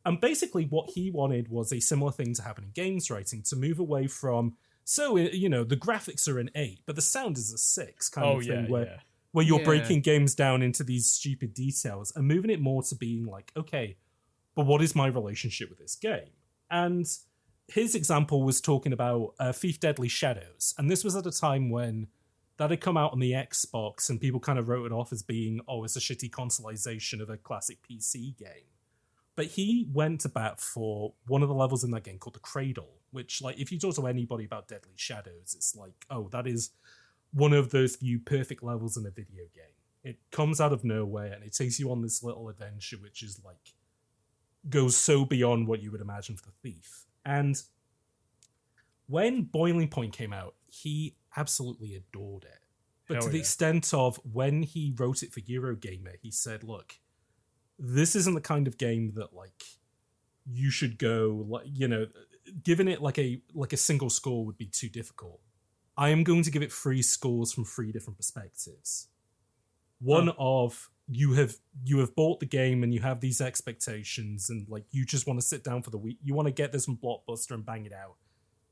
And basically, what he wanted was a similar thing to happen in games writing, to move away from the graphics are an 8, but the sound is a 6 kind of thing where you're breaking games down into these stupid details and moving it more to being like, okay, but what is my relationship with this game? And his example was talking about Thief Deadly Shadows. And this was at a time when that had come out on the Xbox and people kind of wrote it off as being, it's a shitty consoleization of a classic PC game. But he went to bat for one of the levels in that game called the Cradle, which, like, if you talk to anybody about Deadly Shadows, it's like, that is one of those few perfect levels in a video game. It comes out of nowhere and it takes you on this little adventure, which is like, goes so beyond what you would imagine for the thief. And when Boiling Point came out, he absolutely adored it. But to the extent of when he wrote it for Eurogamer, he said, look, this isn't the kind of game that, like, you should go, like, giving it like a single score would be too difficult. I am going to give it 3 scores from 3 different perspectives. One of you have bought the game and you have these expectations and, like, you just want to sit down for the week. You want to get this from Blockbuster and bang it out.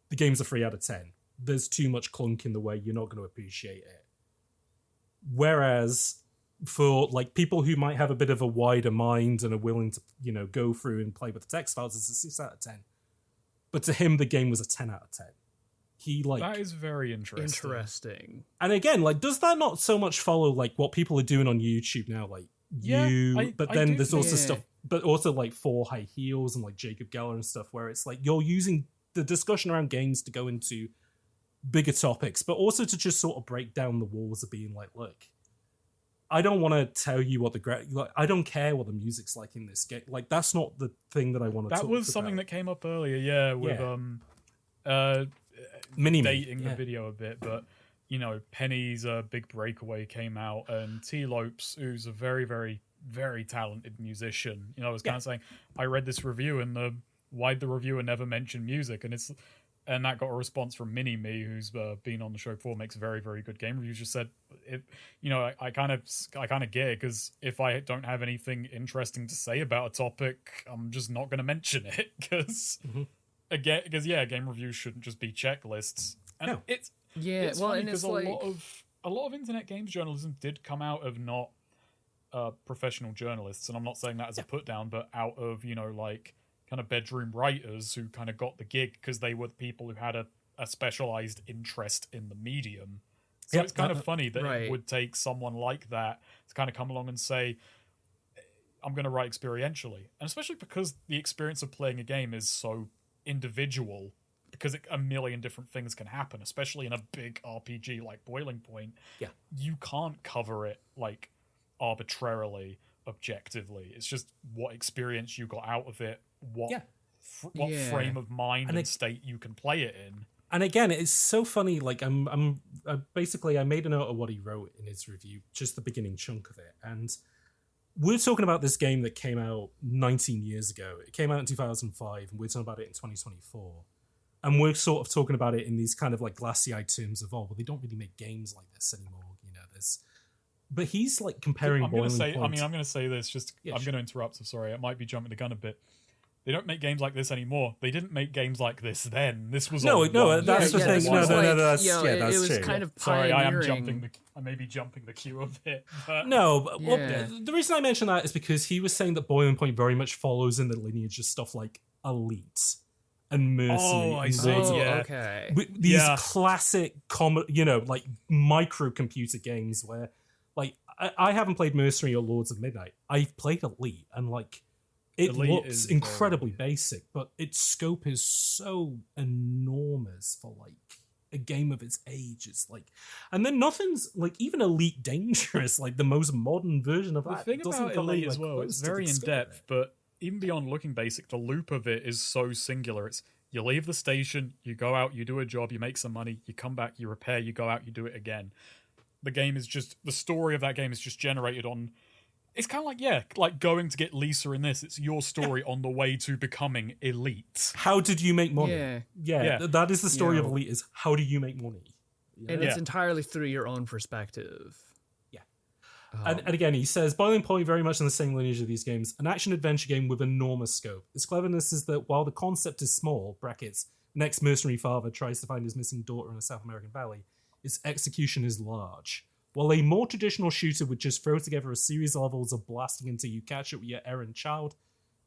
The game's a 3 out of 10. There's too much clunk in the way. You're not going to appreciate it. Whereas for, like, people who might have a bit of a wider mind and are willing to, go through and play with the text files, it's a 6 out of 10. But to him, the game was a 10 out of 10. He, like... That is very interesting. And again, like, does that not so much follow, like, what people are doing on YouTube now? Like, there's also stuff, but also, like, 4 High Heels and, like, Jacob Geller and stuff, where it's like, you're using the discussion around games to go into bigger topics, but also to just sort of break down the walls of being like, look, I don't want to tell you what I don't care what the music's like in this game. Like, that's not the thing that I want to talk about. That was something that came up earlier, with dating the video a bit, but Penny's Big Breakaway came out, and T. Lopes, who's a very, very, very talented musician, was kind of saying, I read this review and why'd the reviewer never mention music? And that got a response from Mini-Me, who's been on the show before, makes very, very good game reviews. Just said, I kind of get it, because if I don't have anything interesting to say about a topic, I'm just not going to mention it, because game reviews shouldn't just be checklists. And it's funny because a lot of internet games journalism did come out of not professional journalists, and I'm not saying that as a put down, but out of kind of bedroom writers who kind of got the gig because they were the people who had a specialized interest in the medium. So it's kind of funny that it would take someone like that to kind of come along and say, I'm going to write experientially. And especially because the experience of playing a game is so individual, because a million different things can happen, especially in a big RPG like Boiling Point. Yeah. You can't cover it, like, arbitrarily, objectively. It's just what experience you got out of it, what frame of mind and state you can play it in. And again, it's so funny. Like, I'm basically, I made a note of what he wrote in his review, just the beginning chunk of it. And we're talking about this game that came out 19 years ago. It came out in 2005, and we're talking about it in 2024. And we're sort of talking about it in these kind of like glassy-eyed terms of, they don't really make games like this anymore. But he's like comparing. I'm going to say this. I'm going to interrupt. So sorry, I might be jumping the gun a bit. They don't make games like this anymore. They didn't make games like this then. This was that's the thing. That's it was true. Kind of sorry, I may be jumping the queue a bit. But... the reason I mention that is because he was saying that Boiling Point very much follows in the lineage of stuff like Elite and Mercenary. Okay. These classic, like microcomputer games where, like, I haven't played Mercenary or Lords of Midnight. I've played Elite, and like, it looks incredibly basic, but its scope is so enormous for like a game of its age. It's like, and then nothing's like even Elite Dangerous, like the most modern version of that. The thing about Elite as well, it's very in depth, but even beyond looking basic, the loop of it is so singular. It's you leave the station, you go out, you do a job, you make some money, you come back, you repair, you go out, you do it again. The story of that game is just generated on. it's kind of like, yeah, like going to get Lisa in this. It's your story on the way to becoming elite. How did you make money? Yeah. That is the story of Elite, is how do you make money? And it's entirely through your own perspective. Yeah. And again, he says, Boiling Point very much in the same lineage of these games, an action-adventure game with enormous scope. Its cleverness is that while the concept is small, brackets, an ex-mercenary father tries to find his missing daughter in a South American valley, its execution is large. While a more traditional shooter would just throw together a series of levels of blasting until you catch up with your errant child,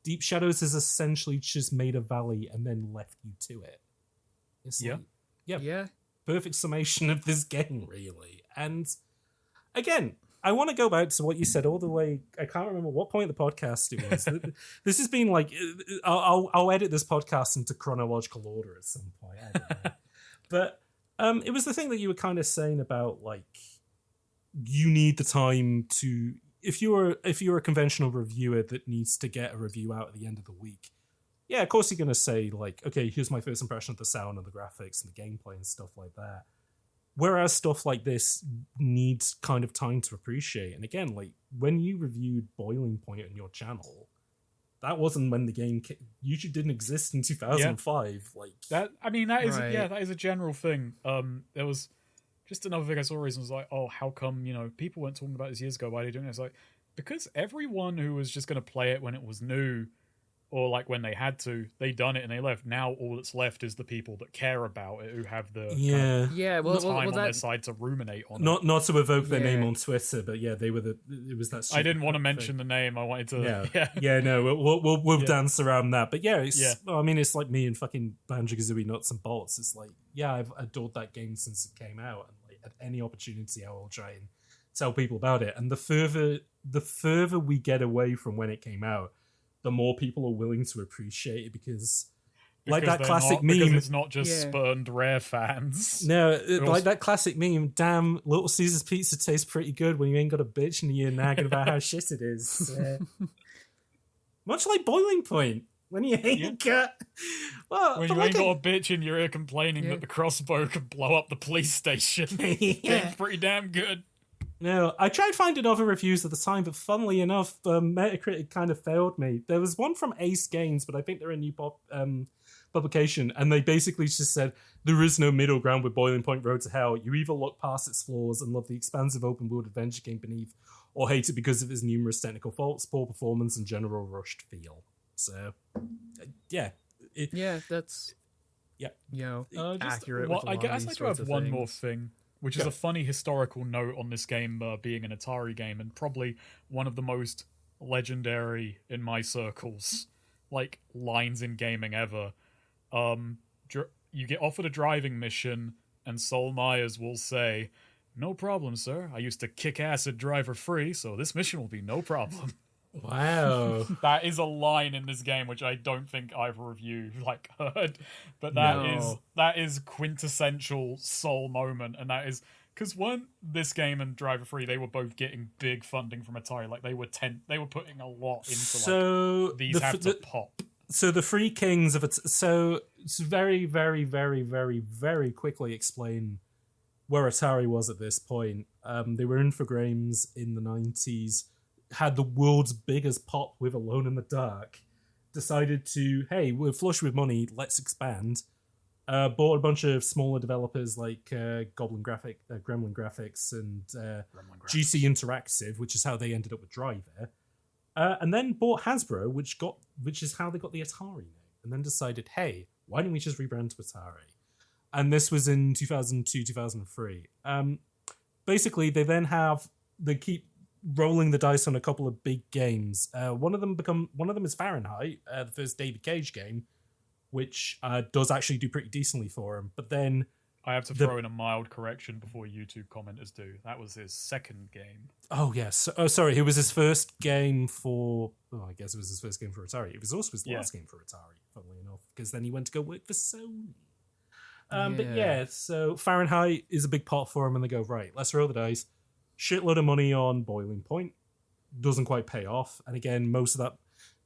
DeepShadows has essentially just made a valley and then left you to it. It's perfect summation of this game, really. And again, I want to go back to what you said all the way. I can't remember what point of the podcast it was. This has been like, I'll edit this podcast into chronological order at some point. I don't know. But it was the thing that you were kind of saying about, like, you need the time to, if you're a conventional reviewer that needs to get a review out at the end of the week, yeah, of course you're going to say, like, okay, here's my first impression of the sound and the graphics and the gameplay and stuff like that. Whereas stuff like this needs kind of time to appreciate. And again, like, when you reviewed Boiling Point on your channel, that wasn't when the game YouTube didn't exist in 2005. Like that, I mean, that is that is a general thing. There was just another thing I saw recently, was like, oh, how come, people weren't talking about this years ago? Why are they doing it? It's like, because everyone who was just going to play it when it was new, or like when they had to, they done it and they left. Now all that's left is the people that care about it, who have the time on their side to ruminate on it. Not to evoke their name on Twitter, but yeah, they were it was that. I didn't want to mention the name. I wanted to. We'll dance around that. But yeah, I mean, it's like me and fucking Banjo-Kazooie Nuts and Bolts. It's like, yeah, I've adored that game since it came out, and like at any opportunity, I will try and tell people about it. And the further we get away from when it came out, the more people are willing to appreciate it, because like that classic meme, because it's not just spurned Rare fans. No, like that classic meme, damn, Little Caesar's pizza tastes pretty good when you ain't got a bitch and you're nagging about how shit it is. Much like Boiling Point, when you ain't got... Well, when you ain't got a bitch in your ear complaining that the crossbow could blow up the police station. It's pretty damn good. No, I tried finding other reviews at the time, but funnily enough, Metacritic kind of failed me. There was one from Ace Games, but I think they're a new publication, and they basically just said, there is no middle ground with Boiling Point Road to Hell. You either look past its flaws and love the expansive open-world adventure game beneath, or hate it because of its numerous technical faults, poor performance, and general rushed feel. So, that's... Yeah. Accurate. Well, I guess I do have one more thing, which is a funny historical note on this game being an Atari game, and probably one of the most legendary in my circles, like, lines in gaming ever. You get offered a driving mission, and Sol Myers will say, "No problem, sir. I used to kick ass at driver free, so this mission will be no problem." Wow. That is a line in this game which I don't think either of you heard, but that is quintessential Soul moment, and that is because this game and Driver Free, they were both getting big funding from Atari. Like they were putting a lot into these have to pop. So the Three Kings of it. So it's very, very, very, very, very quickly explain where Atari was at this point. They were Infogrames in the 90s. Had the world's biggest pop with Alone in the Dark, decided to, hey, we're flush with money, let's expand. Bought a bunch of smaller developers like Gremlin Graphics and GC Interactive, which is how they ended up with Driver. And then bought Hasbro, which is how they got the Atari name. And then decided, hey, why don't we just rebrand to Atari? And this was in 2002, 2003. Basically, they keep rolling the dice on a couple of big games. One of them is Fahrenheit, the first David Cage game, which does actually do pretty decently for him. But then I have to throw in a mild correction before YouTube commenters do. That was his second game. Oh yes. Oh sorry, it was his first game for. Oh, I guess it was his first game for Atari. It was also his last game for Atari, funnily enough, because then he went to go work for Sony. But yeah, so Fahrenheit is a big pot for him, and they go, right, let's roll the dice. Shitload of money on Boiling Point. Doesn't quite pay off. And again, most of that,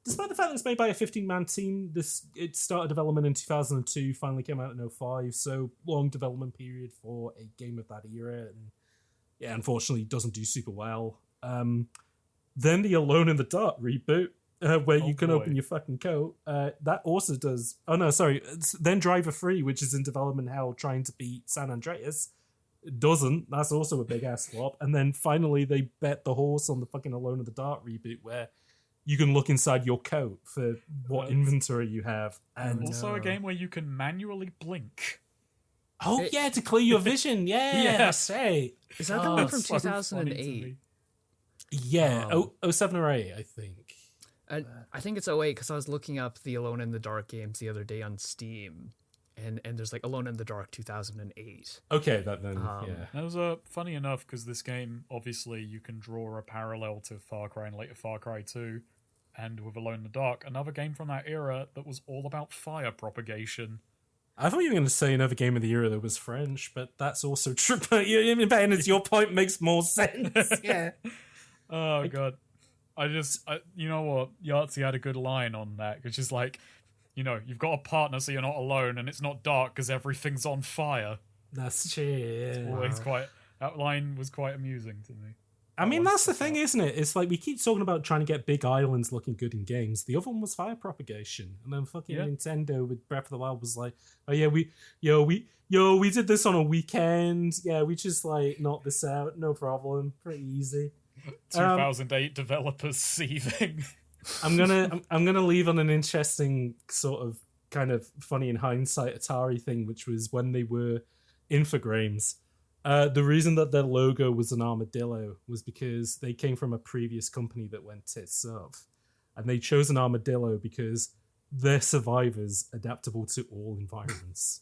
despite the fact that it's made by a 15-man team, it started development in 2002, finally came out in 2005, so long development period for a game of that era. And yeah, unfortunately, doesn't do super well. Then the Alone in the Dark reboot, where you can boy. open your fucking coat. That also does. Oh no, sorry. Then Driver 3, which is in development hell, trying to beat San Andreas, doesn't. That's also a big ass flop. And then finally they bet the horse on the fucking Alone in the Dark reboot, where you can look inside your coat for what inventory you have. And Also a game where you can manually blink. oh yeah, to clear your vision. Yeah, that's right. Is that the one from so funny to 2008? me. Yeah, 07 or 8, I think. I think it's 08 because I was looking up the Alone in the Dark games the other day on Steam, and there's like Alone in the Dark 2008. Okay, that then, yeah. That was funny enough because this game, obviously, you can draw a parallel to Far Cry and later Far Cry 2, and with Alone in the Dark, another game from that era that was all about fire propagation. I thought you were going to say another game of the era that was French, but that's also true. But your point makes more sense. Yeah. Oh, God. You know what? Yahtzee had a good line on that, which is like, you've got a partner so you're not alone, and it's not dark because everything's on fire. That's true. Yeah. Always that line was quite amusing to me. I mean, that's the thing, isn't it? It's like we keep talking about trying to get big islands looking good in games. The other one was fire propagation, and then fucking Nintendo with Breath of the Wild was like, oh yeah, we did this on a weekend. Yeah, we just like knocked this out, no problem, pretty easy. 2008 developers seething. I'm gonna leave on an interesting sort of kind of funny in hindsight Atari thing, which was when they were Infogrames. The reason that their logo was an armadillo was because they came from a previous company that went tits up, and they chose an armadillo because they're survivors adaptable to all environments.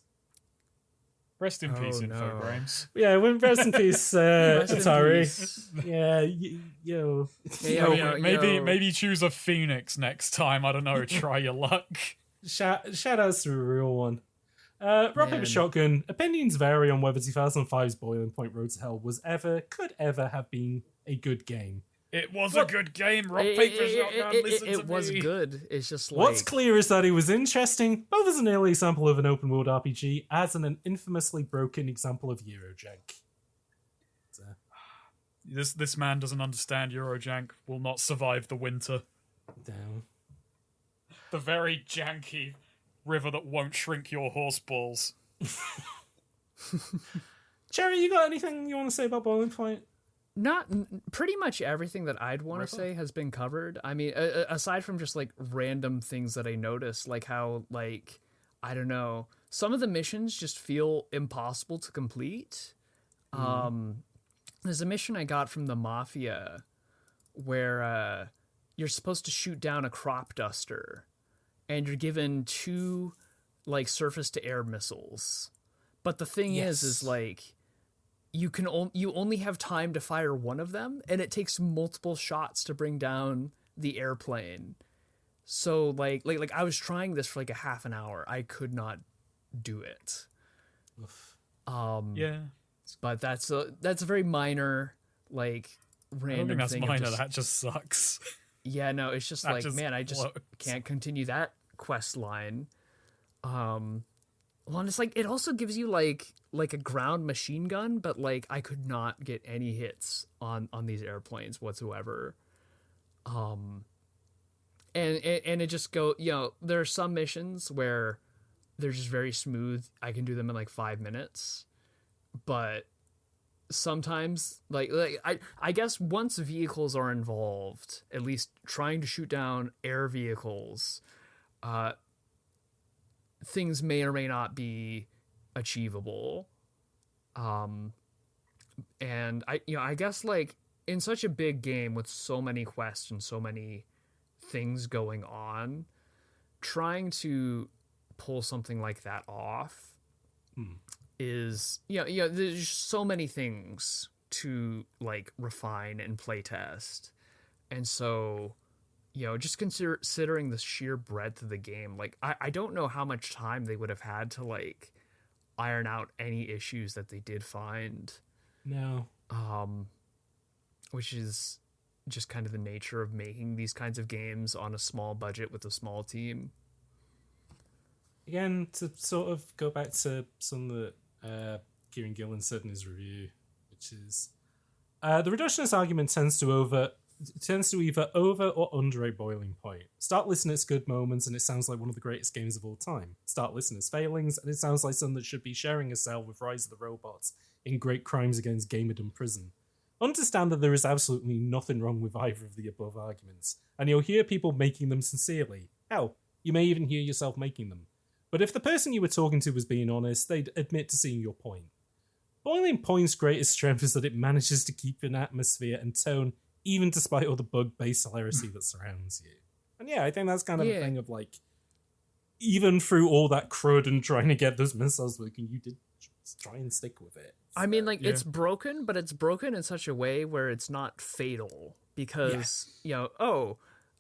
Rest in peace, Infogrames. Yeah, rest in peace, Atari. Maybe choose a phoenix next time. I don't know. Try your luck. Shout outs to a real one. Rock Paper Shotgun. Opinions vary on whether 2005's Boiling Point Road to Hell could ever have been a good game. It was a good game. Rock Paper Shotgun. It was good. It's just like what's clear is that it was interesting, both as an early example of an open world RPG, as an infamously broken example of Eurojank. This man doesn't understand Eurojank. Will not survive the winter. Down. The very janky river that won't shrink your horse balls. Cherry, you got anything you want to say about Boiling Point? Not pretty much everything that I'd want to say has been covered. I mean, aside from just like random things that I noticed, like how, like, I don't know, some of the missions just feel impossible to complete. There's a mission I got from the Mafia where you're supposed to shoot down a crop duster, and you're given 2 like surface to air missiles. But the thing is like you only have time to fire one of them, and it takes multiple shots to bring down the airplane. So like I was trying this for like a half an hour. I could not do it. Yeah. But that's a very minor, like, random I don't think thing. that's minor. That just sucks. Yeah, no, it's just like, man, I just blows. can't continue that quest line. Well, and it's like, it also gives you like a ground machine gun, but like I could not get any hits on these airplanes whatsoever. And it just there are some missions where they're just very smooth. I can do them in like 5 minutes, but sometimes like I guess once vehicles are involved, at least trying to shoot down air vehicles, things may or may not be achievable. And I guess like in such a big game with so many quests and so many things going on, trying to pull something like that off is there's just so many things to like refine and play test. And so just considering the sheer breadth of the game, like I don't know how much time they would have had to like iron out any issues that they did find. No. Which is just kind of the nature of making these kinds of games on a small budget with a small team. Again, to sort of go back to something that Kieran Gillen said in his review, which is the reductionist argument tends to tends to either over or under a boiling point. Start listing its good moments, and it sounds like one of the greatest games of all time. Start listing its failings, and it sounds like something that should be sharing a cell with Rise of the Robots in Great Crimes Against Gamerdom Prison. Understand that there is absolutely nothing wrong with either of the above arguments, and you'll hear people making them sincerely. Hell, you may even hear yourself making them. But if the person you were talking to was being honest, they'd admit to seeing your point. Boiling Point's greatest strength is that it manages to keep an atmosphere and tone even despite all the bug-based hilarity that surrounds you. And yeah, I think that's kind of a thing of like, even through all that crud and trying to get those missiles working, you did try and stick with it. I mean, like, it's broken, but it's broken in such a way where it's not fatal. Because,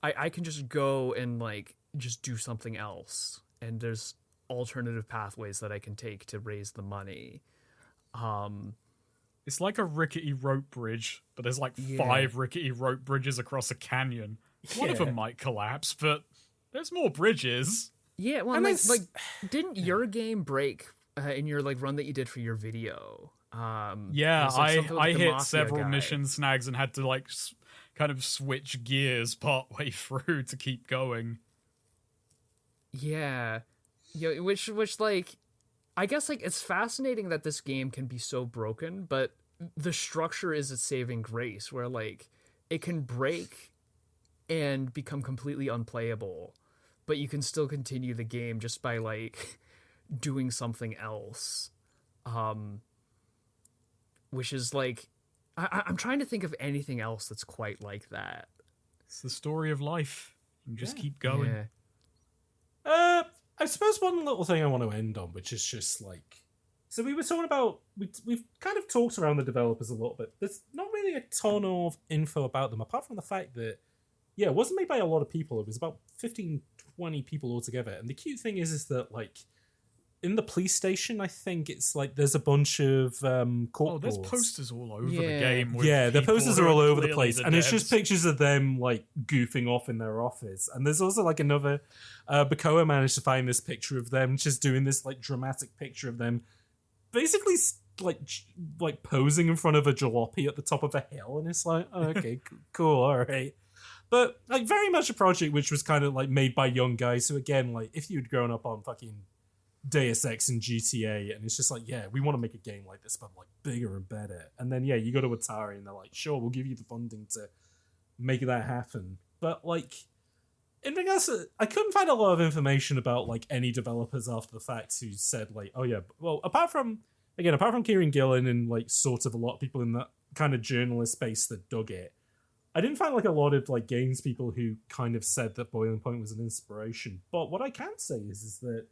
I can just go and, like, just do something else. And there's alternative pathways that I can take to raise the money. It's like a rickety rope bridge, but there's like 5 rickety rope bridges across a canyon. One of them might collapse, but there's more bridges. Yeah, well, like didn't your game break in your like run that you did for your video? I hit several mission snags and had to like kind of switch gears partway through to keep going. Yeah, which like. I guess, like, it's fascinating that this game can be so broken, but the structure is its saving grace, where, like, it can break and become completely unplayable, but you can still continue the game just by, like, doing something else. Which is, like, I'm trying to think of anything else that's quite like that. It's the story of life. You just keep going. Yeah. I suppose one little thing I want to end on, which is just like, so we were talking about, we've kind of talked around the developers a little bit. There's not really a ton of info about them, apart from the fact that, it wasn't made by a lot of people. It was about 15, 20 people altogether. And the cute thing is that, like, in the police station, I think it's like there's a bunch of corkboards. There's posters all over the game. The posters are all over the place, and it's just pictures of them like goofing off in their office. And there's also like another. Bakoa managed to find this picture of them just doing this like dramatic picture of them, basically like posing in front of a jalopy at the top of a hill, and it's like, oh, okay, cool, all right. But like very much a project which was kind of like made by young guys. So again, like if you'd grown up on fucking Deus Ex and GTA, and it's just like, we want to make a game like this, but like bigger and better. And then you go to Atari, and they're like, sure, we'll give you the funding to make that happen. But like, in regards to, I couldn't find a lot of information about like any developers after the fact who said like, apart from Kieran Gillen and like sort of a lot of people in that kind of journalist space that dug it, I didn't find like a lot of like games people who kind of said that Boiling Point was an inspiration. But what I can say is that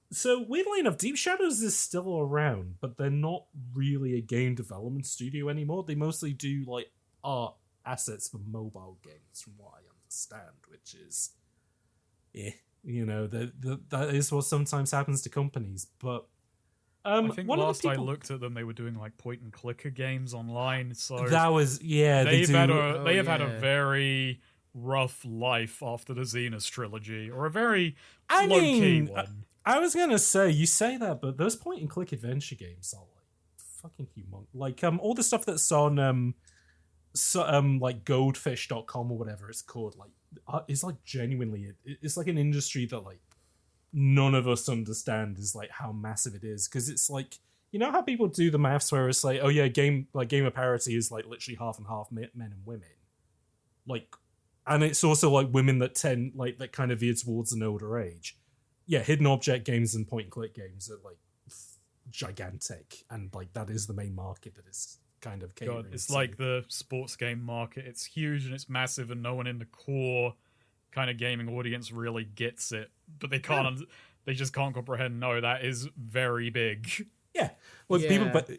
so weirdly enough, DeepShadows is still around, but they're not really a game development studio anymore. They mostly do like art assets for mobile games, from what I understand, which is, that is what sometimes happens to companies. But I think last I looked at them, they were doing like point and clicker games online. So that was they have had a very rough life after the Xenos trilogy, or a very low-key one. I was gonna say, you say that, but those point and click adventure games are like fucking humongous. Like all the stuff that's on like goldfish.com or whatever it's called, like it's like genuinely it's like an industry that like none of us understand is like how massive it is, because it's like, you know how people do the maths where it's like, oh yeah, game of parity is like literally half and half men and women, like. And it's also like women that tend like that kind of veer towards an older age. Yeah, hidden object games and point and click games are like gigantic, and like that is the main market that is kind of catering. It's like the sports game market. It's huge and it's massive, and no one in the core kind of gaming audience really gets it. But they can't. They just can't comprehend. No, that is very big. Yeah, well, people, but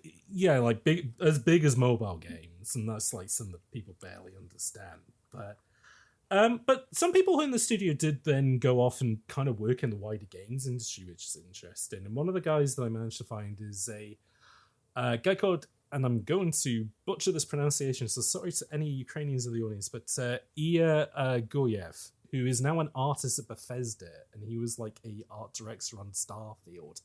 like big as mobile games, and that's like something that people barely understand, but. But some people in the studio did then go off and kind of work in the wider games industry, which is interesting. And one of the guys that I managed to find is a guy called, and I'm going to butcher this pronunciation, so sorry to any Ukrainians in the audience, but Iya Goyev, who is now an artist at Bethesda, and he was like a art director on Starfield.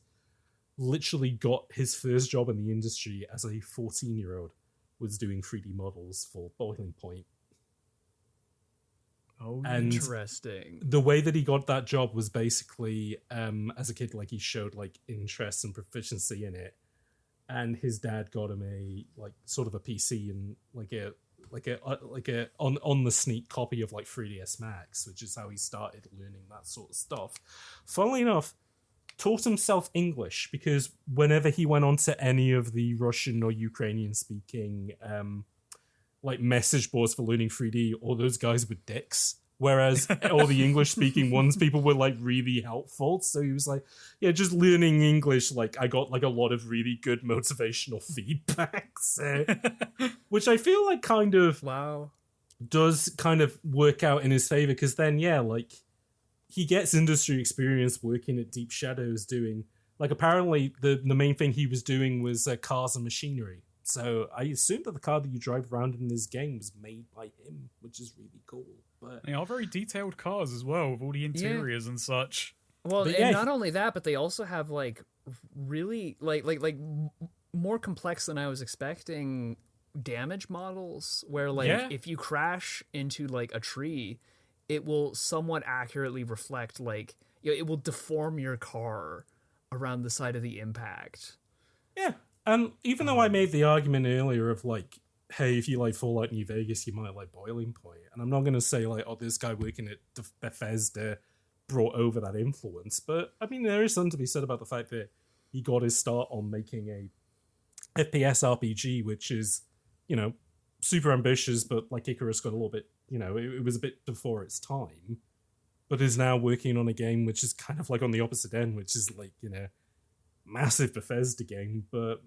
Literally got his first job in the industry as a 14-year-old. was doing 3D models for Boiling Point. Oh, And interesting. the way that he got that job was basically, as a kid, like he showed like interest and proficiency in it, and his dad got him a like sort of a PC and like a on the sneak copy of like 3ds Max, which is how he started learning that sort of stuff. Funnily enough, taught himself English because whenever he went on to any of the Russian or Ukrainian speaking like message boards for learning 3D, all those guys were dicks. Whereas all the English speaking ones, people were like really helpful. So he was like, yeah, just learning English. Like I got like a lot of really good motivational feedback. So, which I feel like kind of does kind of work out in his favor. Because then, yeah, like he gets industry experience working at DeepShadows doing like apparently the main thing he was doing was cars and machinery. So I assume that the car that you drive around in this game was made by him, which is really cool. But they are very detailed cars as well, with all the interiors and such. Well, But and yeah, not only that, but they also have like really like more complex than I was expecting damage models. Where like if you crash into like a tree, it will somewhat accurately reflect like it will deform your car around the side of the impact. Yeah. And even though I made the argument earlier of like, hey, if you like Fallout New Vegas, you might like Boiling Point. And I'm not going to say like, oh, this guy working at Bethesda brought over that influence. But I mean, there is something to be said about the fact that he got his start on making a FPS RPG, which is, you know, super ambitious, but like Icarus got a little bit, you know, it was a bit before its time, but is now working on a game which is kind of like on the opposite end, which is like, you know, massive Bethesda game, but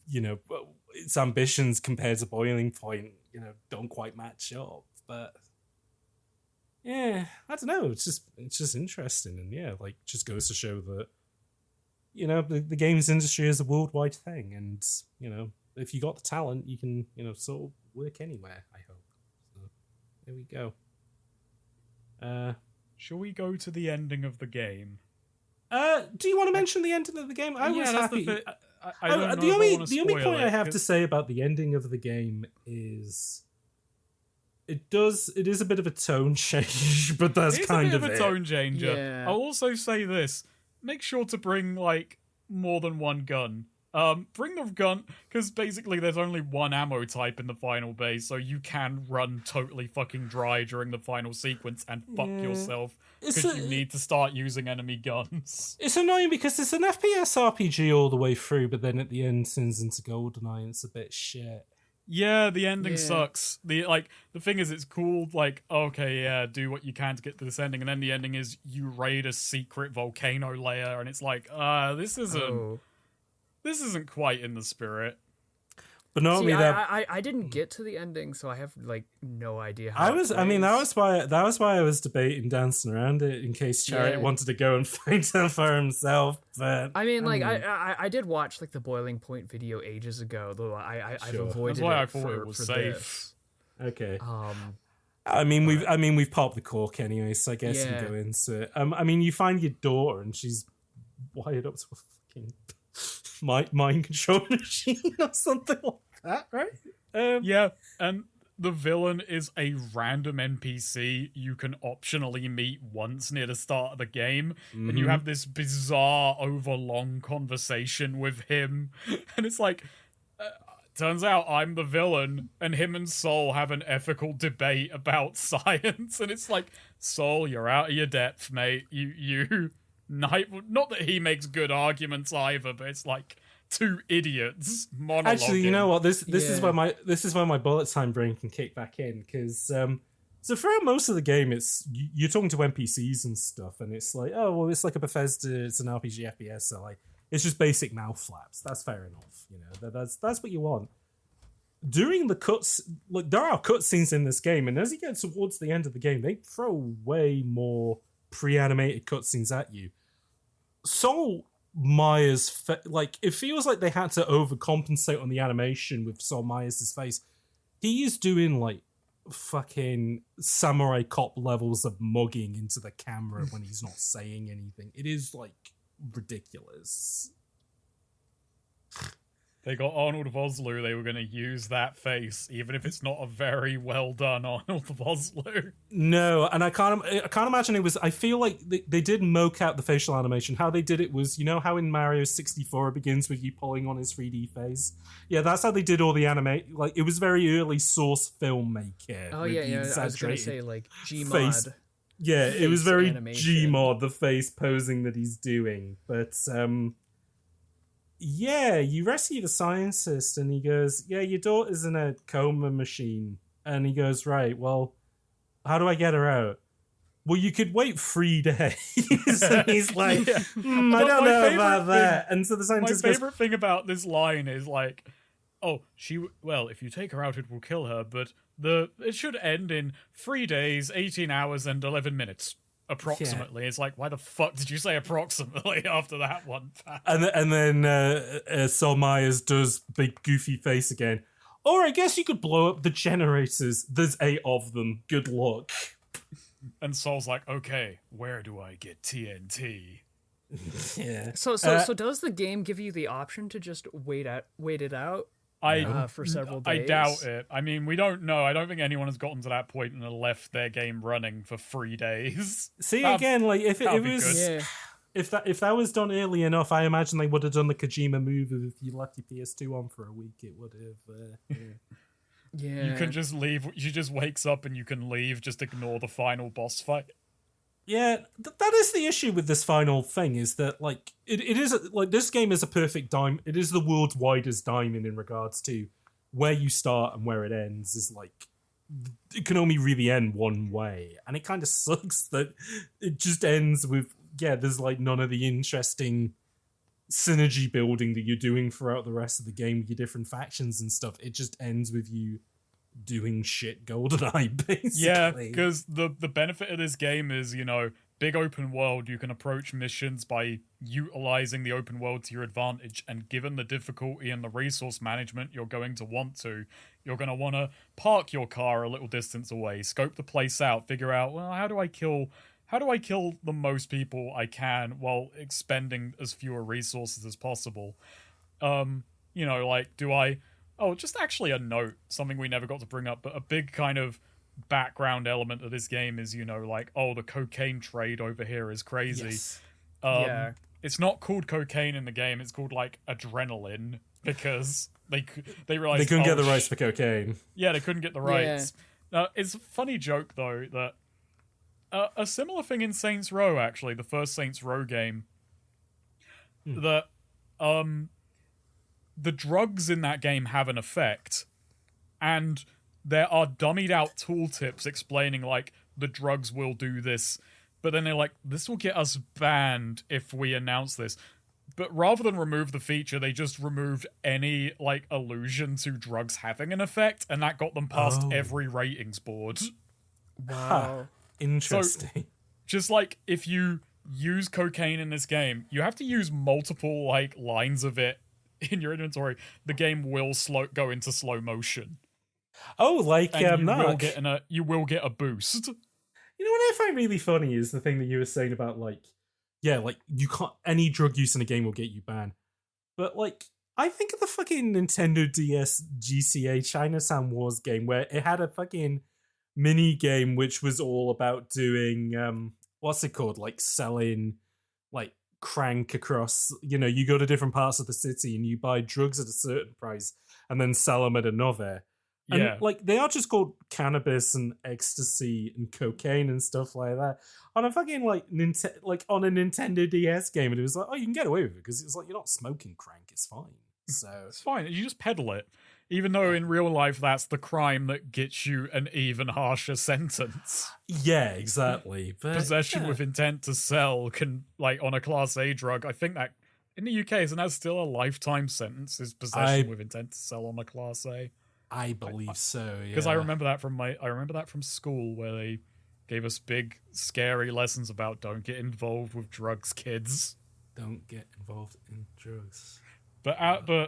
you know, its ambitions compared to Boiling Point, you know, don't quite match up. But yeah, I don't know. It's just interesting, and yeah, like just goes to show that you know the games industry is a worldwide thing, and you know if you got the talent, you can sort of work anywhere. I hope. So there we go. Shall we go to the ending of the game? Do you want to mention the ending of the game? I was happy. I don't know the only point it, I have to say about the ending of the game is it is a bit of a tone change, but that's kind of a it. tone changer. Yeah. I'll also say this: make sure to bring like more than one gun. Bring the gun because basically there's only one ammo type in the final base, so you can run totally fucking dry during the final sequence and fuck yourself because you need to start using enemy guns. It's annoying because it's an FPS RPG all the way through, but then at the end turns into GoldenEye and it's a bit shit. Yeah, the ending sucks. The thing is, it's cool. Like, okay, yeah, do what you can to get to this ending, and then the ending is you raid a secret volcano layer, and it's like, this isn't quite in the spirit. But not only that, I didn't get to the ending, so I have like no idea that how. was why I was debating dancing around it in case Chariot wanted to go and find out for himself. But I mean, like I did watch like the Boiling Point video ages ago, though I've avoided. That's why it I thought for, it was for safe. This. Okay. I mean we've popped the cork anyway, so I guess we go into it. I mean you find your daughter and she's wired up to a fucking mind control machine or something like that, right? Yeah, and the villain is a random NPC you can optionally meet once near the start of the game, and you have this bizarre, overlong conversation with him, and it's like, turns out I'm the villain, and him and Sol have an ethical debate about science, and it's like, Sol, you're out of your depth, mate. Not that he makes good arguments either, but it's like two idiots monologuing. Actually, you know what? This is where my bullet time brain can kick back in because so throughout most of the game, it's you're talking to NPCs and stuff, and it's like, oh well, it's like a Bethesda, it's an RPG FPS, so like it's just basic mouth flaps. That's fair enough, you know. That's what you want. During the cuts, like there are cutscenes in this game, and as you get towards the end of the game, they throw way more pre-animated cutscenes at you. Sol Myers, like it feels like they had to overcompensate on the animation with Sol Myers' face. He is doing like fucking samurai cop levels of mugging into the camera when he's not saying anything. It is like ridiculous. They got Arnold Vosloo. They were going to use that face, even if it's not a very well done Arnold Vosloo. No, and I can't imagine it was. I feel like they did moke out the facial animation. How they did it was, you know how in Mario 64 it begins with you pulling on his 3D face. Yeah, that's how they did all the anime. Like it was very early Source filmmaking. Oh yeah. I was gonna say like Gmod. Face. Yeah, it was very animation. Gmod, the face posing that he's doing. But yeah, you rescue the scientist, and he goes, "Yeah, your daughter's in a coma machine." And he goes, "Right, well, how do I get her out?" "Well, you could wait 3 days." And he's like, I don't know about that. And so the scientist My goes, favorite thing about this line is like, "Oh, well, if you take her out, it will kill her, but it should end in 3 days, 18 hours, and 11 minutes." Approximately. Yeah. It's like, why the fuck did you say approximately after that one? And then Sol Myers does big goofy face again. Or I guess you could blow up the generators. There's 8 of them. Good luck. And Sol's like, okay, where do I get TNT? Yeah. So does the game give you the option to just wait it out? For several days. I doubt it. I mean, we don't know. I don't think anyone has gotten to that point and left their game running for 3 days. See, again, like if it was, if that was done early enough, I imagine they would have done the Kojima move of if you left your PS2 on for a week, it would have. Yeah. You can just leave. You just wakes up and you can leave. Just ignore the final boss fight. Yeah, that is the issue with this final thing, is that like it is like this game is a perfect diamond. It is the world's widest diamond in regards to where you start and where it ends. Is like it can only really end one way, and it kind of sucks that it just ends with there's like none of the interesting synergy building that you're doing throughout the rest of the game with your different factions and stuff. It just ends with you doing shit GoldenEye, basically. Yeah, because the benefit of this game is, big open world. You can approach missions by utilizing the open world to your advantage, and given the difficulty and the resource management you're going to want to park your car a little distance away, scope the place out, figure out, well, how do I kill the most people I can while expending as fewer resources as possible? Oh, just actually a note, something we never got to bring up, but a big kind of background element of this game is, the cocaine trade over here is crazy. Yes. It's not called cocaine in the game, it's called, adrenaline, because they realized... They couldn't get the rights for cocaine. Yeah, they couldn't get the rights. Yeah. It's a funny joke, though, that a similar thing in Saints Row, actually, the first Saints Row game, that... the drugs in that game have an effect, and there are dummied out tooltips explaining, the drugs will do this, but then they're like, this will get us banned if we announce this. But rather than remove the feature, they just removed any, allusion to drugs having an effect, and that got them past every ratings board. Wow. Interesting. So, just, if you use cocaine in this game, you have to use multiple, lines of it in your inventory. The game will go into slow motion. Oh, you will get a boost. You know what I find really funny is the thing that you were saying about you can't, any drug use in a game will get you banned. But I think of the fucking Nintendo DS GCA Chinatown Wars game where it had a fucking mini game which was all about doing what's it called, selling crank across, you go to different parts of the city and you buy drugs at a certain price and then sell them at another. Yeah. And they are just called cannabis and ecstasy and cocaine and stuff like that on a fucking on a Nintendo DS game, and it was like, oh, you can get away with it because it's you're not smoking crank, it's fine. So it's fine, you just peddle it, even though in real life that's the crime that gets you an even harsher sentence. Yeah, exactly. But, possession with intent to sell can, on a Class A drug, I think that in the UK isn't that still a lifetime sentence, is possession with intent to sell on a Class A. I believe so, yeah. Because I remember that from school, where they gave us big scary lessons about don't get involved with drugs, kids. Don't get involved in drugs. But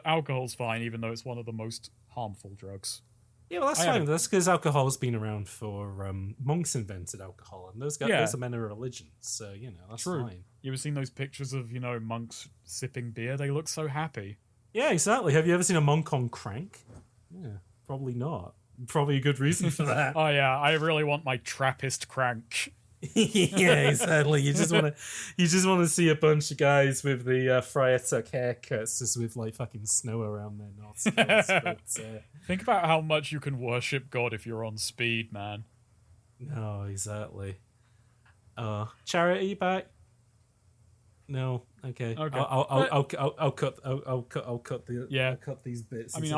alcohol's fine, even though it's one of the most harmful drugs. Yeah, well, that's fine. That's because alcohol's been around for... monks invented alcohol, and those are men of religion, so, that's True. fine. You ever seen those pictures of, monks sipping beer? They look so happy. Yeah, exactly. Have you ever seen a monk on crank? Yeah, probably not. Probably a good reason for that. Oh yeah, I really want my Trappist crank. Yeah, exactly. You just want to see a bunch of guys with the Friar Tuck haircuts, just with like fucking snow around their nostrils. But, think about how much you can worship God if you're on speed, man. no, exactly. Chariot, are you back? No. Okay. I'll cut these bits. I mean,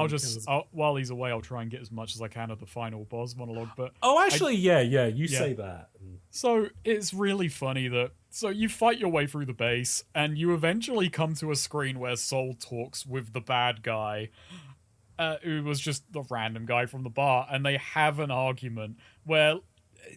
while he's away, I'll try and get as much as I can of the final boss monologue. But actually, you say that. So it's really funny that you fight your way through the base, and you eventually come to a screen where Soul talks with the bad guy, who was just the random guy from the bar, and they have an argument where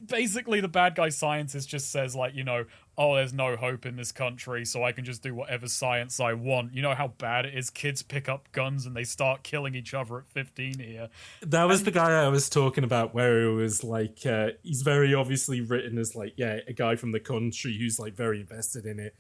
basically the bad guy scientist just says, like, you know, oh, there's no hope in this country, so I can just do whatever science I want. You know how bad it is? Kids pick up guns and they start killing each other at 15 here. That was the guy I was talking about, where it was like, he's very obviously written as like, yeah, a guy from the country who's like very invested in it,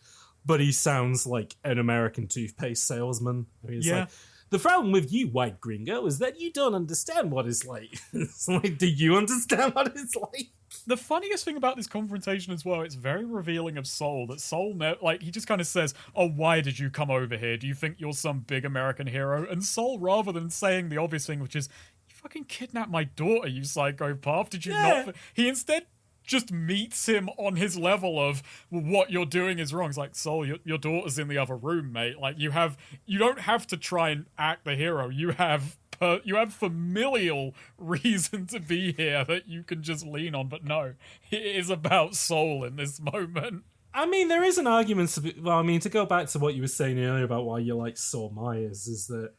but he sounds like an American toothpaste salesman. I mean, it's like, the problem with you, white gringo, is that you don't understand what it's like. It's like, do you understand what it's like? The funniest thing about this confrontation as well, it's very revealing of Soul, that Soul, he just kind of says, oh, why did you come over here? Do you think you're some big American hero? And Soul, rather than saying the obvious thing, which is, you fucking kidnapped my daughter, you psychopath, did you not? He instead just meets him on his level of, well, what you're doing is wrong. It's like, Soul, your daughter's in the other room, mate. Like, you don't have to try and act the hero. You have familial reason to be here that you can just lean on, but no, it is about Soul in this moment. I mean, there is an argument to go back to what you were saying earlier about why you like Saul Myers, is that,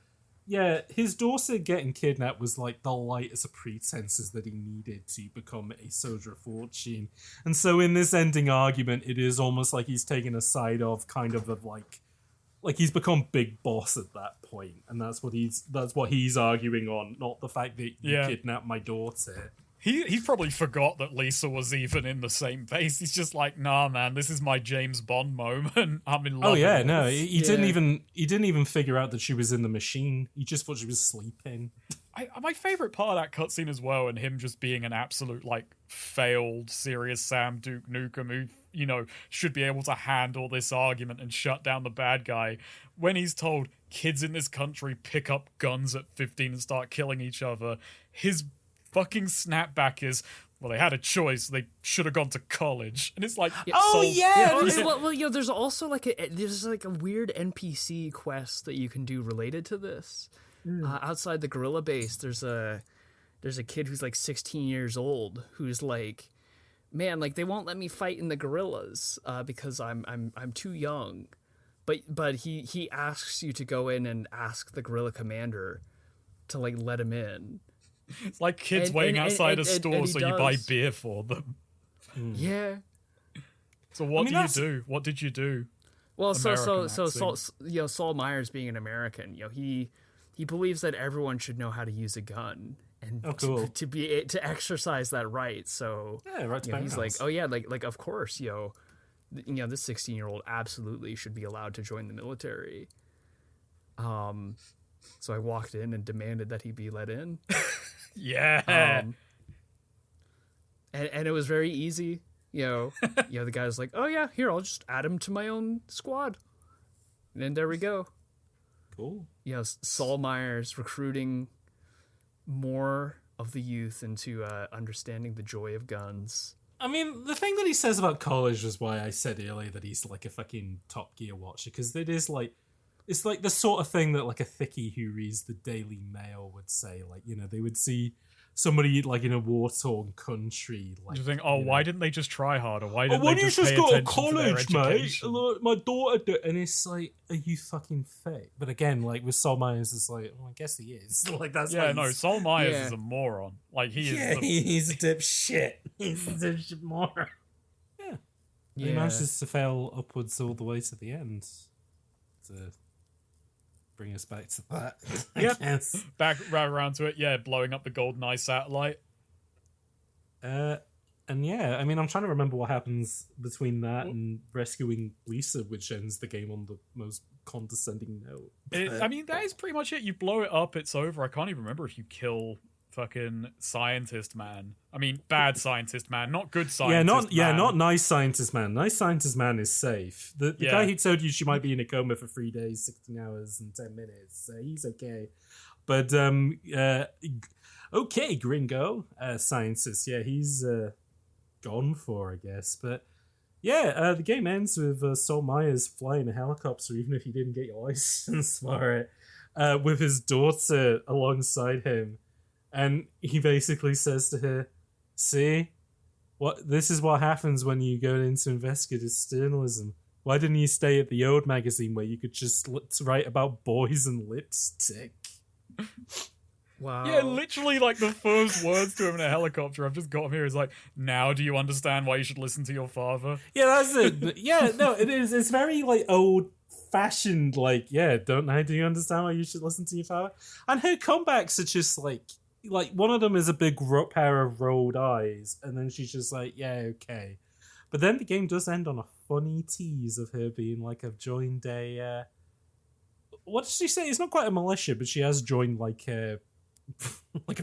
yeah, his daughter getting kidnapped was like the lightest of pretenses that he needed to become a soldier of fortune. And so in this ending argument, it is almost like he's taking a side of kind of like he's become big boss at that point, and that's what he's arguing on, not the fact that you kidnapped my daughter. He probably forgot that Lisa was even in the same base. He's just like, nah, man, this is my James Bond moment. I'm in love. Oh yeah, no, he didn't even figure out that she was in the machine. He just thought she was sleeping. My favorite part of that cutscene as well, and him just being an absolute like failed serious Sam Duke Nukem who, you know, should be able to handle this argument and shut down the bad guy, when he's told kids in this country pick up guns at 15 and start killing each other, his fucking snapback is, well, they had a choice. They should have gone to college, and it's like, well, you know, there's also like a weird NPC quest that you can do related to this. Outside the gorilla base, there's a kid who's like 16 years old who's like, man, like they won't let me fight in the gorillas because I'm too young, but he asks you to go in and ask the gorilla commander to like let him in. It's like kids waiting outside a store so you buy beer for them. Yeah. So what did you do? Well, Saul Myers being an American, you know, he believes that everyone should know how to use a gun and to exercise that right. So right to he's like, oh yeah, like of course, this 16-year-old absolutely should be allowed to join the military. So I walked in and demanded that he be let in. Yeah. And it was very easy. The guy was like, oh yeah, here, I'll just add him to my own squad. And then there we go. Cool. Saul Myers recruiting more of the youth into understanding the joy of guns. I mean, the thing that he says about college is why I said earlier that he's like a fucking Top Gear watcher, because it is like, it's like the sort of thing that like a thickie who reads the Daily Mail would say. Like, they would see somebody like in a war-torn country. Like, you think, why didn't they just try harder? Why didn't they just pay go to college, mate? Look, my daughter did, and it's like, are you fucking fake? But again, like with Saul Myers, it's like, I guess he is. Like that's Saul Myers is a moron. Like he is. He's a dipshit. He's a dipshit moron. Yeah. He manages to fail upwards all the way to the end. To bring us back to that. Yes. Back right around to it. Yeah, blowing up the GoldenEye satellite. And And yeah, I mean, I'm trying to remember what happens between that and rescuing Lisa, which ends the game on the most condescending note. I mean, that is pretty much it. You blow it up, it's over. I can't even remember if you kill fucking scientist man. I mean, bad scientist man, not good scientist man. Not nice scientist man. Nice scientist man is safe. The guy who told you she might be in a coma for 3 days, 16 hours, and 10 minutes, he's okay. But okay, Gringo, scientist. Yeah, he's gone for, I guess. But yeah, the game ends with Saul Myers flying a helicopter, even if you didn't get your license for it, with his daughter alongside him. And he basically says to her, see, this is what happens when you go into investigative journalism. Why didn't you stay at the old magazine where you could just write about boys and lipstick? Wow. Yeah, literally, like, the first words to him in a helicopter I've just got him here is like, now do you understand why you should listen to your father? Yeah, that's it. Yeah, no, it is. It's very, like, old-fashioned, like, yeah, do you understand why you should listen to your father? And her comebacks are just, like, one of them is a big pair of rolled eyes, and then she's just like, yeah, okay. But then the game does end on a funny tease of her being like, I've joined a, what did she say? It's not quite a militia, but she has joined like a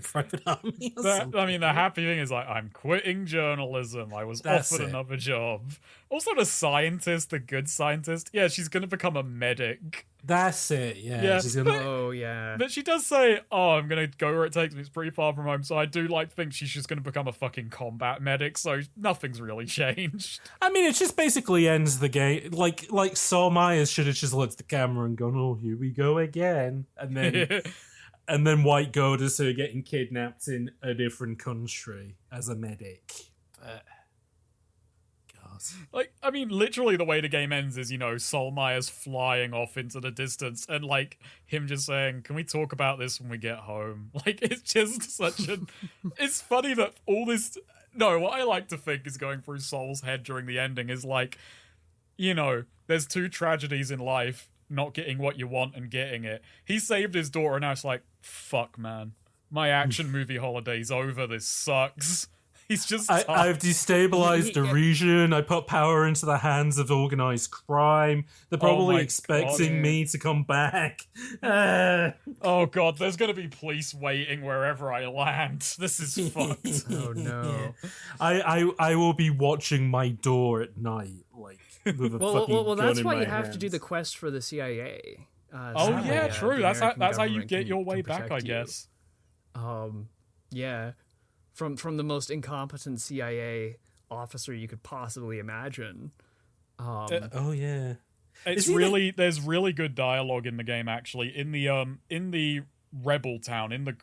private army or something. I mean, the happy thing is like, I'm quitting journalism. I was offered another job. Also, the scientist, the good scientist, yeah, she's going to become a medic. That's it, yeah. She's gonna... But she does say, I'm going to go where it takes me. It's pretty far from home. So I do think she's just going to become a fucking combat medic. So nothing's really changed. I mean, it just basically ends the game. Like Saul Myers should have just looked at the camera and gone, oh, here we go again. And then... And then White Gold is her getting kidnapped in a different country as a medic. God. Like, I mean, literally the way the game ends is, Sol Myers flying off into the distance and, like, him just saying, can we talk about this when we get home? Like, it's just such an... It's funny that all this... No, what I like to think is going through Sol's head during the ending is, like, there's two tragedies in life. Not getting what you want and getting it. He saved his daughter and now it's like, fuck, man. My action movie holiday's over. This sucks. He's just... I've destabilized a region. I put power into the hands of organized crime. They're probably expecting me to come back. Oh god, there's going to be police waiting wherever I land. This is fucked. Oh no. I will be watching my door at night, like... Well, that's why you have to do the quest for the CIA. True. That's how you get your way back, I guess. Yeah, from the most incompetent CIA officer you could possibly imagine. There's really good dialogue in the game actually. In the rebel town,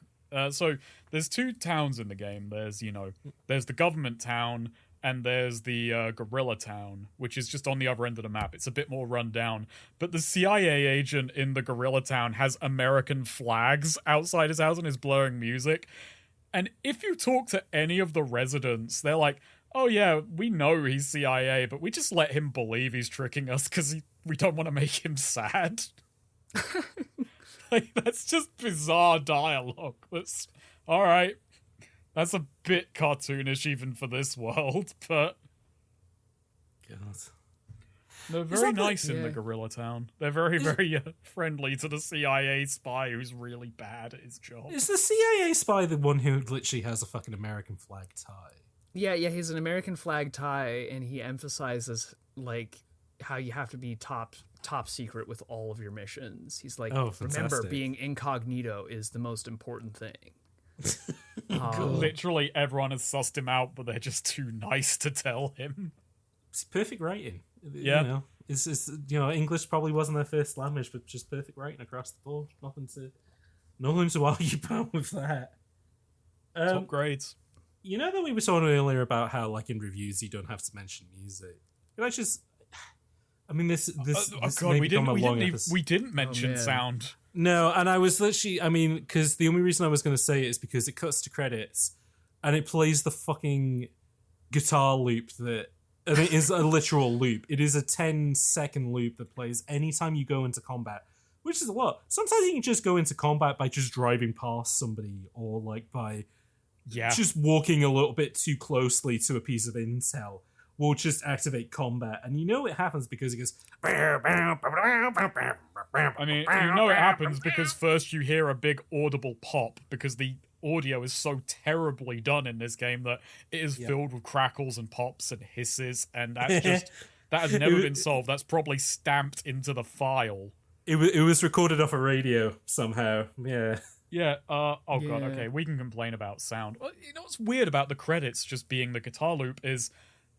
so there's two towns in the game. There's the government town. And there's the guerrilla town, which is just on the other end of the map. It's a bit more run down. But the CIA agent in the guerrilla town has American flags outside his house and is blowing music. And if you talk to any of the residents, they're like, oh yeah, we know he's CIA, but we just let him believe he's tricking us because we don't want to make him sad. That's just bizarre dialogue. That's all right. That's a bit cartoonish even for this world, but... God. They're very nice in the Gorilla Town. They're very, very friendly to the CIA spy who's really bad at his job. Is the CIA spy the one who literally has a fucking American flag tie? Yeah, he's an American flag tie, and he emphasizes, like, how you have to be top secret with all of your missions. He's like, remember, being incognito is the most important thing. Literally everyone has sussed him out, but they're just too nice to tell him. It's perfect writing. Yeah, it's English probably wasn't their first language, but just perfect writing across the board. Nothing to argue about with that. Top grades. You know that we were talking earlier about how, like, in reviews you don't have to mention music. We didn't mention sound. No, and I was literally, because the only reason I was going to say it is because it cuts to credits and it plays the fucking guitar loop and it is a literal loop. It is a 10-second loop that plays anytime you go into combat, which is a lot. Sometimes you can just go into combat by just driving past somebody or, like, by just walking a little bit too closely to a piece of intel will just activate combat. And you know it happens because it goes... I mean, you know it happens because first you hear a big audible pop because the audio is so terribly done in this game that it is filled with crackles and pops and hisses, and that's just that has never been solved. That's probably stamped into the file. It was recorded off a radio somehow. Yeah. Yeah. God. Okay, we can complain about sound. You know what's weird about the credits just being the guitar loop is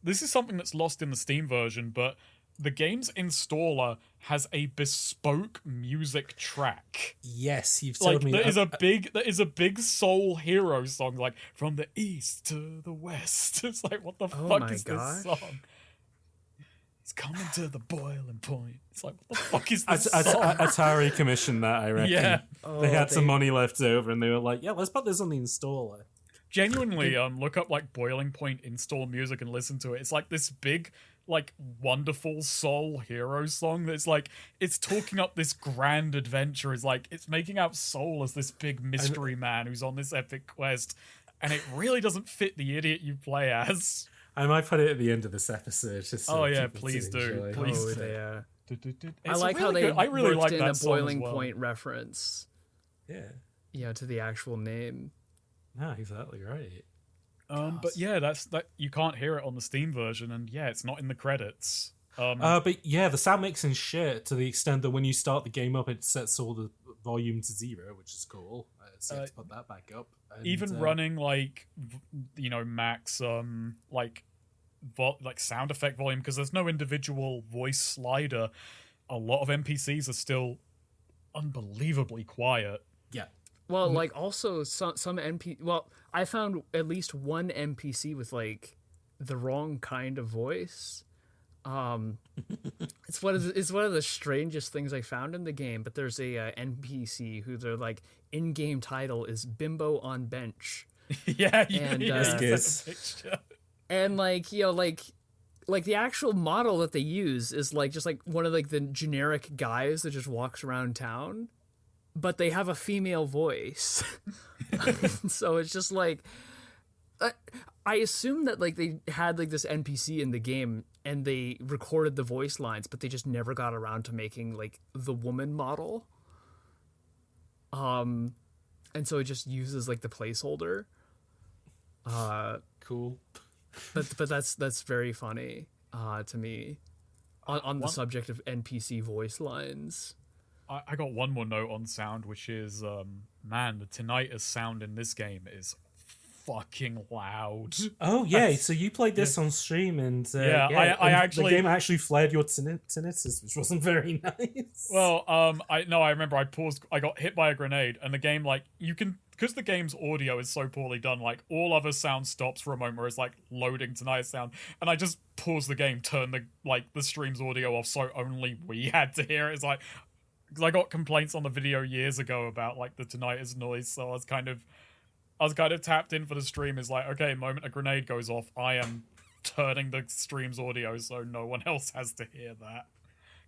this is something that's lost in the Steam version, but the game's installer has a bespoke music track. Yes, you've told me that. That is a big soul hero song, like from the east to the west. It's like, what the fuck is this song? It's coming to the boiling point. It's like, what the fuck is this song? Atari commissioned that, I reckon. Yeah. They had some money left over and they were like, yeah, let's put this on the installer. Genuinely, look up like boiling point install music and listen to it. It's like this big, like, wonderful soul hero song that's like, it's talking up this grand adventure. It's like, it's making out Soul as this big mystery man who's on this epic quest, and it really doesn't fit the idiot you play as. I might put it at the end of this episode. Just so please do. Please do. Yeah. It's I like how they I really worked like in that a boiling well. point reference. Yeah. Yeah, to the actual name. No, exactly right. But yeah, that's that. You can't hear it on the Steam version, and yeah, it's not in the credits. But yeah, the sound mixing shit to the extent that when you start the game up, it sets all the volume to 0, which is cool. So you have to put that back up. And, even running like max like sound effect volume, because there's no individual voice slider. A lot of NPCs are still unbelievably quiet. Yeah. Well, like also some NPC. Well, I found at least one NPC with like the wrong kind of voice. It's one of the strangest things I found in the game. But there's a NPC who their like in-game title is Bimbo on Bench. Yeah, and picture. And like like the actual model that they use is like just like one of like the generic guys that just walks around town. But they have a female voice. So it's just like... I assume that like they had like this NPC in the game and they recorded the voice lines, but they just never got around to making like the woman model. And so it just uses like the placeholder. Cool. But that's very funny to me. On the subject of NPC voice lines. I got one more note on sound, which is, man, the tinnitus sound in this game is fucking loud. Oh, yeah, so you played this on stream, and I actually... The game actually flared your tinnitus, which wasn't very nice. Well, I remember I paused, I got hit by a grenade, and the game, like, you can... Because the game's audio is so poorly done, like, all other sound stops for a moment where it's, like, loading tinnitus sound, and I just paused the game, turned the stream's audio off so only we had to hear it. It's like... Because I got complaints on the video years ago about like the tinnitus noise, so I was kind of tapped in for the stream. Is like, okay, moment a grenade goes off, I am turning the stream's audio so no one else has to hear that,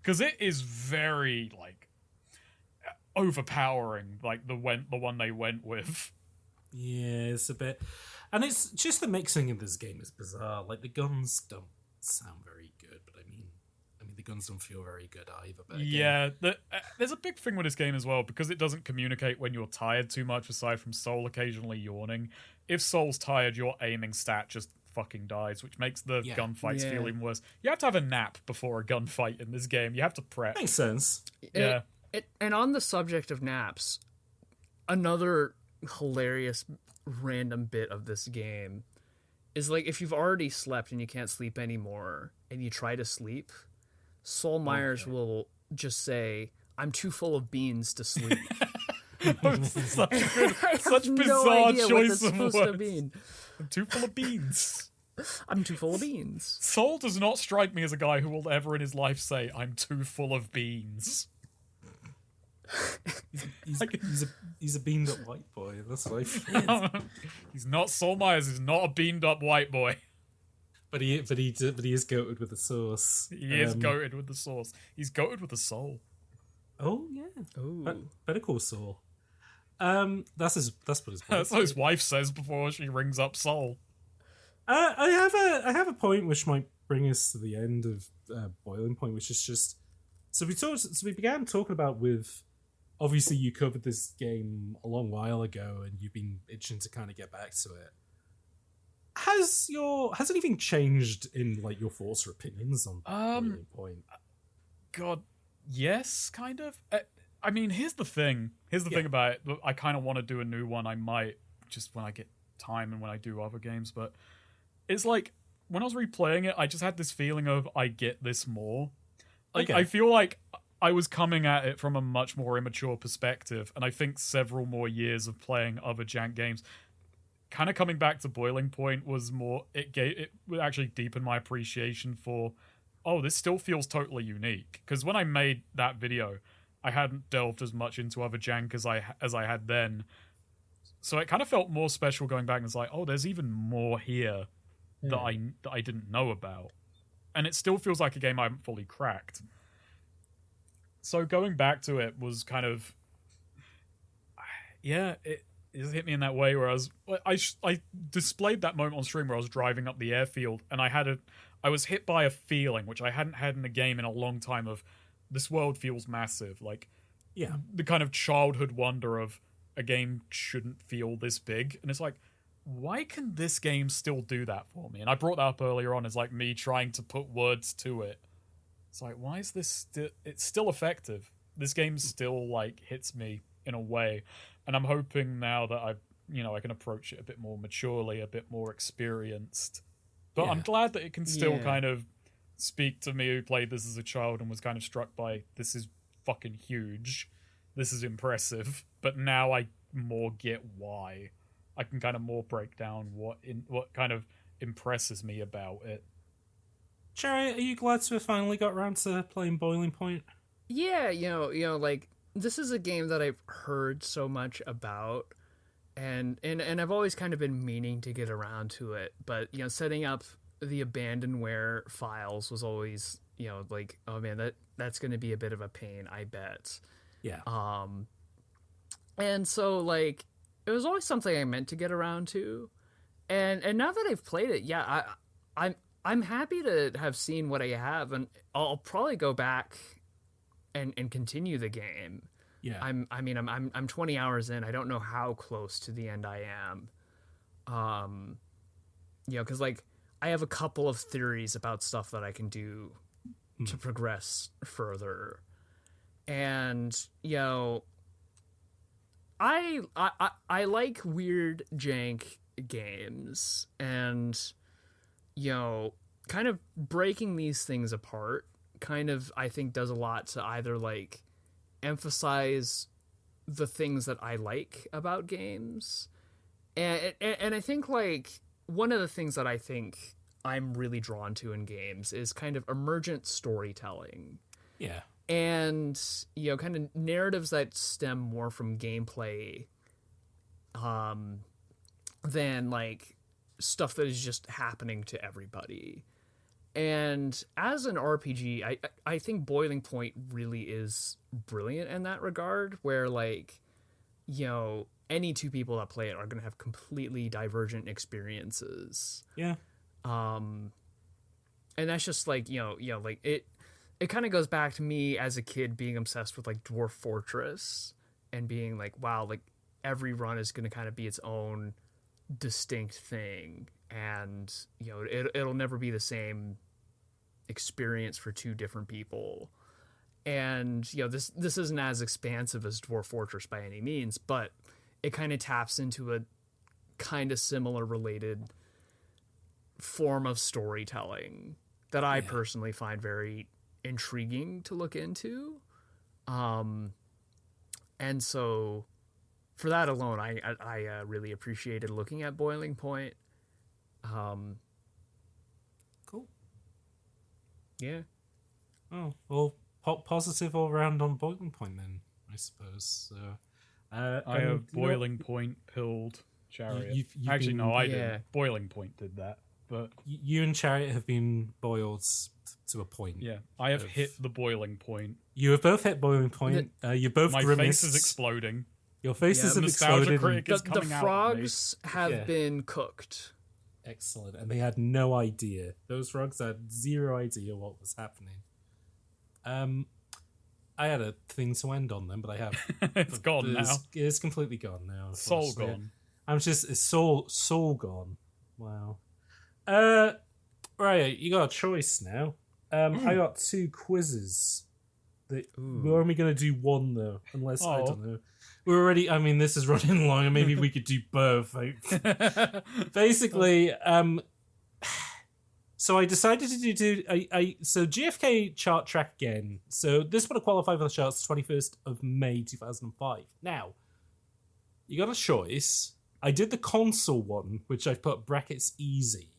because it is very like overpowering. Like the one they went with. Yeah, it's a bit, and it's just the mixing in this game is bizarre. Like the guns don't sound very good, but I mean the guns don't feel very good either. But again, yeah, there's a big thing with this game as well, because it doesn't communicate when you're tired too much, aside from Soul occasionally yawning. If Soul's tired, your aiming stat just fucking dies, which makes the gunfights feel even worse. You have to have a nap before a gunfight in this game. You have to prep. Makes sense. Yeah. And on the subject of naps, another hilarious random bit of this game is like if you've already slept and you can't sleep anymore and you try to sleep, Saul Myers will just say, "I'm too full of beans to sleep." such bizarre choice of words. I'm too full of beans. I'm too full of beans. Saul does not strike me as a guy who will ever in his life say, "I'm too full of beans." He's a beamed up white boy. That's what I feel. He's not Saul Myers. He's not a beamed up white boy. But he is goated with the sauce. He is goated with the sauce. He's goated with the soul. Oh yeah. Oh, Better Call Saul. That's what his That's what his wife says before she rings up Sol. I have a point which might bring us to the end of Boiling Point, which is just we began talking about with obviously you covered this game a long while ago and you've been itching to kind of get back to it. Has anything changed in like your thoughts or opinions on Boiling Point? God, yes, kind of. I mean, here's the thing about it. I kind of want to do a new one. I might just when I get time and when I do other games, but it's like when I was replaying it, I just had this feeling of I get this more. Like I feel like I was coming at it from a much more immature perspective, and I think several more years of playing other jank games, kind of coming back to Boiling Point was more. It would actually deepen my appreciation for. Oh, this still feels totally unique. Because when I made that video, I hadn't delved as much into other jank as I had then. So it kind of felt more special going back and it's like, oh, there's even more here that I didn't know about. And it still feels like a game I haven't fully cracked. So going back to it was kind of... Yeah, it hit me in that way where I displayed that moment on stream where I was driving up the airfield and I was hit by a feeling which I hadn't had in a game in a long time of this world feels massive. Like, yeah, the kind of childhood wonder of a game shouldn't feel this big. And it's like, why can this game still do that for me? And I brought that up earlier on as like me trying to put words to it. It's like, why is this it's still effective. This game still like hits me in a way. And I'm hoping now that I can approach it a bit more maturely, a bit more experienced. But I'm glad that it can still kind of speak to me who played this as a child and was kind of struck by, this is fucking huge. This is impressive. But now I more get why. I can kind of more break down what kind of impresses me about it. Chariot, are you glad to have finally got around to playing Boiling Point? Yeah, like this is a game that I've heard so much about, and I've always kind of been meaning to get around to it. But setting up the abandonware files was always like, oh man, that's going to be a bit of a pain, I bet. Yeah. And so like it was always something I meant to get around to, and now that I've played it, yeah, I'm happy to have seen what I have, and I'll probably go back and continue the game. Yeah. I'm 20 hours in. I don't know how close to the end I am. Because like I have a couple of theories about stuff that I can do to progress further, and I like weird jank games, and kind of breaking these things apart kind of I think does a lot to either like emphasize the things that I like about games, and I think like one of the things that I think I'm really drawn to in games is kind of emergent storytelling. Yeah. And kind of narratives that stem more from gameplay than like stuff that is just happening to everybody. And as an RPG, I think Boiling Point really is brilliant in that regard, where like any two people that play it are going to have completely divergent experiences. Yeah. And that's just like like it kind of goes back to me as a kid being obsessed with like Dwarf Fortress and being like, wow, like every run is going to kind of be its own distinct thing, and it'll never be the same experience for two different people. And this isn't as expansive as Dwarf Fortress by any means, but it kind of taps into a kind of similar related form of storytelling that I personally find very intriguing to look into. And so for that alone, I really appreciated looking at Boiling Point. Cool. Yeah. Oh, well, positive all round on Boiling Point then, I suppose. So, I have Boiling Point pilled Chariot. You've Actually, been, no, I didn't. Boiling Point did that. But you and Chariot have been boiled to a point. Yeah, I have hit the boiling point. You have both hit Boiling Point. You both my grimaced. face is exploding. Your faces have Nostalgia exploded. critic is The coming out of me. frogs have Yeah. been cooked. Excellent. And they had no idea. Those frogs had zero idea what was happening. I had a thing to end on them, but I have. It's gone now. It's completely gone now. Soul unfortunately. gone. It's soul gone. Wow. Right, you got a choice now. I got 2 quizzes. We're only going to do one though, unless I don't know. We're already. I mean, this is running long, and maybe we could do both. Basically, so I decided to do. So GFK chart track again. So this would have qualified for the charts 21st of May 2005. Now, you got a choice. I did the console one, which I've put brackets easy,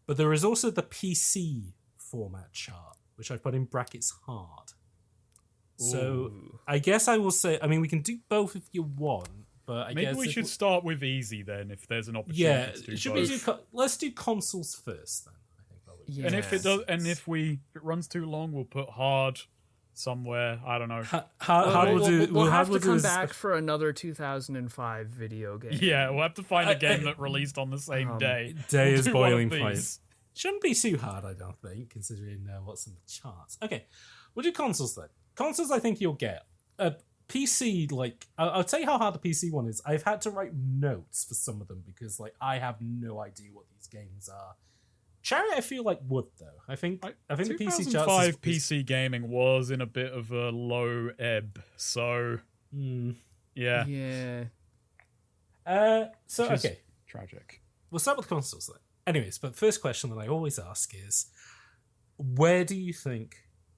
but there is also the PC format chart, which I've put in brackets hard. So Ooh. I guess I will say. I mean, we can do both if you want, but I Maybe guess we should start with easy then, if there's an opportunity Yeah, to do should both. we do? Let's do consoles first then. I think. Yeah. And if it does, and if it runs too long, we'll put hard somewhere. I don't know. Hard will do. We'll have to will do come is- back for another 2005 video game. Yeah, we'll have to find a game that released on the same day. Day We'll is do one of boiling these. point. Shouldn't be too hard, I don't think, considering what's in the charts. Okay, we'll do consoles then. Consoles, I think you'll get. PC, like, I'll tell you how hard the PC one is. I've had to write notes for some of them because, like, I have no idea what these games are. Chariot, I feel like would though. I think the PC charts. 2005 PC gaming was in a bit of a low ebb, so yeah. Yeah. So Which is okay, tragic. we'll start with consoles then. Anyways, but first question that I always ask is, where do you think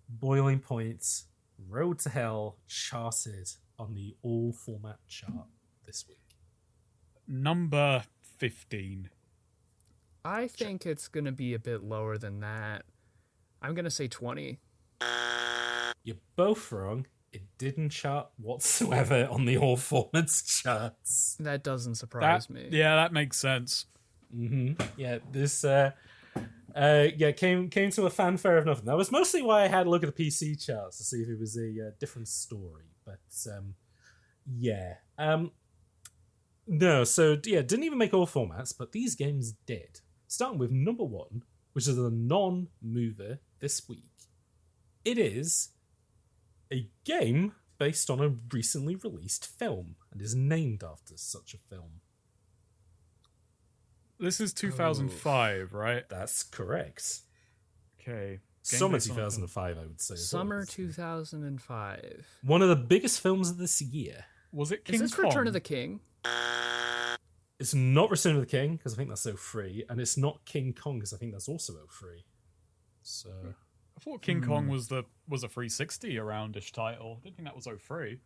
Boiling Point Road to Hell charted on the all format chart this week? Number 15. I think it's going to be a bit lower than that. I'm going to say 20. You're both wrong. It didn't chart whatsoever on the all formats charts. That doesn't surprise me. Yeah, that makes sense. Yeah, this came to a fanfare of nothing. That was mostly why I had a look at the PC charts to see if it was a different story. But no, so yeah, didn't even make all formats, but these games did. Starting with number 1, which is a non-mover this week. It is a game based on a recently released film and is named after such a film. This is 2005, right? That's correct. Okay. Game Summer based on a film. 2005, I would say. as Summer well. 2005. One of the biggest films of this year. Was it King Is this Kong? Return of the King? It's not Return of the King, because I think that's 03, and it's not King Kong, because I think that's also 03. So... I thought King Kong was a 360 around-ish title. I didn't think that was 03.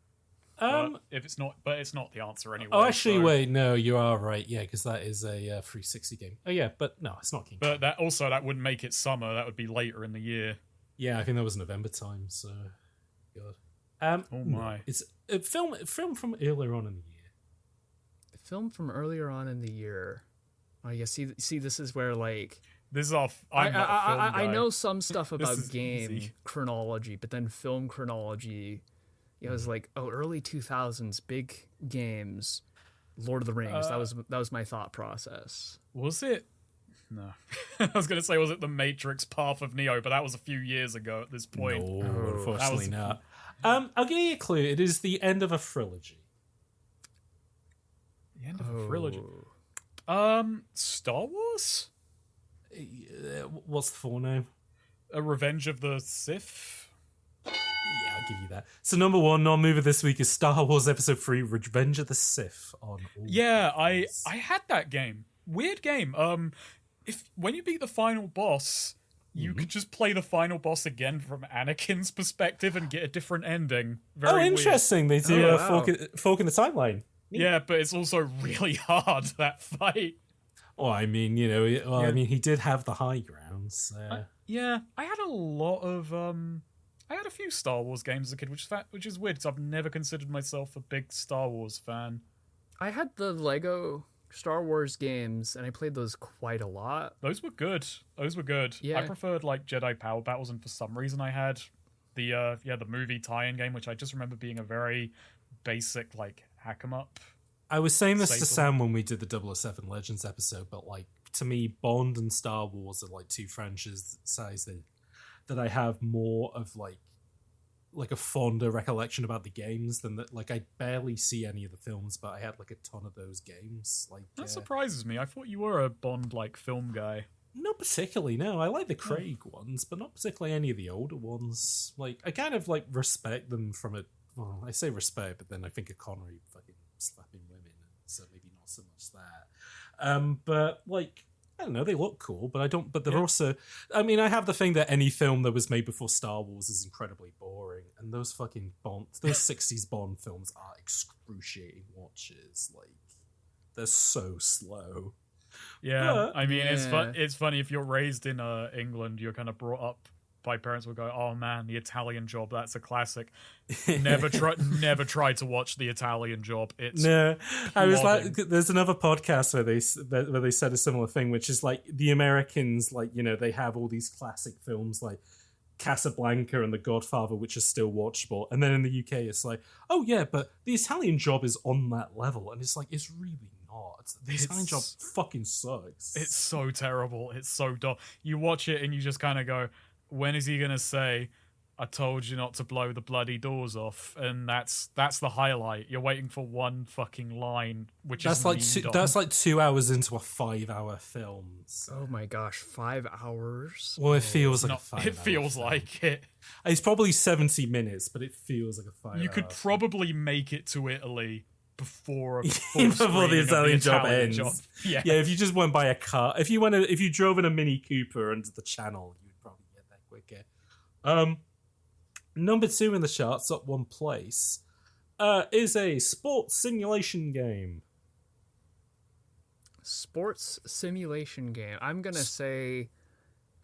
If it's not, but it's not the answer anyway. Oh, actually, so- wait, no, you are right, yeah, because that is a 360 game. Oh, yeah, but no, it's not King Kong. But that wouldn't make it summer. That would be later in the year. Yeah, I think that was November time, so... God. Oh my! It's a film from earlier on in the year. Film from earlier on in the year. Oh, yeah, see, this is where, like... This is off. I'm not a film I guy. know some stuff about is game easy. chronology, but then film chronology, it was like, early 2000s, big games, Lord of the Rings. That was my thought process. Was it? No. I was going to say, was it The Matrix Path of Neo? But that was a few years ago at this point. No, unfortunately that not. I'll give you a clue. It is the end of a trilogy. The end of a trilogy. Star Wars? What's the full name? A Revenge of the Sith? Yeah, I'll give you that. So number 1 non-mover this week is Star Wars Episode 3: Revenge of the Sith on all Yeah, I platforms. had that game. Weird game. If when you beat the final boss, you could just play the final boss again from Anakin's perspective and get a different ending. Very weird. interesting. They do Oh, a wow. fork in the timeline. Yeah, but it's also really hard, that fight. Well, I mean, I mean, he did have the high grounds. Yeah, I had a lot of I had a few Star Wars games as a kid, which is weird because I've never considered myself a big Star Wars fan. I had the Lego Star Wars games, and I played those quite a lot. Those were good. Yeah. I preferred like Jedi Power Battles, and for some reason I had the movie tie-in game, which I just remember being a very basic like hack 'em up. I was saying this to Staple. Sam when we did the 007 Legends episode, but like to me, Bond and Star Wars are like two franchises that I have more of like a fonder recollection about the games than that. Like I barely see any of the films, but I had like a ton of those games. Like That surprises me. I thought you were a Bond like film guy. not particularly. No, I like the Craig ones, but not particularly any of the older ones. Like I kind of like respect them from it. Well, I say respect, but then I think of Connery fucking slapping women, so maybe not so much that. But like I don't know, they look cool, but I don't. But they're also. I mean, I have the thing that any film that was made before Star Wars is incredibly boring, and those fucking those '60s Bond films are excruciating watches. Like they're so slow. Yeah, But- I mean, it's funny if you're raised in England, you're kind of brought up by parents will go, "Oh man, The Italian Job, that's a classic." Never try to watch The Italian Job. It's No, I was like, plodding. there's another podcast where they said a similar thing, which is like the Americans, like they have all these classic films like Casablanca and The Godfather, which are still watchable, and then in the UK, it's like, oh yeah, but The Italian Job is on that level, and it's like it's really not. The Italian Job fucking sucks. It's so terrible. It's so dumb. You watch it and you just kind of go, when is he gonna say, "I told you not to blow the bloody doors off"? And that's the highlight. You're waiting for one fucking line, which that's is like leaned on. that's like 2 hours into a 5-hour film. So. Oh my gosh, 5 hours. Well, it feels like No, a 5 it feels like it. It's probably 70 minutes, but it feels like a 5 You could probably make it to Italy before before the screening of Italian Job Italian ends. Job. Yeah. Yeah, if you just went by a car, if you drove in a Mini Cooper under the Channel, you would probably get there quicker. Number 2 in the charts, up one place, is a sports simulation game. Sports simulation game. I'm gonna say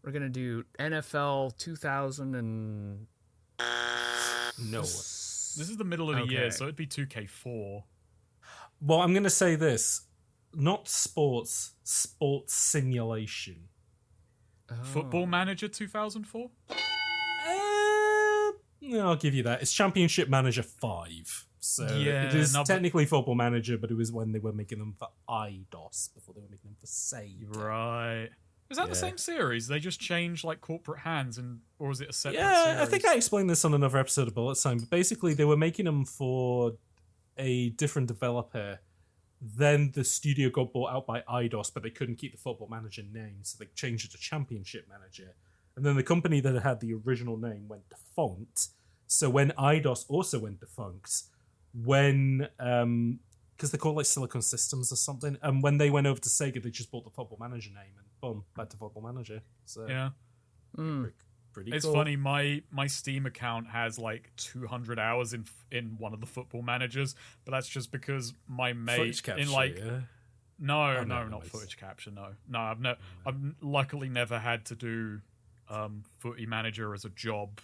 we're gonna do NFL 2000 and No. This is the middle of the year, Okay. so it'd be 2K4. Well, I'm going to say this. Not sports simulation. Football Manager 2004? I'll give you that. It's Championship Manager 5. So Yeah, it is no, but- technically Football Manager, but it was when they were making them for IDOS before they were making them for Sega. Right. Is that the Yeah. same series? They just changed like corporate hands, or was it a separate Yeah, series? I think I explained this on another episode of Bullet Time, but basically they were making them for a different developer. Then the studio got bought out by IDOS, but they couldn't keep the Football Manager name, so they changed it to Championship Manager. And then the company that had the original name went defunct. So when IDOS also went defunct, because they're called like Silicon Systems or something, and when they went over to Sega, they just bought the Football Manager name and boom, back to Football Manager. So Yeah. pretty It's cool. funny, my Steam account has like 200 hours in one of the Football Managers, but that's just because my mate Footage capture, in like yeah. no, no, not nice. footage capture, no. I've luckily never had to do Footy Manager as a job.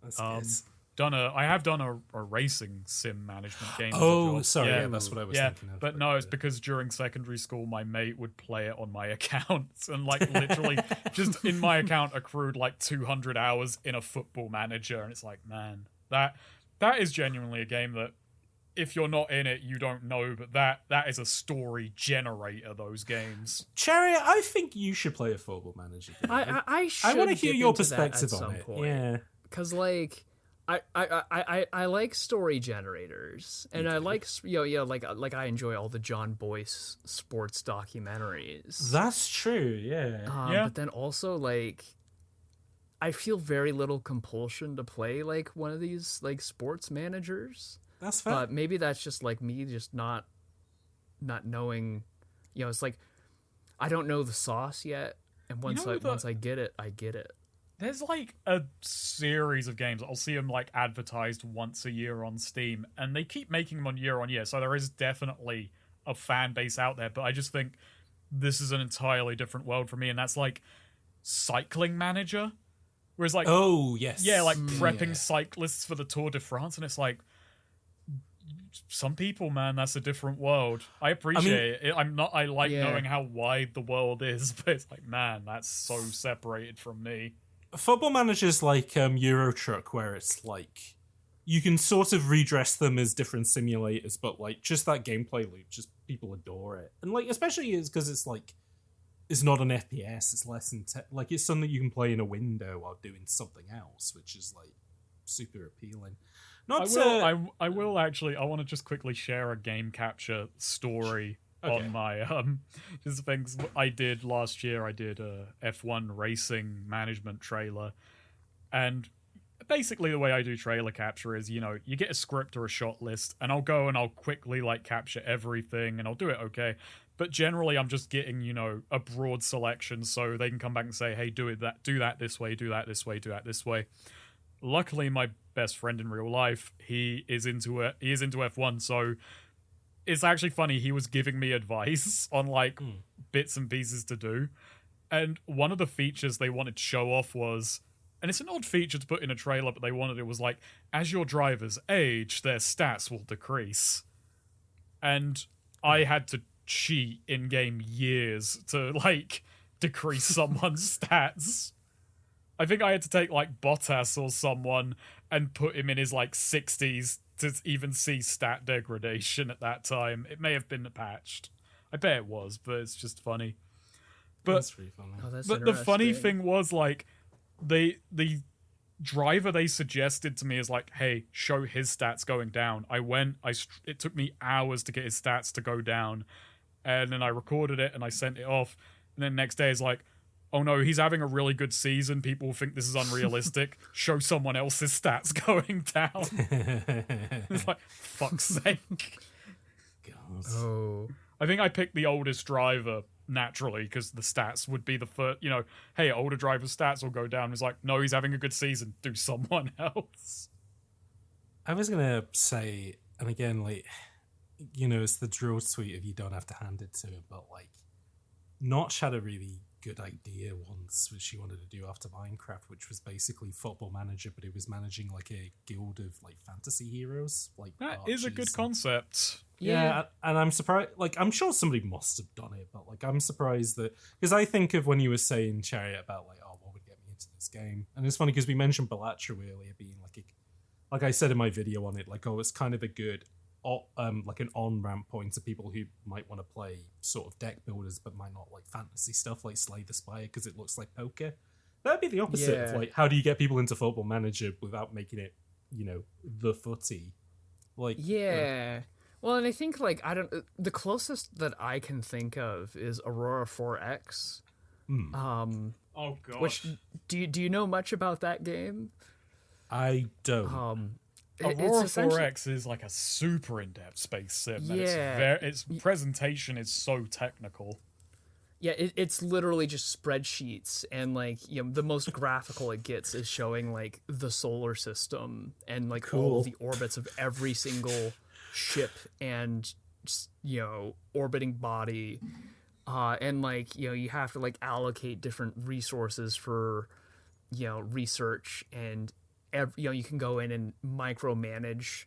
That's I have done a racing sim management game. as a Oh, job. sorry, yeah, yeah, that's what I was yeah, thinking of. but no, it's because during secondary school, my mate would play it on my account, and like literally, just in my account accrued like 200 hours in a Football Manager, and it's like, man, that is genuinely a game that, if you're not in it, you don't know, but that is a story generator. Those games. Chariot, I think you should play a Football Manager game. I should. I want to hear dip your into that perspective at on some it. point. Yeah. Because like I like story generators, and I like like I enjoy all the John Boyce sports documentaries. That's true, yeah. Yeah. But then also like I feel very little compulsion to play like one of these like sports managers. That's fair. But maybe that's just like me just not knowing, it's like I don't know the sauce yet, and once once I get it, I get it. There's like a series of games. I'll see them like advertised once a year on Steam, and they keep making them on year, so there is definitely a fan base out there. But I just think this is an entirely different world for me, and that's like Cycling Manager, whereas like oh, yes. yeah, like prepping Yeah. cyclists for the Tour de France, and it's like some people, man, that's a different world. I appreciate it. I like Yeah. knowing how wide the world is, but it's like, man, that's so separated from me. Football Manager's like Euro Truck, where it's like you can sort of redress them as different simulators, but like just that gameplay loop, just people adore it, and like especially is because it's like it's not an FPS, it's less than like it's something you can play in a window while doing something else, which is like super appealing. I will actually. I want to just quickly share a game capture story on my just things I did last year. I did a F1 racing management trailer, and basically the way I do trailer capture is, you get a script or a shot list, and I'll go and I'll quickly like capture everything, and I'll do it okay. But generally, I'm just getting, a broad selection so they can come back and say, hey, do that this way, do that this way, do that this way. Luckily, my best friend in real life, he is into F1, so it's actually funny. He was giving me advice on like bits and pieces to do. And one of the features they wanted to show off was, and it's an odd feature to put in a trailer, but they wanted it was like, as your drivers age, their stats will decrease. And I had to cheat in game years to like decrease someone's stats. I think I had to take like Bottas or someone and put him in his like 60s to even see stat degradation at that time. It may have been patched. I bet it was, but it's just funny. But that's pretty funny. But the funny thing was like the driver they suggested to me is like, hey, show his stats going down. It took me hours to get his stats to go down, and then I recorded it and I sent it off, and then the next day is like, oh no, he's having a really good season, people think this is unrealistic, show someone else's stats going down. It's like, fuck's sake. God. Oh. I think I picked the oldest driver naturally because the stats would be the first, hey, older driver's stats will go down. It's like, no, he's having a good season, do someone else. I was gonna say, and again, like, it's the drill tweet of you don't have to hand it to him, but like, Notch had a really good idea once, which he wanted to do after Minecraft, which was basically Football Manager, but it was managing like a guild of like fantasy heroes. Like that is a good concept. Yeah, and I'm surprised. Like, I'm sure somebody must have done it, but like, I'm surprised that, because I think of when you were saying, Chariot, about like, oh, what would get me into this game, and it's funny because we mentioned Balatro earlier being like I said in my video on it, like, oh, it's kind of a good like an on-ramp point to people who might want to play sort of deck builders but might not like fantasy stuff like Slay the Spire because it looks like poker. That'd be the opposite of like, how do you get people into Football Manager without making it, the footy? Like, Well, and I think like the closest that I can think of is Aurora 4X. Oh gosh. Which do you know much about that game? I don't. Aurora 4X is like a super in-depth space sim. Yeah. Its presentation is so technical. Yeah, it's literally just spreadsheets, and like, the most graphical it gets is showing like the solar system and like all of the orbits of every single ship and orbiting body, and like you have to like allocate different resources for research, and you can go in and micromanage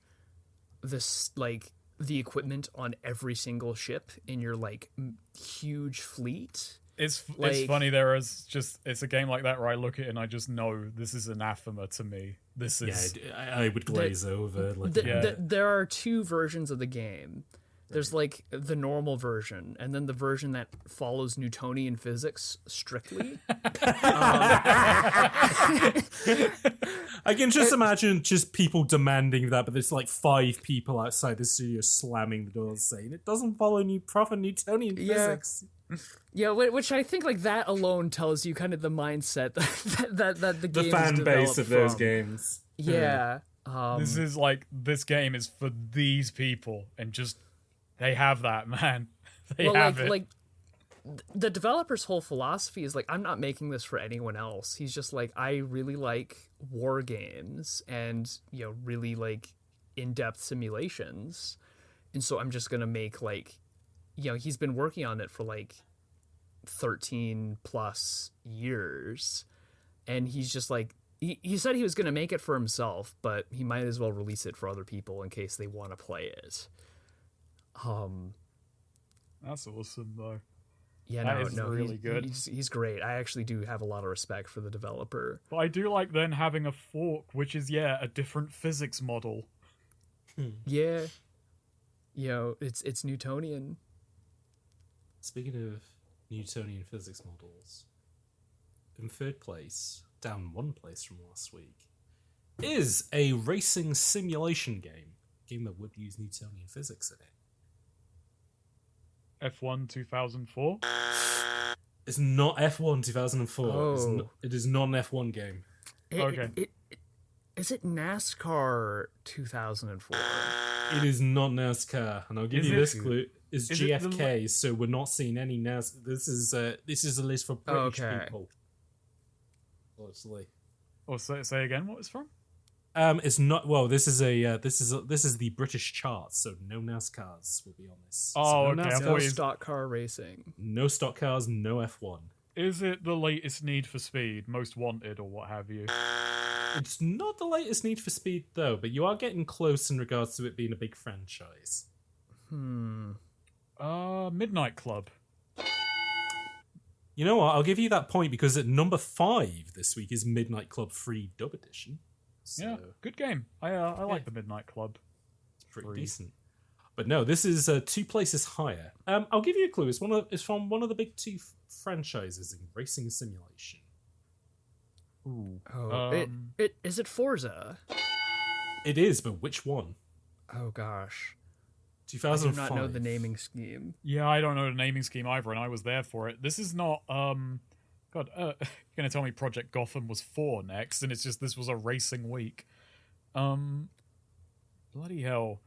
this like the equipment on every single ship in your like huge fleet. It's funny. It's a game like that where I look at it and I just know this is anathema to me. This is I would glaze over. Like, there are two versions of the game. There's like the normal version, and then the version that follows Newtonian physics strictly. I can just imagine just people demanding that, but there's like 5 people outside the studio slamming the doors saying it doesn't follow proper Newtonian physics. Yeah, which I think like that alone tells you kind of the mindset that the game the fan base of those games. Yeah. This game is for these people, and just they have that, man. They have it. Like the developer's whole philosophy is like, I'm not making this for anyone else. He's just like, I really like war games and really like in-depth simulations, and so I'm just gonna make like, he's been working on it for like 13 plus years, and he's just like, he said he was gonna make it for himself, but he might as well release it for other people in case they want to play it. That's awesome though. Yeah, That is really good. He's great. I actually do have a lot of respect for the developer. But I do like then having a fork, which is a different physics model. Yeah, it's Newtonian. Speaking of Newtonian physics models, in third place, down one place from last week, is a racing simulation game that would use Newtonian physics in it. F1 2004? It's not F1 2004. Oh. It is not an F1 game. Is it NASCAR 2004? It is not NASCAR, and I'll give you this clue: it's GFK. So we're not seeing any NASCAR. This is a list for British people. Obviously. Or say again what it's from? It's not. Well, this is the British charts, so no NASCARs will be on this. Oh, so okay. No stock car racing. No stock cars, no F1. Is it the latest Need for Speed, Most Wanted, or what have you? It's not the latest Need for Speed, though, but you are getting close in regards to it being a big franchise. Midnight Club. You know what? I'll give you that point because at number 5 this week is Midnight Club Free Dub Edition. So, Yeah, good game. I like the Midnight Club. It's pretty decent. But no, this is 2 places higher. I'll give you a clue. It's from one of the big 2 franchises in racing simulation. Ooh. Is it Forza? It is, but which one? Oh gosh, 2005. I do not know the naming scheme. Yeah, I don't know the naming scheme either, and I was there for it. This is not you're gonna tell me Project Gotham was 4 next, and it's just this was a racing week. Bloody hell.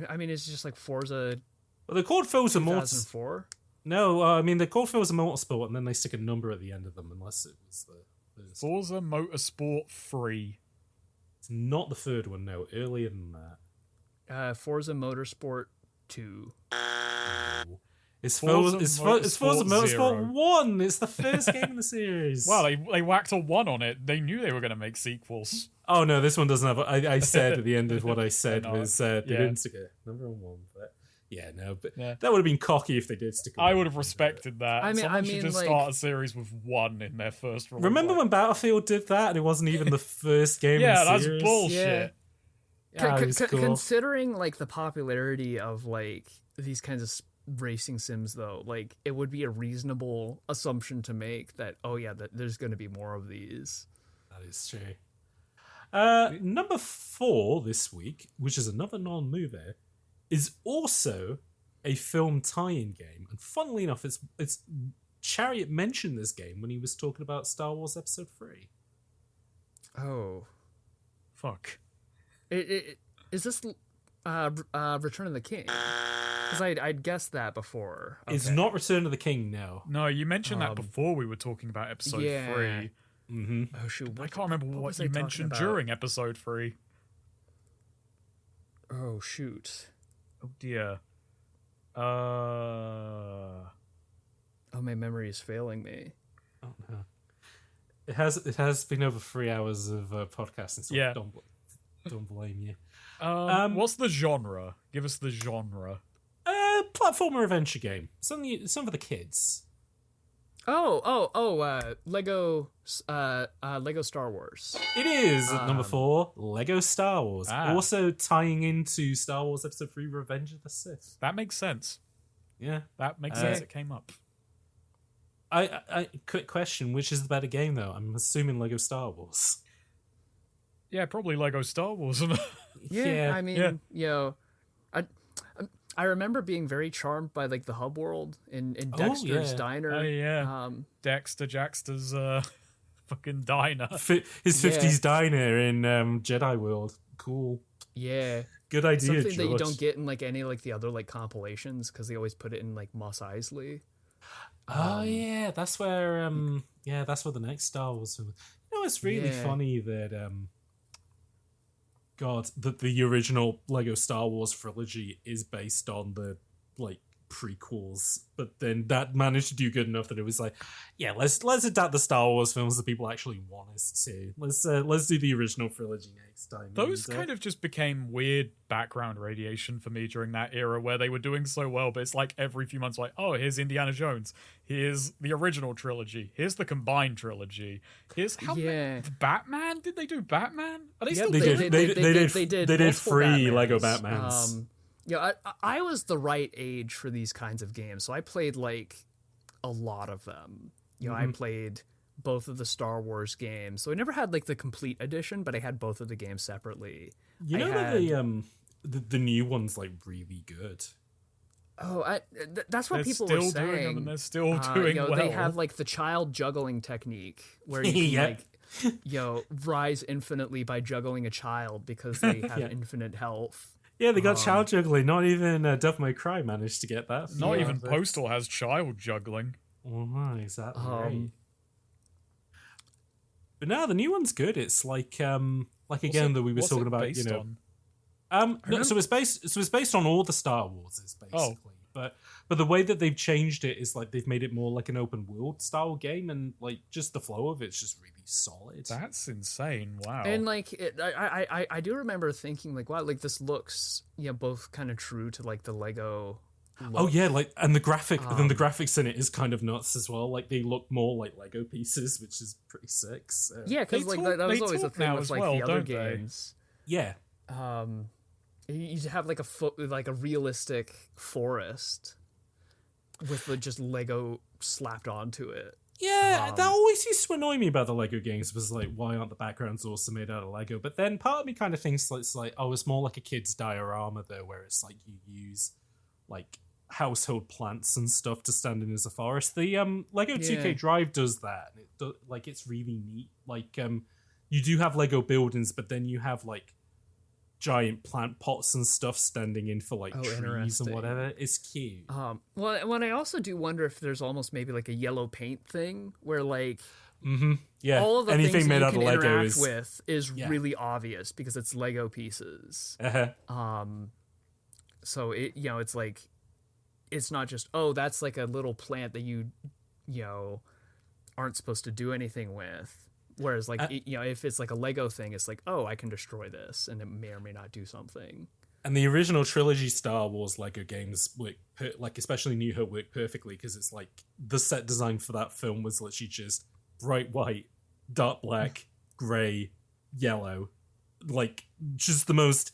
I mean, it's just like Forza. Well, they're called Forza 2004. No, I mean they're called Forza Motorsport, and then they stick a number at the end of them, unless it was the first. Forza Motorsport 3. It's not the third one, no. Earlier than that. Forza Motorsport 2. No. It's Forza Forza Motorsport Zero. 1. It's the first game in the series. Wow, they whacked a 1 on it. They knew they were going to make sequels. Oh no, this one doesn't have. I said at the end of what I said was they Yeah. didn't stick a number on 1, but yeah, no, but Yeah. that would have been cocky if they did stick. I would have respected that. I mean- Someone I should mean, just like- start a series with 1 in their first run. Remember when Battlefield did that, and it wasn't even the first game. Yeah, in the that's series? bullshit. Yeah, it was cool. Considering like the popularity of like these kinds of racing sims, though, like it would be a reasonable assumption to make that that there's going to be more of these. That is true. Number 4 this week, which is another non-mover, is also a film tie-in game, and funnily enough, it's Chariot mentioned this game when he was talking about Star Wars Episode 3. Oh, Fuck. is this Return of the King? Because I'd guessed that before. It's Okay. not Return of the King, no. No, you mentioned that before we were talking about episode 3. Mm-hmm. Oh shoot! I can't remember what was I you talking mentioned about? during episode 3. Oh shoot! Oh dear. Oh, my memory is failing me. Oh no. It has been over 3 hours of podcasting, so Yeah. don't blame you. What's the genre? Give us the genre. Platformer adventure game. Some for the kids. Lego Star Wars. It is at number 4, Lego Star Wars. Ah. Also tying into Star Wars Episode 3, Revenge of the Sith. That makes sense. Yeah. That makes sense. It came up. Quick question, which is the better game though? I'm assuming Lego Star Wars. Yeah, probably Lego Star Wars. Yeah, I mean, yeah. I remember being very charmed by like the hub world in Dexter's Diner. Oh yeah. Dexter Jackster's fucking diner. His 50s diner in Jedi World. Cool. Yeah. Good idea, Something that you George. don't get in like any like the other like compilations because they always put it in like Mos Eisley. Oh yeah, that's where the next Star Wars film. You know, it's really funny that that the original Lego Star Wars trilogy is based on the like prequels, but then that managed to do good enough that it was like, yeah, let's adapt the Star Wars films that people actually want us to. Let's do the original trilogy next time. Those kind of just became weird background radiation for me during that era where they were doing so well, but it's like every few months, like, oh, here's Indiana Jones, here's the original trilogy, here's the combined trilogy, here's Batman. Did they do Batman? Are they still? They did free Batmans. Lego Batmans. Yeah, I was the right age for these kinds of games, so I played like a lot of them. You know, I played both of the Star Wars games, so I never had like the complete edition, but I had both of the games separately. You know that the new one's like really good. Oh, that's what people were saying. They're still doing them, and they're still doing well. They have like the child juggling technique where you can like, rise infinitely by juggling a child because they have infinite health. Yeah, they got child juggling. Not even Devil May Cry managed to get that. Not even Postal has child juggling. Oh, no, exactly. Right. But no, the new one's good. It's like again that we were talking about. You know, no, so it's based on all the Star Warses basically. But the way that they've changed it is like they've made it more like an open world style game, and like just the flow of it's just really solid. That's insane! Wow. And like I do remember thinking like, wow, like this looks both kind of true to like the Lego look. Oh yeah, like and the graphics in it is kind of nuts as well. Like they look more like Lego pieces, which is pretty sick. So. Yeah, because like that was always a thing with like the other games. Yeah. You have like a realistic forest with just Lego slapped onto it. Yeah, that always used to annoy me about the Lego games, was like, why aren't the backgrounds also made out of Lego? But then part of me kind of thinks it's like, oh, it's more like a kid's diorama though, where it's like you use like household plants and stuff to stand in as a forest. The Lego 2K Drive does that. It's really neat. Like you do have Lego buildings, but then you have like giant plant pots and stuff standing in for like trees and whatever. It's cute. Well, I also do wonder if there's almost maybe like a yellow paint thing where like all of the anything things made that out you of can Lego interact is really obvious because it's Lego pieces. So it's like it's not just that's like a little plant that you aren't supposed to do anything with. Whereas, like, if it's like a Lego thing, it's like, I can destroy this, and it may or may not do something. And the original trilogy Star Wars Lego games work, especially New Hope, work perfectly because it's like the set design for that film was literally just bright white, dark black, grey, yellow, like just the most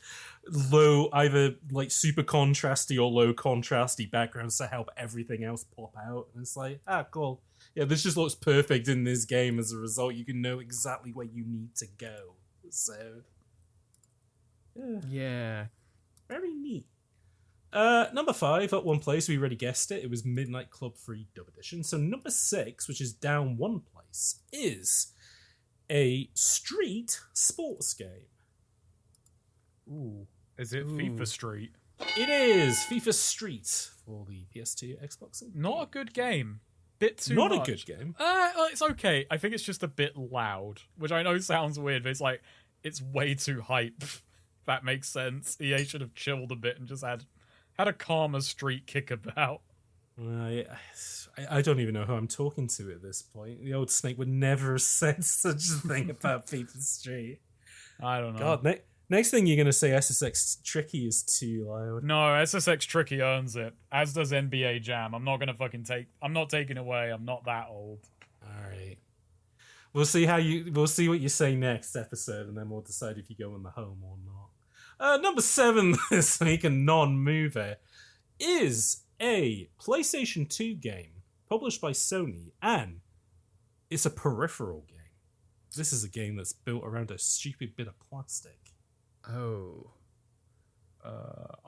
low, either like super contrasty or low contrasty backgrounds to help everything else pop out. And it's like, cool. Yeah, this just looks perfect in this game. As a result, you can know exactly where you need to go. So, yeah. Very neat. Number 5, at one place, we already guessed it. It was Midnight Club 3 Dub Edition. So number 6, which is down one place, is a street sports game. Ooh. Is it FIFA Street? It is FIFA Street for the PS2, Xbox. Not a good game. Bit too Not much. a good game. It's okay. I think it's just a bit loud, which I know sounds weird, but it's like it's way too hype. That makes sense. EA should have chilled a bit and just had a calmer street kick about. I don't even know who I'm talking to at this point. The old Snake would never have said such a thing about FIFA Street. I don't know. God, next thing you're going to say SSX Tricky is too loud. No, SSX Tricky earns it, as does NBA Jam. I'm not going to I'm not taking away. I'm not that old. All right. We'll see what you say next episode, and then we'll decide if you go in the home or not. Number 7 this week, a non-mover, is a PlayStation 2 game published by Sony, and it's a peripheral game. This is a game that's built around a stupid bit of plastic.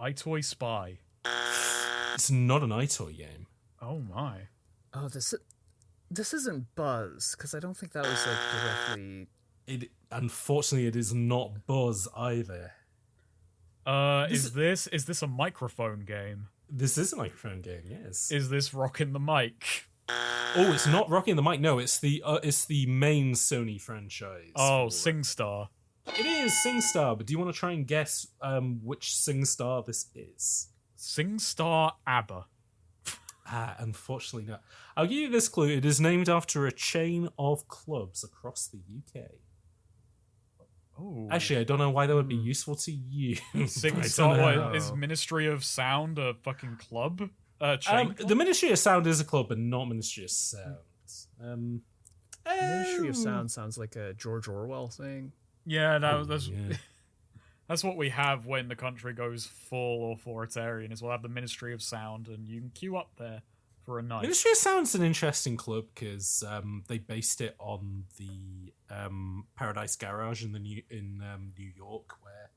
iToy Spy. It's not an iToy game. Oh my. Oh, this isn't Buzz, because I don't think that was like directly. Unfortunately, it is not Buzz either. Is this a microphone game? This is a microphone game, yes. Is this Rockin' the Mic? Oh, it's not Rockin' the Mic. No, it's the main Sony franchise. Oh, SingStar. It is SingStar, but do you want to try and guess which SingStar this is? SingStar ABBA. Unfortunately not. I'll give you this clue. It is named after a chain of clubs across the UK. Oh, Actually, I don't know why that would be useful to you. Is Ministry of Sound a fucking club? Chain club? The Ministry of Sound is a club, but not Ministry of Sound. Ministry of Sound sounds like a George Orwell thing. Yeah, that's what we have when the country goes full authoritarian. Is we'll have the Ministry of Sound, and you can queue up there for a night. Ministry of Sound's an interesting club because they based it on the Paradise Garage in New York, where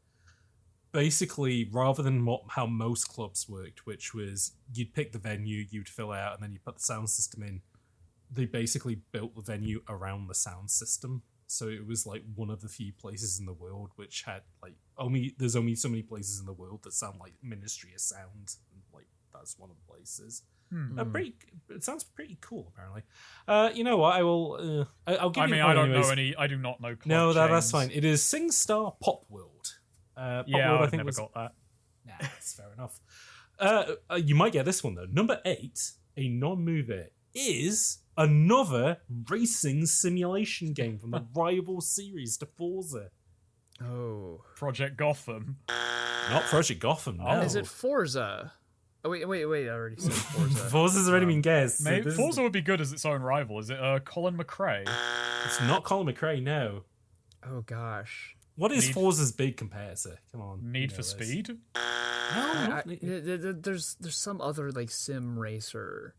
basically rather than how most clubs worked, which was you'd pick the venue, you'd fill out, and then you put the sound system in. They basically built the venue around the sound system, so it was like one of the few places in the world which had like there's only so many places in the world that sound like Ministry of Sound, and like that's one of the places. It sounds pretty cool, apparently. You know what? I will. I'll give you. I don't know any. I do not know. No, that's fine. It is SingStar Pop World. I've never got that. Nah, that's fair enough. You might get this one though. Number 8, a non-mover, is another racing simulation game from the rival series to Forza. Oh, Project Gotham. Not Project Gotham. No. Is it Forza? Oh, wait, I already said Forza. Forza's already been guessed. Maybe Forza would be good as its own rival. Is it Colin McRae? It's not Colin McRae, no. Oh, gosh. What is Forza's big competitor? Come on. Need for Speed? No. There's some other like sim racer.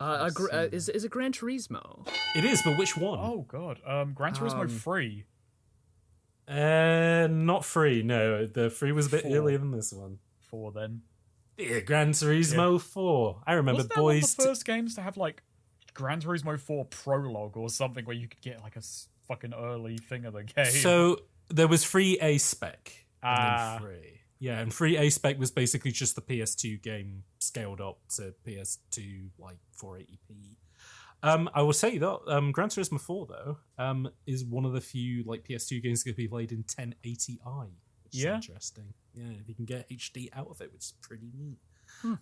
Is it Gran Turismo? It is, but which one? Oh, God. Gran Turismo 3. Not 3, no. The 3 was a bit earlier than this one. 4 then. Yeah, Gran Turismo 4. I remember Wasn't that one of the first games to have like Gran Turismo 4 prologue or something where you could get like a fucking early thing of the game? So there was free A spec and then 3. Yeah, and free A spec was basically just the PS2 game scaled up to PS2 like 480p. I will say that Gran Turismo 4 though is one of the few like PS2 games that can be played in 1080i. Which is interesting. Yeah, if you can get HD out of it, which is pretty neat.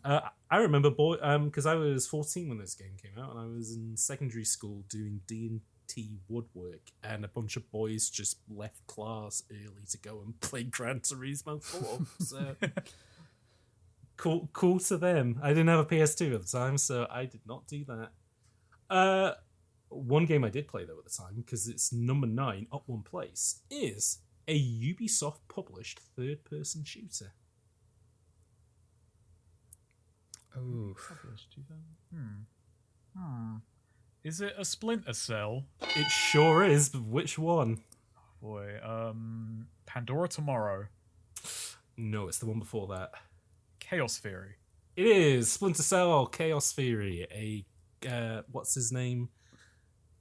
I remember, because I was 14 when this game came out, and I was in secondary school doing D&T woodwork, and a bunch of boys just left class early to go and play Gran Turismo 4. So cool to them. I didn't have a PS2 at the time, so I did not do that. One game I did play though at the time, because it's number 9 up one place, is a Ubisoft published third-person shooter. Oh. Is it a Splinter Cell? It sure is, but which one? Boy, Pandora Tomorrow. No, it's the one before that. Chaos Theory. It is Splinter Cell Chaos Theory. What's his name?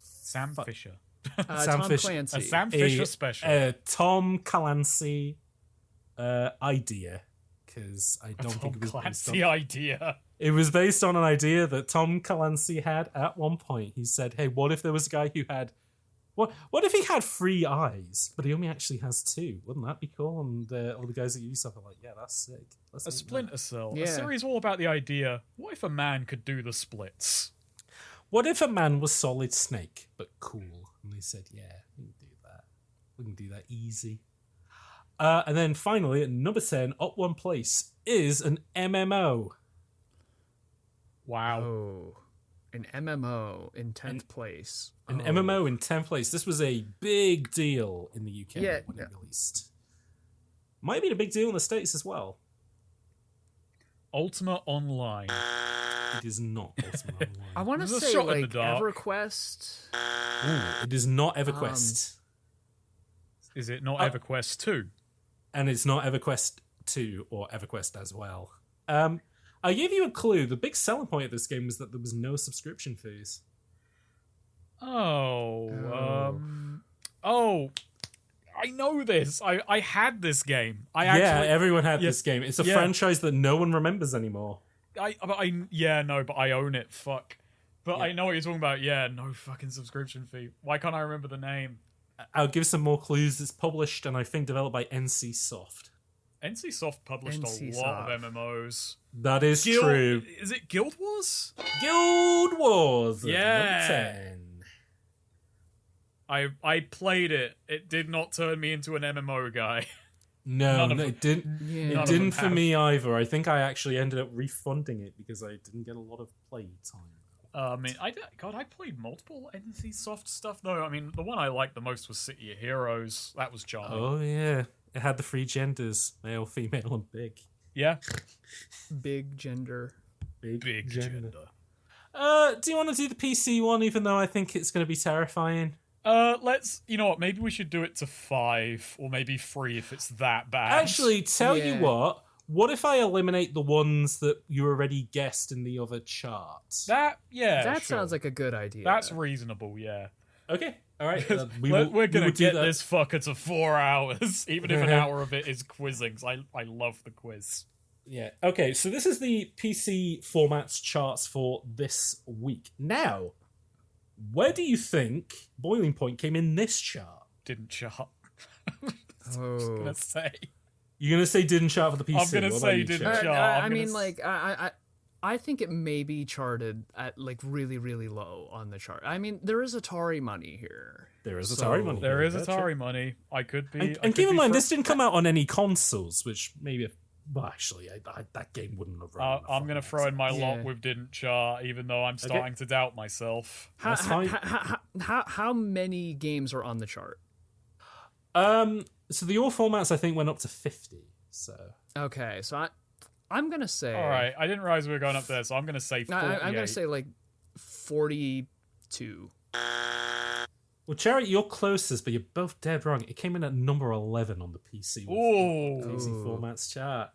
Sam Fisher. Sam Tom Fisher. Clancy. A Sam Fisher special. Tom Clancy idea. Because I don't think it was Clancy idea. It was based on an idea that Tom Clancy had at one point. He said, hey, what if there was a guy who had... What if he had 3 eyes, but he only actually has 2? Wouldn't that be cool? And all the guys at Ubisoft are like, yeah, that's sick. A Splinter Cell. Yeah. A series all about the idea, what if a man could do the splits? What if a man was Solid Snake, but cool? And they said, yeah, we can do that. We can do that easy. And then finally, at number 10, up one place, is an MMO. Wow. Oh, an MMO in 10th place. An MMO in 10th place. This was a big deal in the UK when it released. Might have been a big deal in the States as well. Ultima Online. It is not Ultima Online. I want to say like EverQuest. Ooh, it is not EverQuest. Is it not EverQuest 2? And it's not EverQuest 2 or EverQuest as well. I gave you a clue. The big selling point of this game was that there was no subscription fees. I know this. I had this game. Everyone had this game. It's a franchise that no one remembers anymore. But I own it. Fuck. But I know what you're talking about. Yeah, no fucking subscription fee. Why can't I remember the name? I'll give some more clues. It's published and I think developed by NC Soft. NCSoft published a lot NCSoft. of MMOs. That is true. Is it Guild Wars? Guild Wars. Yeah. Number 10. I played it. It did not turn me into an MMO guy. No, None of it didn't. Yeah. None It of didn't them for have. me either. I think I actually ended up refunding it because I didn't get a lot of play time. I mean, I played multiple NCSoft stuff though. I mean, the one I liked the most was City of Heroes. That was charming. Oh yeah, it had the three genders: male, female, and big. Yeah, Big gender. big gender. Do you want to do the PC one? Even though I think it's going to be terrifying. Let's. You know what? Maybe we should do it to 5 or maybe 3 if it's that bad. Actually, tell you Yeah. what. What if I eliminate the ones that you already guessed in the other charts? that That sure. sounds like a good idea. That's reasonable. Yeah, Okay, all right. we're gonna do get that. this fucker to 4 hours, even if an hour of it is quizzing. 'Cause I love the quiz. Yeah. Okay, so this is the PC formats charts for this week. Now, where do you think Boiling Point came in this chart? Didn't chart. Oh. Gonna say. You're going to say didn't chart for the PC? I'm gonna What about say you, didn't Chad? chart. I I'm mean, gonna like, I think it may be charted at like really, really low on the chart. I mean, there is Atari money here. There is So- Atari money. There is That's Atari money. I could be. And keep in mind, this didn't come out on any consoles, which maybe... Well, actually, that game wouldn't have run. I'm gonna throw in my Yeah. lot with didn't chart, even though I'm starting to doubt myself. That's fine. How many games are on the chart? So the all formats, I think, went up to 50. So Okay, so I'm gonna say. All right, I didn't realize we were going up there, so I'm gonna say 48. I'm gonna say like 42. Well, Chariot, you're closest, but you're both dead wrong. It came in at number 11 on the PC. Ooh. PC Ooh. formats chart.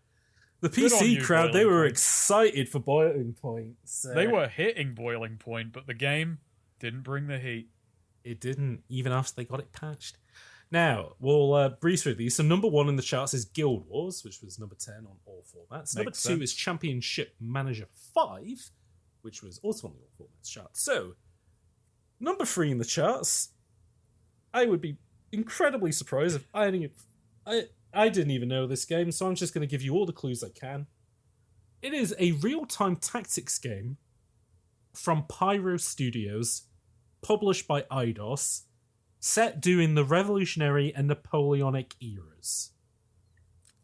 The Good on PC you, crowd, they Boiling were Point. excited for Boiling Point. So They were hitting boiling point, but the game didn't bring the heat. It didn't, even after they got it patched. Now, we'll breeze through these. So number 1 in the charts is Guild Wars, which was number 10 on all formats. Number 2 sense. is Championship Manager 5, which was also on the all formats chart. So, number 3 in the charts, I would be incredibly surprised if I didn't even know this game, so I'm just going to give you all the clues I can. It is a real-time tactics game from Pyro Studios, published by Eidos, set during the Revolutionary and Napoleonic eras.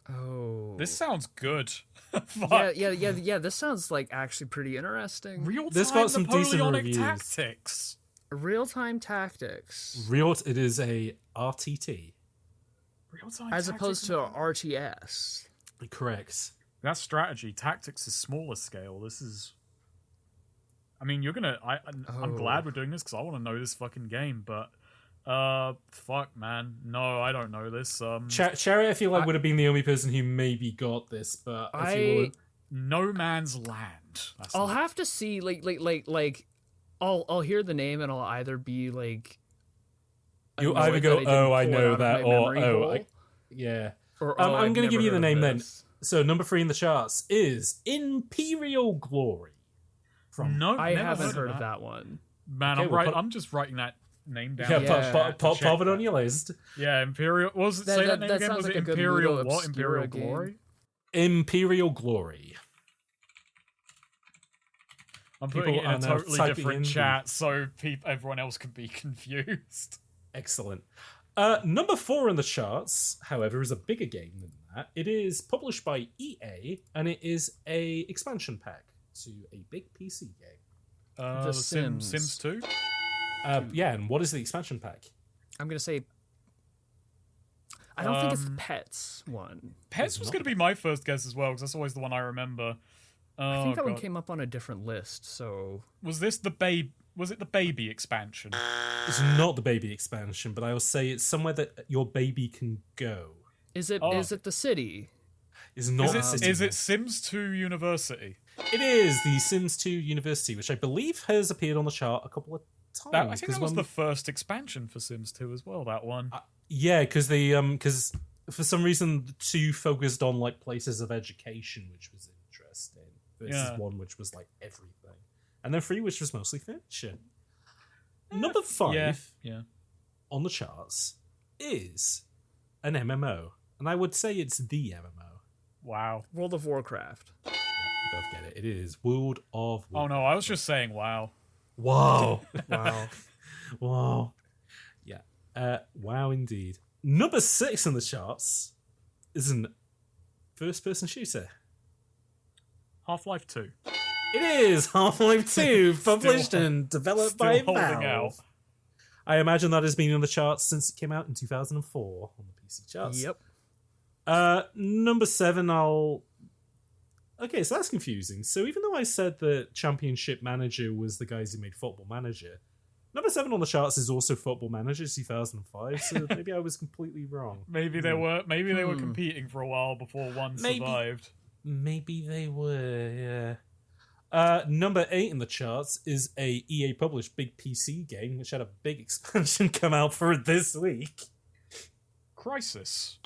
Oh. This sounds good. Yeah. This sounds like actually pretty interesting. Real This time got some decent Napoleonic reviews. tactics. Real-time tactics, It is a RTT. Real time as opposed to RTS. Correct. That's strategy. Tactics is smaller scale. This is. I mean, you're gonna. I'm glad we're doing this because I want to know this fucking game. But, fuck, man, no, I don't know this. Chariot, I feel like would have been the only person who maybe got this, but if you were, No Man's Land. That's I'll have to see like I'll hear the name and I'll either be like you annoyed either go, that I didn't oh, I pull it know out of that, my or memory oh, hole, yeah. or, I'm I've going to give never you the heard name of then. this. So number 3 in the charts is Imperial Glory. no. I never haven't heard of that. that one. Man, Okay, I'm just writing that name down. Yeah, pop Check it on that. your list. Yeah, Imperial. What was it? That- Say that- that name that again. sounds Was like it a good Imperial Ludo what? Obscura Imperial game. Glory. Imperial Glory. I'm putting People it in are a now totally typing different in chat so everyone else can be confused. Excellent. Number 4 in the charts, however, is a bigger game than that. It is published by EA, and it is a expansion pack to a big PC game. The Sims. Sims 2? Yeah, and what is the expansion pack? I'm gonna say. I don't think it's the Pets one. Pets was going to be my first guess as well, because that's always the one I remember. I think that one God. came up on a different list. So Was this the babe? Was it the baby expansion? It's not the baby expansion, but I will say it's somewhere that your baby can go. is it? Oh. Is it the city? It's not the city. Is it Sims 2 University? It is the Sims 2 University, which I believe has appeared on the chart a couple of times. I think that was the first expansion for Sims 2 as well, that one. Yeah, because they because for some reason the 2 focused on like places of education, which was interesting, versus Yeah. 1 which was like everything, and then 3 which was mostly furniture. Number 5 Yeah. on the charts is an MMO. and I would say it's the MMO. Wow. World of Warcraft. Yeah, we both get it. It is World of Warcraft. Oh no, I was just saying wow. Whoa. Wow. Whoa. Yeah. Wow, indeed. Number 6 in the charts is an first-person shooter. Half-Life 2. It is Half-Life 2, published and developed by holding Valve. out. I imagine that has been on the charts since it came out in 2004 on the PC charts. Yep. Number 7, Okay, so that's confusing. So even though I said that Championship Manager was the guys who made Football Manager, number 7 on the charts is also Football Manager 2005, so maybe I was completely wrong. Maybe they were competing for a while before one survived. Maybe they were, yeah. Number 8 in the charts is a EA published big PC game, which had a big expansion come out for it this week. Crisis.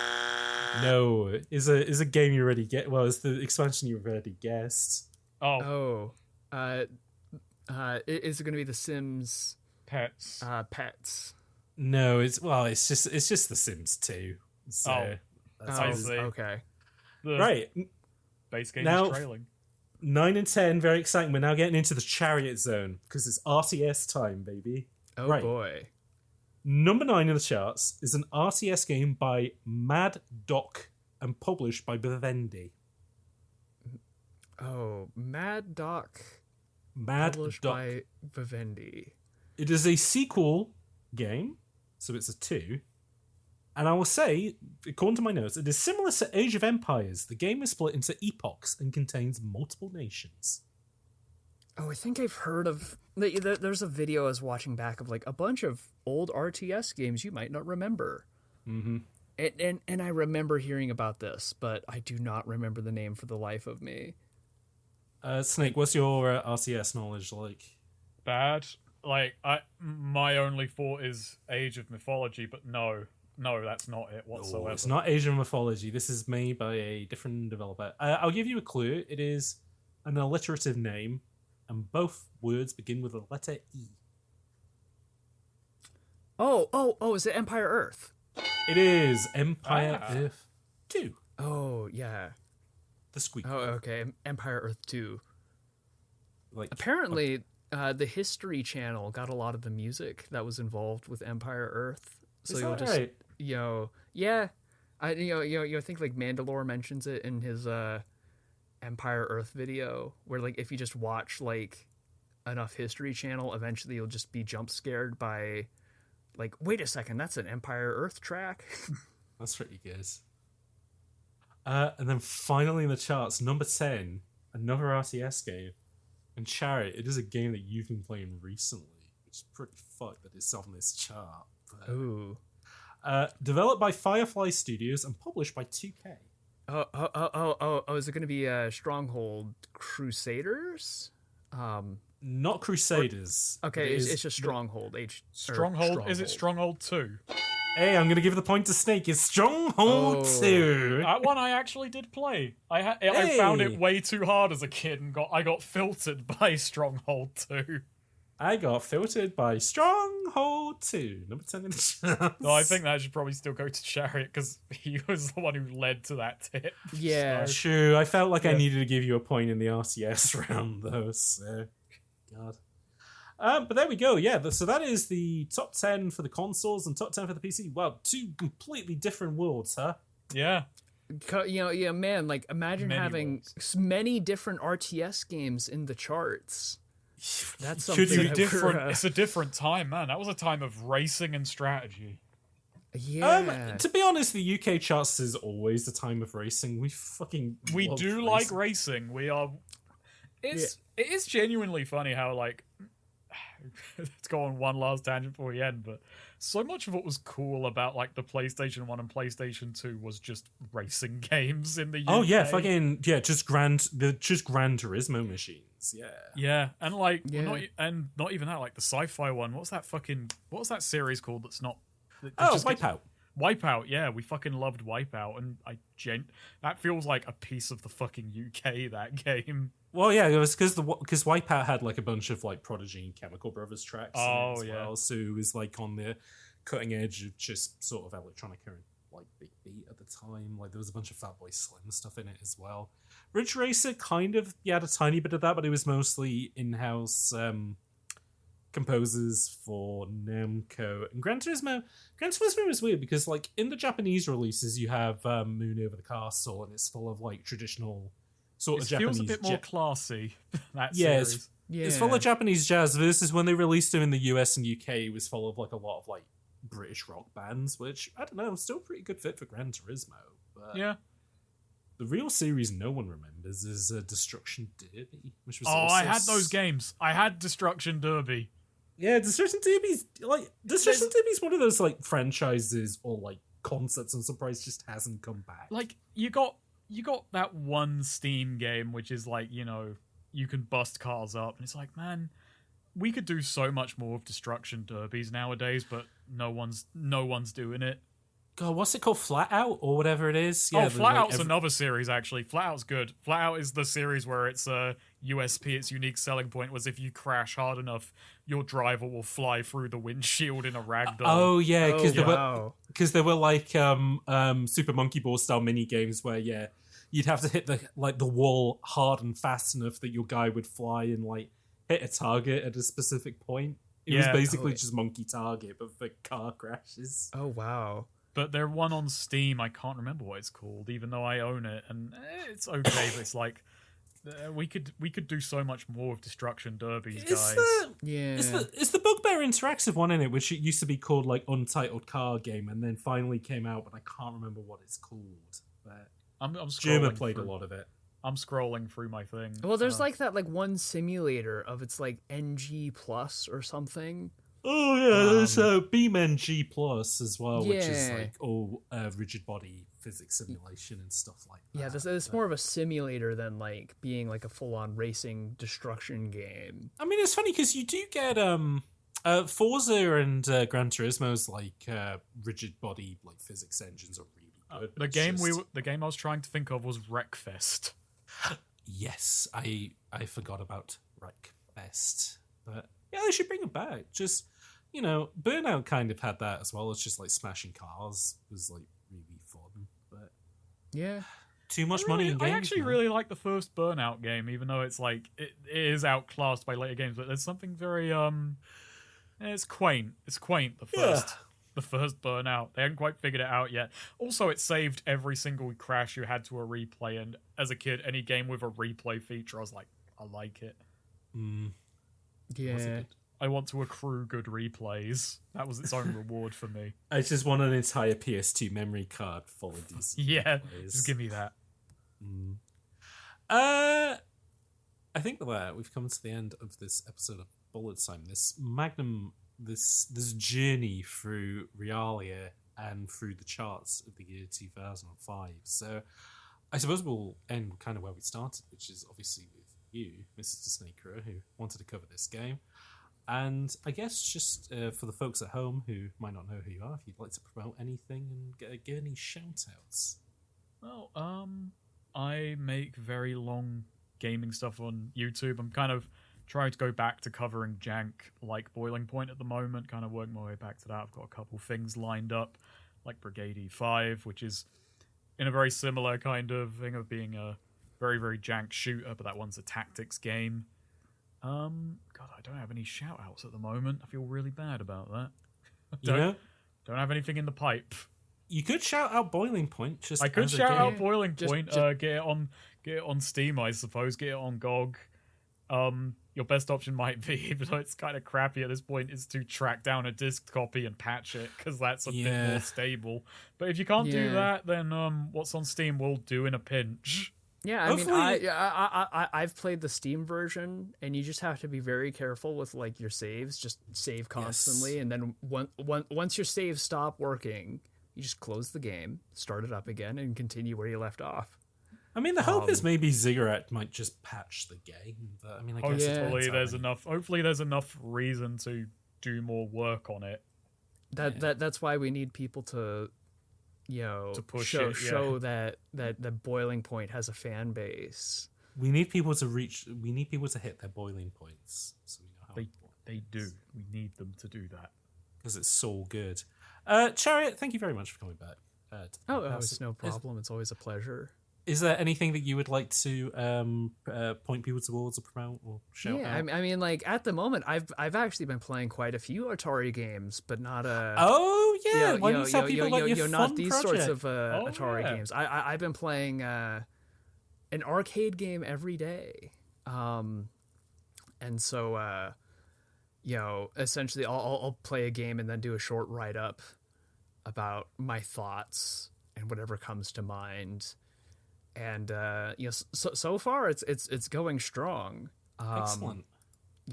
No, is a game you already get. Well, it's the expansion you already guessed. Oh. Is it going to be The Sims? Pets. Pets. No, it's just The Sims 2. So that's okay. Right. Base game Now, is trailing. 9 and 10, very exciting. We're now getting into the Chariot zone because it's RTS time, baby. Oh right. boy. Number 9 in the charts is an RTS game by Mad Doc and published by Vivendi. Oh, Mad Doc. Mad Published Doc. by Vivendi. It is a sequel game, so it's a 2. And I will say, according to my notes, it is similar to Age of Empires. The game is split into epochs and contains multiple nations. Oh, I think I've heard of... There's a video I was watching back of like a bunch of old RTS games you might not remember. Mm-hmm. And I remember hearing about this, but I do not remember the name for the life of me. Snake, what's your RTS knowledge like? Bad. Like, my only thought is Age of Mythology, but no, that's not it whatsoever. No, it's not Asian Mythology. This is made by a different developer. I'll give you a clue. It is an alliterative name, and both words begin with the letter E. Oh, is it Empire Earth? It is Empire Earth 2. Oh, yeah. The squeak. Oh, okay. Empire Earth 2. Like, apparently, the History Channel got a lot of the music that was involved with Empire Earth. So is you'll that just, right? Yeah. I think like Mandalore mentions it in his Empire Earth video, where like if you just watch like enough History Channel, eventually you'll just be jump scared by like, wait a second, that's an Empire Earth track. That's pretty good. And then finally in the charts, number 10, another RTS game. And Chariot, it is a game that you've been playing recently, which is pretty fucked that it's on this chart. But, Ooh. Developed by Firefly Studios and published by 2K. Oh, is it going to be Stronghold Crusaders? Not Crusaders. Okay, it's just Stronghold. Stronghold. Is it Stronghold 2? Hey, I'm going to give the point to Snake. It's Stronghold 2. That one I actually did play. I found it way too hard as a kid and I got filtered by Stronghold 2. I got filtered by Stronghold 2. Number 10 in the charts. No, I think that should probably still go to Chariot because he was the one who led to that tip. Yeah. True. I felt like I needed to give you a point in the RTS round, though. So, God. But there we go. Yeah, so that is the top 10 for the consoles and top 10 for the PC. Wow, 2 completely different worlds, huh? Yeah. Man, like imagine having many different RTS games in the charts. That's something different. It's a different time, man. That was a time of racing and strategy. Yeah. To be honest, the UK charts is always the time of racing. We do racing. Like racing. We are. It is genuinely funny how like. Let's go on one last tangent before we end, but so much of what was cool about like the PlayStation 1 and PlayStation 2 was just racing games in the UK. Oh yeah, just Gran Turismo machines. Yeah, and like not even that, like the sci-fi one. What's that series called that's not Wipeout. Wipeout, yeah, we fucking loved Wipeout, and that feels like a piece of the fucking UK, that game. Well, yeah, it was because Wipeout had like a bunch of like Prodigy and Chemical Brothers tracks in it as well, so it was like on the cutting edge of just sort of electronic like Big Beat at the time. Like there was a bunch of Fatboy Slim stuff in it as well. Ridge Racer kind of had a tiny bit of that, but it was mostly in-house composers for Namco. And Gran Turismo was weird because like in the Japanese releases you have Moon Over the Castle, and it's full of like traditional sort of Japanese. Feels a bit more classy. That yeah, series. It's full of Japanese jazz versus when they released them in the US and UK, it was full of like a lot of like British rock bands, which I don't know, still a pretty good fit for Gran Turismo. But yeah. The real series no one remembers is Destruction Derby, which was I had those games. I had Destruction Derby. Yeah, Destruction Derby's one of those like franchises or like concepts I'm surprised just hasn't come back. Like you got that one Steam game which is like, you can bust cars up, and it's like, man, we could do so much more with Destruction Derbies nowadays, but no one's doing it. God, what's it called? Flat Out or whatever it is? Yeah, Flat Out's another series, actually. Flat Out's good. Flat Out is the series where its USP, its unique selling point, was if you crash hard enough, your driver will fly through the windshield in a ragdoll. Oh yeah, because there were like Super Monkey Ball style mini games where you'd have to hit the wall hard and fast enough that your guy would fly and like hit a target at a specific point. It was basically just Monkey Target, but for car crashes. Oh wow. But there's one on Steam, I can't remember what it's called, even though I own it, and it's okay, but it's like, we could do so much more with Destruction Derbies, guys. It's the Bugbear Interactive one in it, which it used to be called like Untitled Car Game, and then finally came out, but I can't remember what it's called. But I'm Juma played a lot of it. I'm scrolling through my thing. Well, there's like that like one simulator of it's like NG Plus or something. Oh yeah, there's BeamNG Plus as well, which is like all rigid body physics simulation and stuff like that. Yeah, it's more of a simulator than like being like a full-on racing destruction game. I mean, it's funny because you do get Forza and Gran Turismo's like rigid body like physics engines are really good. The game I was trying to think of was Wreckfest. Yes, I forgot about Wreckfest, but yeah, they should bring it back. Just Burnout kind of had that as well. It's just like smashing cars was like really fun, but yeah, too much money in games. I actually really like the first Burnout game, even though it's like it is outclassed by later games. But there's something very it's quaint. It's quaint. The first Burnout. They hadn't quite figured it out yet. Also, it saved every single crash you had to a replay. And as a kid, any game with a replay feature, I was like, I like it. Yeah. I want to accrue good replays. That was its own reward for me. I just want an entire PS2 memory card full of these. Yeah, just give me that. I think that we've come to the end of this episode of Bullet Time. This magnum, this journey through Realia and through the charts of the year 2005. So I suppose we'll end kind of where we started, which is obviously with you, Mrs. Snaker, who wanted to cover this game. And I guess just for the folks at home who might not know who you are, if you'd like to promote anything and give any shout-outs. Well, I make very long gaming stuff on YouTube. I'm kind of trying to go back to covering jank like Boiling Point at the moment, kind of working my way back to that. I've got a couple things lined up, like Brigade E5, which is in a very similar kind of thing of being a very, very jank shooter, but that one's a tactics game. God, I don't have any shout-outs at the moment. I feel really bad about that. Don't have anything in the pipe. You could shout out Boiling Point. I could shout out Boiling Point. Get it on Steam, I suppose. Get it on GOG. Your best option might be, even though it's kind of crappy at this point, is to track down a disc copy and patch it, because that's a bit more stable. But if you can't do that, then what's on Steam will do in a pinch. Yeah, I mean, I've played the Steam version, and you just have to be very careful with like your saves. Just save constantly, and then once your saves stop working, you just close the game, start it up again, and continue where you left off. I mean, the hope is maybe Ziggurat might just patch the game. But, I mean, I guess hopefully there's enough reason to do more work on it. That's why we need people to show that Boiling Point has a fan base. We need people to hit their boiling points, so we know how they do. We need them to do that because it's so good. Chariot, thank you very much for coming back. It's no problem. It's always a pleasure. Is there anything that you would like to point people towards or promote or shout out? I mean, like at the moment, I've actually been playing quite a few Atari games, but not Oh yeah, why don't you tell people about your fun not these project? sorts of Atari games. I've been playing an arcade game every day, and so essentially I'll play a game and then do a short write up about my thoughts and whatever comes to mind. And so far it's going strong. Excellent.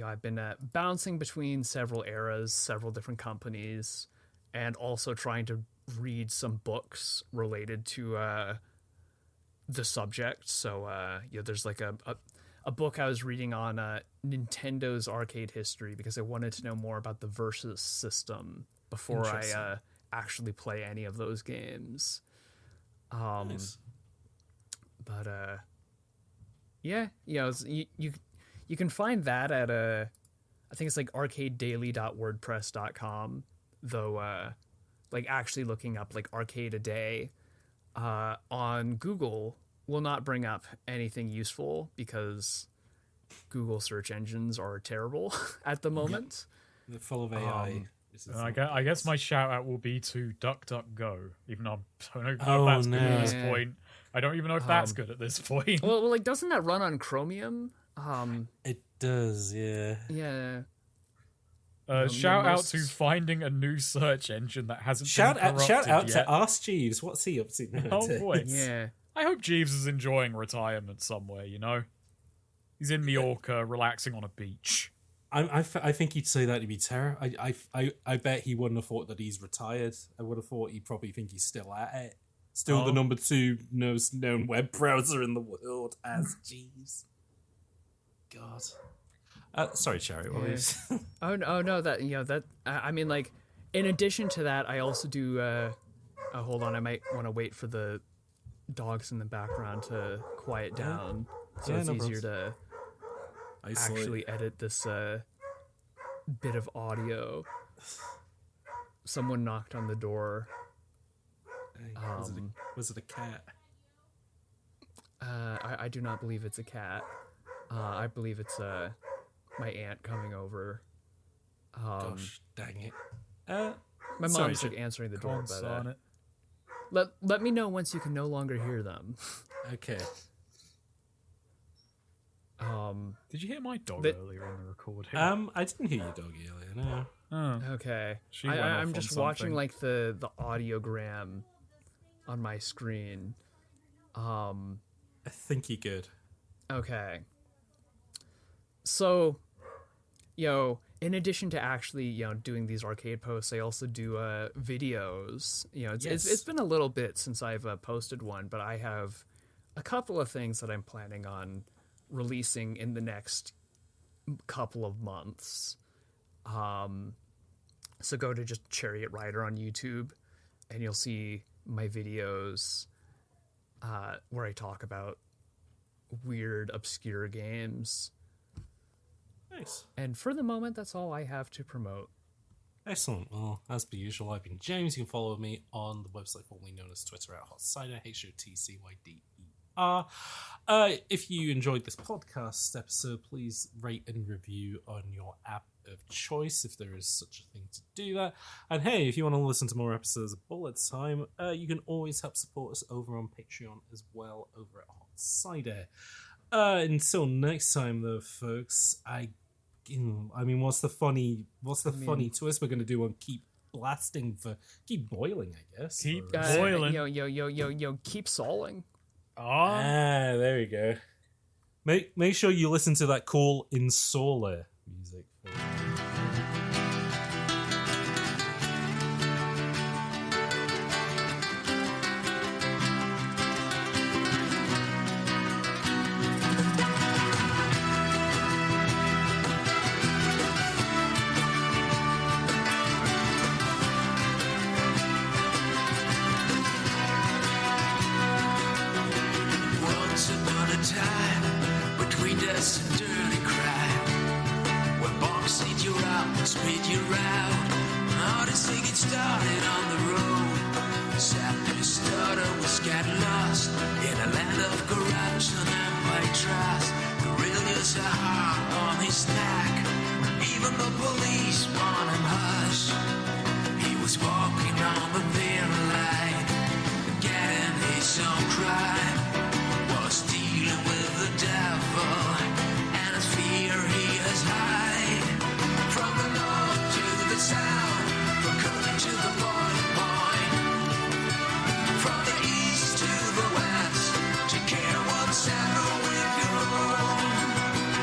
I've been bouncing between several eras, several different companies, and also trying to read some books related to the subject. So there's like a book I was reading on Nintendo's arcade history because I wanted to know more about the Versus system before I actually play any of those games. Nice. But you can find that at I think it's like arcadedaily.wordpress.com, though like actually looking up like arcade a day on Google will not bring up anything useful because Google search engines are terrible at the moment. They're full of AI. I guess my shout out will be to DuckDuckGo, even though I don't know if that's good at this point. I don't even know if that's good at this point. Well, like, doesn't that run on Chromium? It does, yeah. Yeah. Shout out to finding a new search engine that hasn't Shout been corrupted out yet. to Ask Jeeves. What's he up to now? Oh boy. Yeah. I hope Jeeves is enjoying retirement somewhere, He's in Mallorca, relaxing on a beach. I think he'd say that to be terror. I bet he wouldn't have thought that he's retired. I would have thought he'd probably think he's still at it. Still the number 2 most known web browser in the world. As Jeeves. God. Sorry, Chariot. What was... Oh no, that I mean, like, in addition to that, I also do. Hold on, I might want to wait for the dogs in the background to quiet down, so it's easier to actually edit this bit of audio. Someone knocked on the door. Was it a cat? I do not believe it's a cat. I believe it's my aunt coming over. Gosh, dang it. My mom's like answering the door, but let me know once you can no longer hear them. Okay. Did you hear my dog earlier in the recording? I didn't hear your dog earlier, no. Oh. Okay. She went off I'm just on watching something. like the audiogram on my screen. I think you're good. Okay. So, in addition to actually, doing these arcade posts, I also do videos. It's been a little bit since I've posted one, but I have a couple of things that I'm planning on releasing in the next couple of months. So go to just ChariotRider on YouTube, and you'll see my videos where I talk about weird, obscure games. Nice. And for the moment, that's all I have to promote. Excellent. Well, as per usual, I've been James. You can follow me on the website formerly known as Twitter at HotCyder, HOTCYDER. If you enjoyed this podcast episode, please rate and review on your app of choice if there is such a thing to do that. And hey, if you want to listen to more episodes of Bullet Time, you can always help support us over on Patreon as well over at HotCyder. Until next time, though, folks, I mean, what's the funny twist we're going to do on keep boiling, I guess. Keep boiling. Keep sawing. There we go. Make sure you listen to that cool Insolar music. Once upon a time, between us and dirty crime, when bombs hit you out and spit you out, how to say get started on the road. Sappy stutter was get lost in a land of corruption and white trust. Guerrillas are hard on his neck. Even the police want him hush. He was walking on the thin line, getting his own crime. Was dealing with the devil, and his fear he has hide. From the north to the south, from coming to the boiling point. From the east to the west, take care what's happening with your own.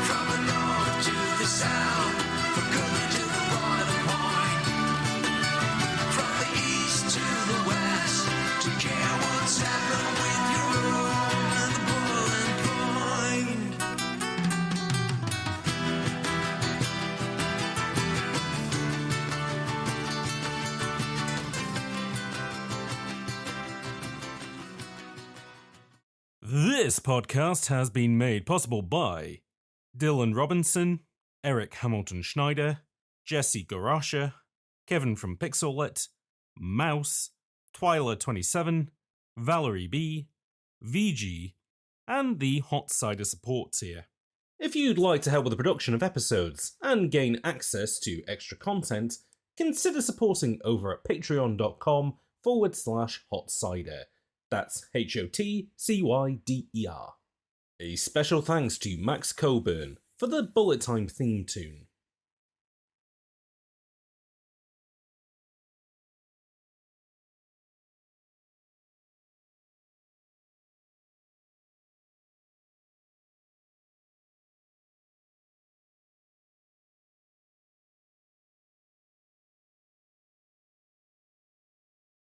From the north to the south, from coming to the boiling point. From the east to the west, take care what's happening with your own. The boiling point. This podcast has been made possible by Dylan Robinson, Eric Hamilton Schneider, Jesse Garasha, Kevin from Pixellit, Mouse, Twyla27, Valerie B, VG, and the Hot Cider support tier. If you'd like to help with the production of episodes and gain access to extra content, consider supporting over at patreon.com/hot cider. That's HOTCYDER. A special thanks to Max Coburn for the Bullet Time theme tune.